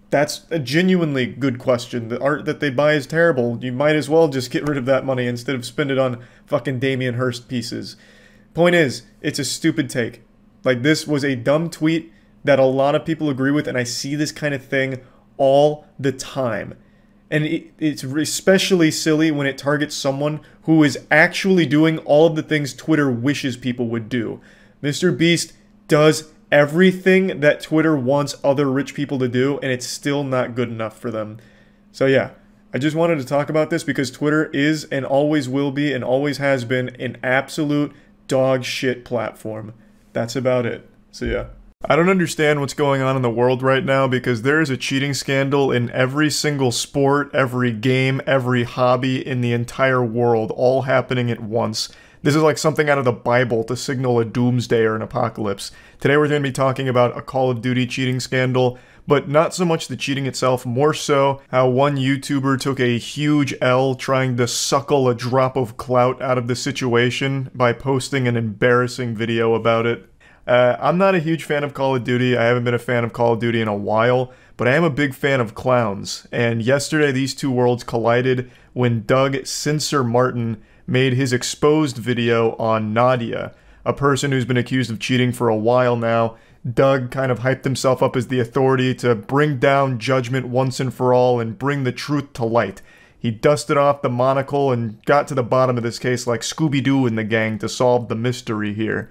That's a genuinely good question. The art that they buy is terrible. You might as well just get rid of that money instead of spend it on fucking Damien Hirst pieces. Point is, it's a stupid take. Like, this was a dumb tweet that a lot of people agree with, and I see this kind of thing all the time. And it's especially silly when it targets someone who is actually doing all of the things Twitter wishes people would do. MrBeast does everything that Twitter wants other rich people to do, and it's still not good enough for them. So yeah, I just wanted to talk about this because Twitter is and always will be and always has been an absolute dog shit platform. That's about it. So yeah. I don't understand what's going on in the world right now because there is a cheating scandal in every single sport, every game, every hobby in the entire world, all happening at once. This is like something out of the Bible to signal a doomsday or an apocalypse. Today we're going to be talking about a Call of Duty cheating scandal, but not so much the cheating itself, more so how one YouTuber took a huge L trying to suckle a drop of clout out of the situation by posting an embarrassing video about it. I'm not a huge fan of Call of Duty. I haven't been a fan of Call of Duty in a while, but I am a big fan of clowns. And yesterday these two worlds collided when Doug Censor Martin made his exposed video on Nadia, a person who's been accused of cheating for a while now. Doug kind of hyped himself up as the authority to bring down judgment once and for all and bring the truth to light. He dusted off the monocle and got to the bottom of this case like Scooby-Doo and the gang to solve the mystery here.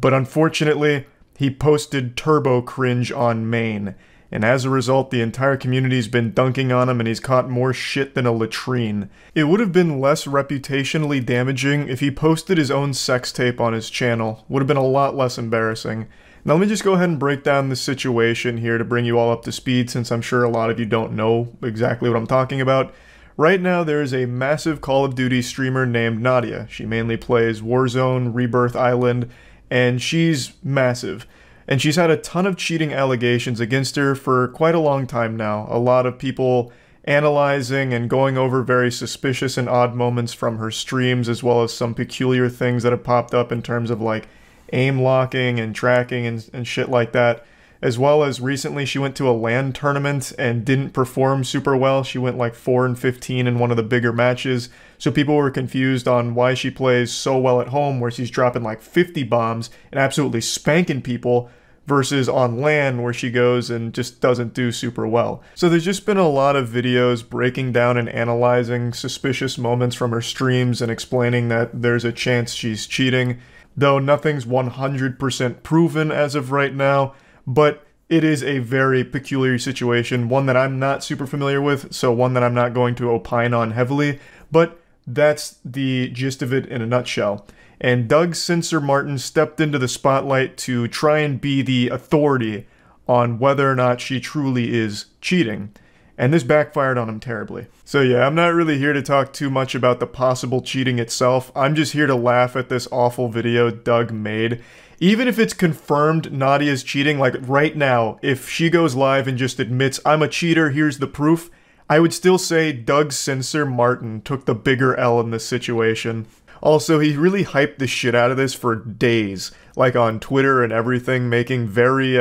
But unfortunately, he posted turbo cringe on main, and as a result, the entire community's been dunking on him and he's caught more shit than a latrine. It would have been less reputationally damaging if he posted his own sex tape on his channel. Would have been a lot less embarrassing. Now let me just go ahead and break down the situation here to bring you all up to speed, since I'm sure a lot of you don't know exactly what I'm talking about. Right now, there is a massive Call of Duty streamer named Nadia. She mainly plays Warzone, Rebirth Island, and she's massive. And she's had a ton of cheating allegations against her for quite a long time now. A lot of people analyzing and going over very suspicious and odd moments from her streams, as well as some peculiar things that have popped up in terms of like aim locking and tracking and shit like that. As well as recently she went to a LAN tournament and didn't perform super well. She went like 4-15 in one of the bigger matches. So people were confused on why she plays so well at home where she's dropping like 50 bombs and absolutely spanking people versus on LAN where she goes and just doesn't do super well. So there's just been a lot of videos breaking down and analyzing suspicious moments from her streams and explaining that there's a chance she's cheating, though nothing's 100% proven as of right now. But it is a very peculiar situation, one that I'm not super familiar with, so one that I'm not going to opine on heavily, but that's the gist of it in a nutshell. And Doug Censor Martin stepped into the spotlight to try and be the authority on whether or not she truly is cheating. And this backfired on him terribly. So yeah, I'm not really here to talk too much about the possible cheating itself. I'm just here to laugh at this awful video Doug made. Even if it's confirmed Nadia's cheating, like right now, if she goes live and just admits, I'm a cheater, here's the proof, I would still say Doug Censor Martin took the bigger L in this situation. Also, he really hyped the shit out of this for days, like on Twitter and everything, making very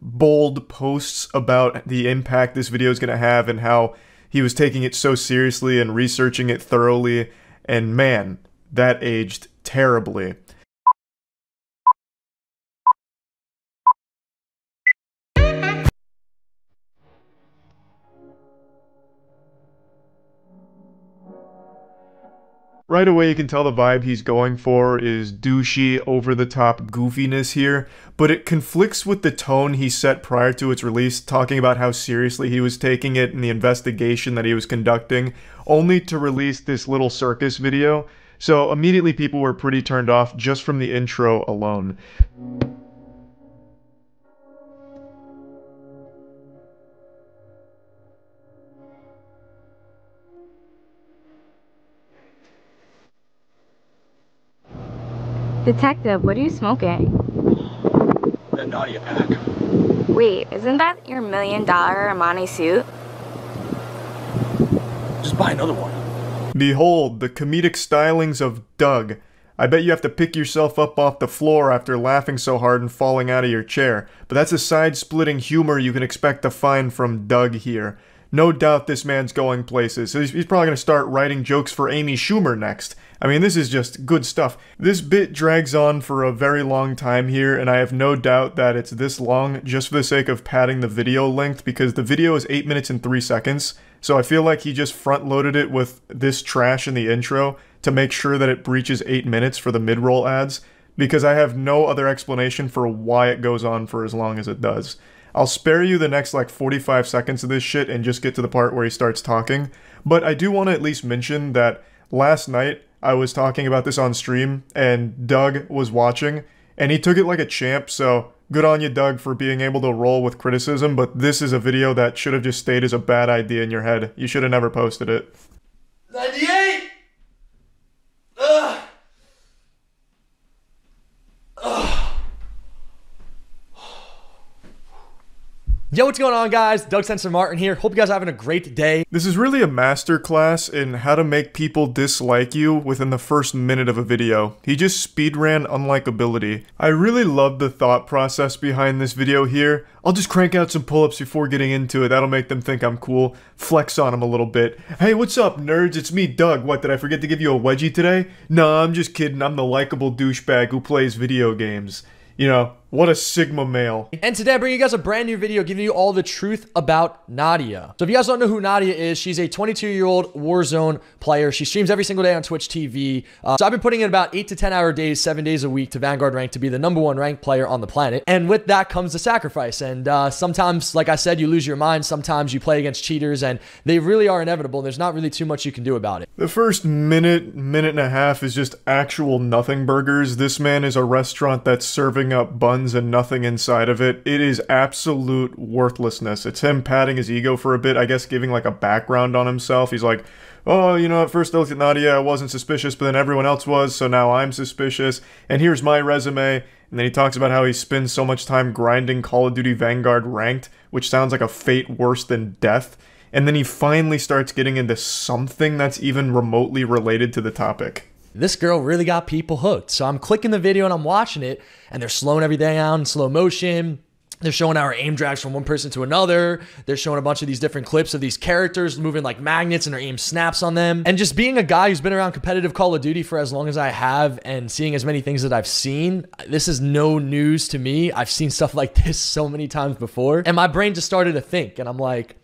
bold posts about the impact this video is going to have and how he was taking it so seriously and researching it thoroughly, and man, that aged terribly. Right away you can tell the vibe he's going for is douchey, over-the-top goofiness here, but it conflicts with the tone he set prior to its release, talking about how seriously he was taking it in the investigation that he was conducting, only to release this little circus video. So immediately people were pretty turned off just from the intro alone. Detective, what are you smoking? That Nadia pack. Wait, isn't that your $1 million Armani suit? Just buy another one. Behold, the comedic stylings of Doug. I bet you have to pick yourself up off the floor after laughing so hard and falling out of your chair, but that's a side-splitting humor you can expect to find from Doug here. No doubt this man's going places. He's probably going to start writing jokes for Amy Schumer next. I mean, this is just good stuff. This bit drags on for a very long time here, and I have no doubt that it's this long just for the sake of padding the video length, because the video is 8 minutes and 3 seconds, so I feel like he just front-loaded it with this trash in the intro to make sure that it breaches 8 minutes for the mid-roll ads, because I have no other explanation for why it goes on for as long as it does. I'll spare you the next like 45 seconds of this shit and just get to the part where he starts talking. But I do want to at least mention that last night I was talking about this on stream and Doug was watching and he took it like a champ, so good on you, Doug, for being able to roll with criticism, but this is a video that should have just stayed as a bad idea in your head. You should have never posted it. 98! Ugh! Ugh. Yo, what's going on, guys? Doug Sensor Martin here. Hope you guys are having a great day. This is really a masterclass in how to make people dislike you within the first minute of a video. He just speedran unlikability. I really love the thought process behind this video here. I'll just crank out some pull-ups before getting into it. That'll make them think I'm cool. Flex on them a little bit. Hey, what's up, nerds? It's me, Doug. What, did I forget to give you a wedgie today? No, I'm just kidding. I'm the likable douchebag who plays video games. You know, what a Sigma male. And today I bring you guys a brand new video giving you all the truth about Nadia. So if you guys don't know who Nadia is, she's a 22-year-old Warzone player. She streams every single day on Twitch TV. So I've been putting in about 8 to 10 hour days, 7 days a week to Vanguard rank to be the #1 ranked player on the planet. And with that comes the sacrifice. And sometimes, like I said, you lose your mind. Sometimes you play against cheaters and they really are inevitable. There's not really too much you can do about it. The first minute and a half is just actual nothing burgers. This man is a restaurant that's serving up buns and nothing inside of it. It is absolute worthlessness. It's him patting his ego for a bit, I guess giving like a background on himself. He's like, oh, you know, at first I looked at Nadia, I wasn't suspicious, but then everyone else was, so now I'm suspicious. And here's my resume. And then he talks about how he spends so much time grinding Call of Duty Vanguard ranked, which sounds like a fate worse than death. And then he finally starts getting into something that's even remotely related to the topic. This girl really got people hooked. So I'm clicking the video and I'm watching it and they're slowing everything down in slow motion. They're showing our aim drags from one person to another. They're showing a bunch of these different clips of these characters moving like magnets and their aim snaps on them. And just being a guy who's been around competitive Call of Duty for as long as I have and seeing as many things that I've seen, this is no news to me. I've seen stuff like this so many times before. And my brain just started to think and I'm like,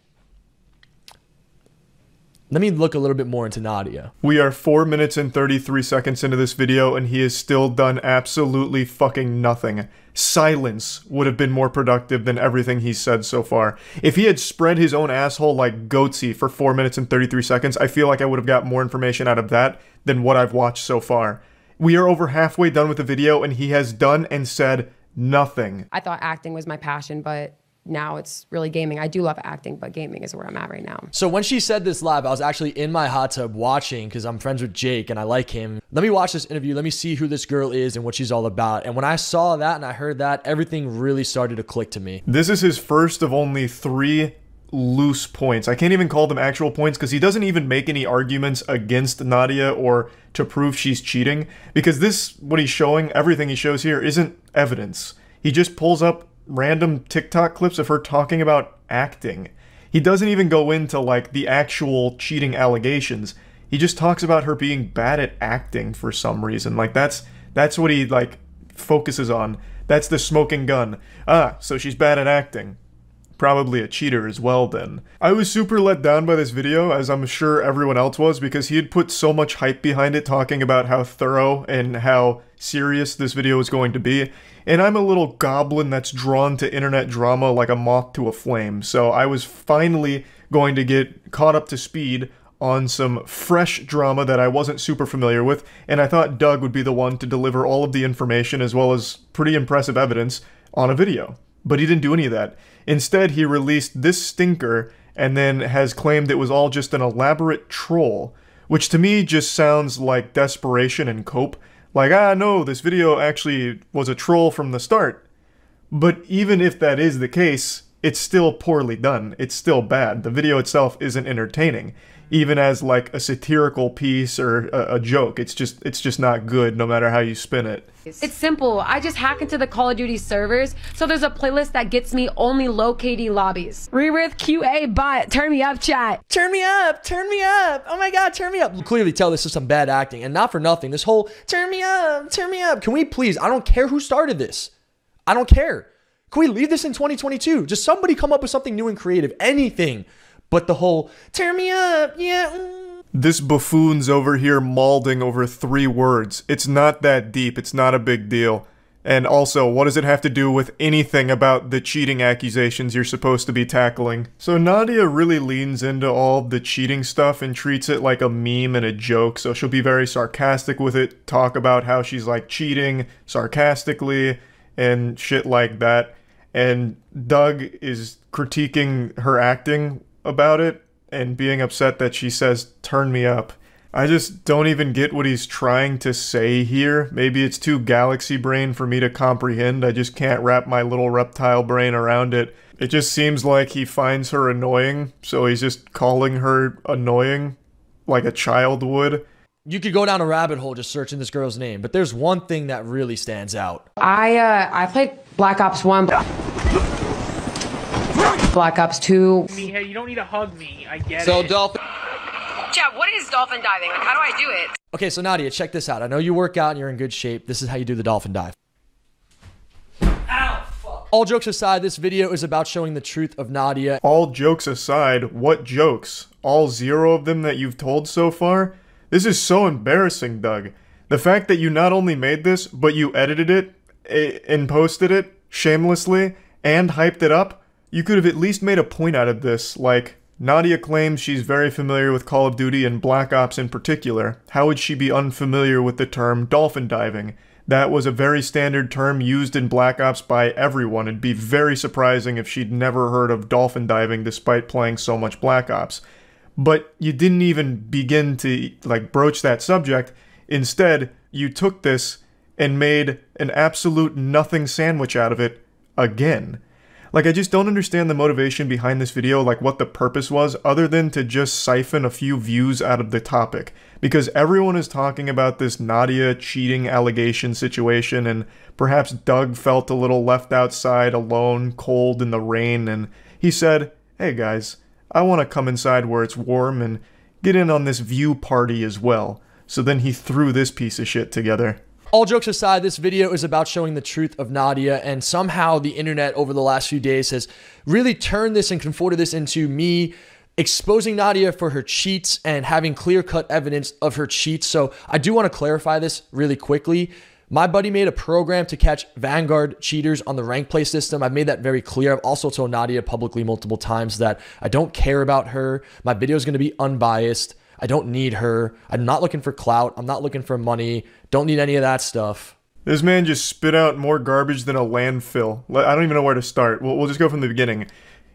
let me look a little bit more into Nadia. We are 4 minutes and 33 seconds into this video and he has still done absolutely fucking nothing. Silence would have been more productive than everything he's said so far. If he had spread his own asshole like Goatsy for 4 minutes and 33 seconds, I feel like I would have got more information out of that than what I've watched so far. We are over halfway done with the video and he has done and said nothing. I thought acting was my passion, but now it's really gaming. I do love acting, but gaming is where I'm at right now. So when she said this live, I was actually in my hot tub watching because I'm friends with Jake and I like him. Let me watch this interview. Let me see who this girl is and what she's all about. And when I saw that and I heard that, everything really started to click to me. This is his first of only 3 loose points. I can't even call them actual points because he doesn't even make any arguments against Nadia or to prove she's cheating, because this, what he's showing, everything he shows here isn't evidence. He just pulls up random TikTok clips of her talking about acting. He doesn't even go into like the actual cheating allegations. He just talks about her being bad at acting for some reason. Like that's what he like focuses on. That's the smoking gun. Ah, so she's bad at acting. Probably a cheater as well then. I was super let down by this video, as I'm sure everyone else was, because he had put so much hype behind it, talking about how thorough and how serious this video was going to be. And I'm a little goblin that's drawn to internet drama like a moth to a flame, so I was finally going to get caught up to speed on some fresh drama that I wasn't super familiar with, and I thought Doug would be the one to deliver all of the information as well as pretty impressive evidence on a video. But he didn't do any of that. Instead, he released this stinker and then has claimed it was all just an elaborate troll, which to me just sounds like desperation and cope. Like, no, this video actually was a troll from the start. But even if that is the case, it's still poorly done. It's still bad. The video itself isn't entertaining, even as like a satirical piece or a joke. It's just not good no matter how you spin it. It's simple. I just hack into the Call of Duty servers, so there's a playlist that gets me only low KD lobbies. Rewith QA bot, turn me up, chat. Turn me up, turn me up. Oh my God, turn me up. You clearly tell this is some bad acting, and not for nothing. This whole turn me up, turn me up. Can we please, I don't care who started this. I don't care. Can we leave this in 2022? Just somebody come up with something new and creative, anything. But the whole turn me up, yeah. This buffoon's over here mauling over 3 words. It's not that deep. It's not a big deal. And also, what does it have to do with anything about the cheating accusations you're supposed to be tackling? So Nadia really leans into all the cheating stuff and treats it like a meme and a joke, so she'll be very sarcastic with it, talk about how she's like cheating sarcastically and shit like that. And Doug is critiquing her acting about it and being upset that she says, "Turn me up." I just don't even get what he's trying to say here. Maybe it's too galaxy brain for me to comprehend. I just can't wrap my little reptile brain around it. It just seems like he finds her annoying, so he's just calling her annoying like a child would. You could go down a rabbit hole just searching this girl's name, but there's one thing that really stands out. I played Black Ops 1, Black Ops 2. Hey, you don't need to hug me. I get So it. Dolphin. Chat, what is dolphin diving? Like, how do I do it? Okay, so Nadia, check this out. I know you work out and you're in good shape. This is how you do the dolphin dive. Ow, fuck. All jokes aside, this video is about showing the truth of Nadia. All jokes aside, what jokes? All 0 of them that you've told so far? This is so embarrassing, Doug. The fact that you not only made this, but you edited it and posted it shamelessly and hyped it up, you could have at least made a point out of this, like, Nadia claims she's very familiar with Call of Duty and Black Ops in particular. How would she be unfamiliar with the term dolphin diving? That was a very standard term used in Black Ops by everyone. It'd be very surprising if she'd never heard of dolphin diving despite playing so much Black Ops. But you didn't even begin to, like, broach that subject. Instead, you took this and made an absolute nothing sandwich out of it again. Like, I just don't understand the motivation behind this video, like what the purpose was, other than to just siphon a few views out of the topic. Because everyone is talking about this Nadia cheating allegation situation, and perhaps Doug felt a little left outside, alone, cold in the rain, and he said, "Hey guys, I want to come inside where it's warm and get in on this view party as well." So then he threw this piece of shit together. All jokes aside, this video is about showing the truth of Nadia, and somehow the internet over the last few days has really turned this and conforted this into me exposing Nadia for her cheats and having clear-cut evidence of her cheats. So I do want to clarify this really quickly. My buddy made a program to catch Vanguard cheaters on the rank play system. I've made that very clear. I've also told Nadia publicly multiple times that I don't care about her. My video is going to be unbiased. I don't need her. I'm not looking for clout. I'm not looking for money. Don't need any of that stuff. This man just spit out more garbage than a landfill. I don't even know where to start. We'll just go from the beginning.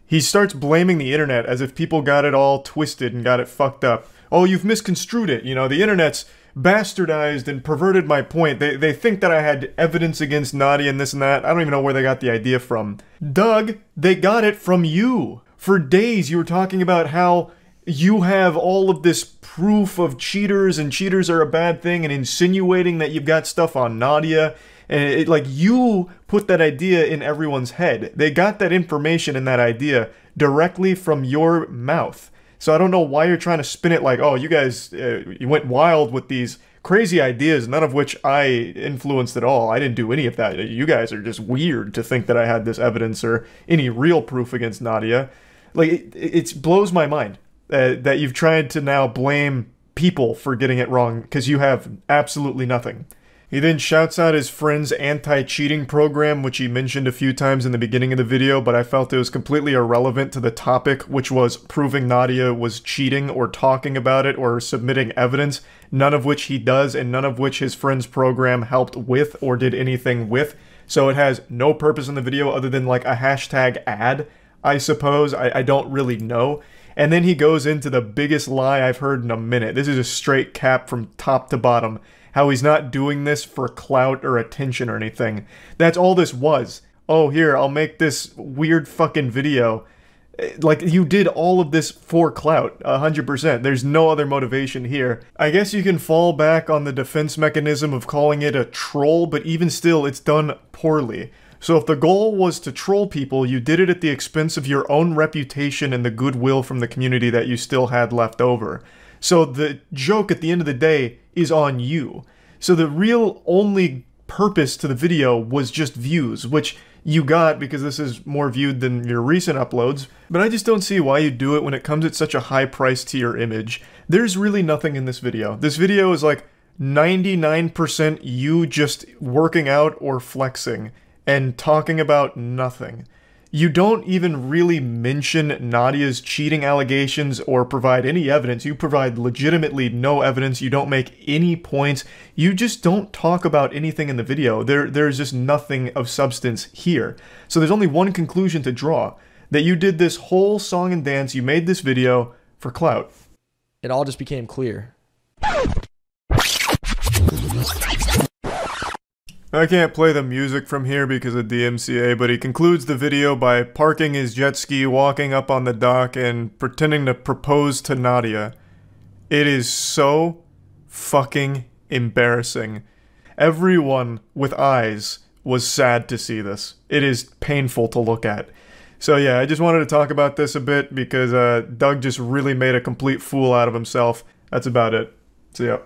He starts blaming the internet as if people got it all twisted and got it fucked up. Oh, you've misconstrued it. You know, the internet's bastardized and perverted my point. They think that I had evidence against Nadia and this and that. I don't even know where they got the idea from. Doug, they got it from you. For days you were talking about how you have all of this proof of cheaters and cheaters are a bad thing and insinuating that you've got stuff on Nadia. And like, you put that idea in everyone's head. They got that information and that idea directly from your mouth. So I don't know why you're trying to spin it like, oh, you guys, you went wild with these crazy ideas, none of which I influenced at all. I didn't do any of that. You guys are just weird to think that I had this evidence or any real proof against Nadia. Like, it blows my mind. That you've tried to now blame people for getting it wrong because you have absolutely nothing. He then shouts out his friend's anti-cheating program, which he mentioned a few times in the beginning of the video, but I felt it was completely irrelevant to the topic, which was proving Nadia was cheating or talking about it or submitting evidence, none of which he does and none of which his friend's program helped with or did anything with. So it has no purpose in the video other than like a hashtag ad, I suppose. I don't really know. And then he goes into the biggest lie I've heard in a minute. This is a straight cap from top to bottom. How he's not doing this for clout or attention or anything. That's all this was. Oh, here, I'll make this weird fucking video. Like, you did all of this for clout, 100%. There's no other motivation here. I guess you can fall back on the defense mechanism of calling it a troll, but even still, it's done poorly. So if the goal was to troll people, you did it at the expense of your own reputation and the goodwill from the community that you still had left over. So the joke at the end of the day is on you. So the real only purpose to the video was just views, which you got because this is more viewed than your recent uploads, but I just don't see why you do it when it comes at such a high price to your image. There's really nothing in this video. This video is like 99% you just working out or flexing and talking about nothing. You don't even really mention Nadia's cheating allegations or provide any evidence. You provide legitimately no evidence. You don't make any points. You just don't talk about anything in the video. There's just nothing of substance here. So there's only one conclusion to draw. That you did this whole song and dance, you made this video for clout. It all just became clear. I can't play the music from here because of DMCA, but he concludes the video by parking his jet ski, walking up on the dock, and pretending to propose to Nadia. It is so fucking embarrassing. Everyone with eyes was sad to see this. It is painful to look at. So yeah, I just wanted to talk about this a bit because Doug just really made a complete fool out of himself. That's about it. See ya.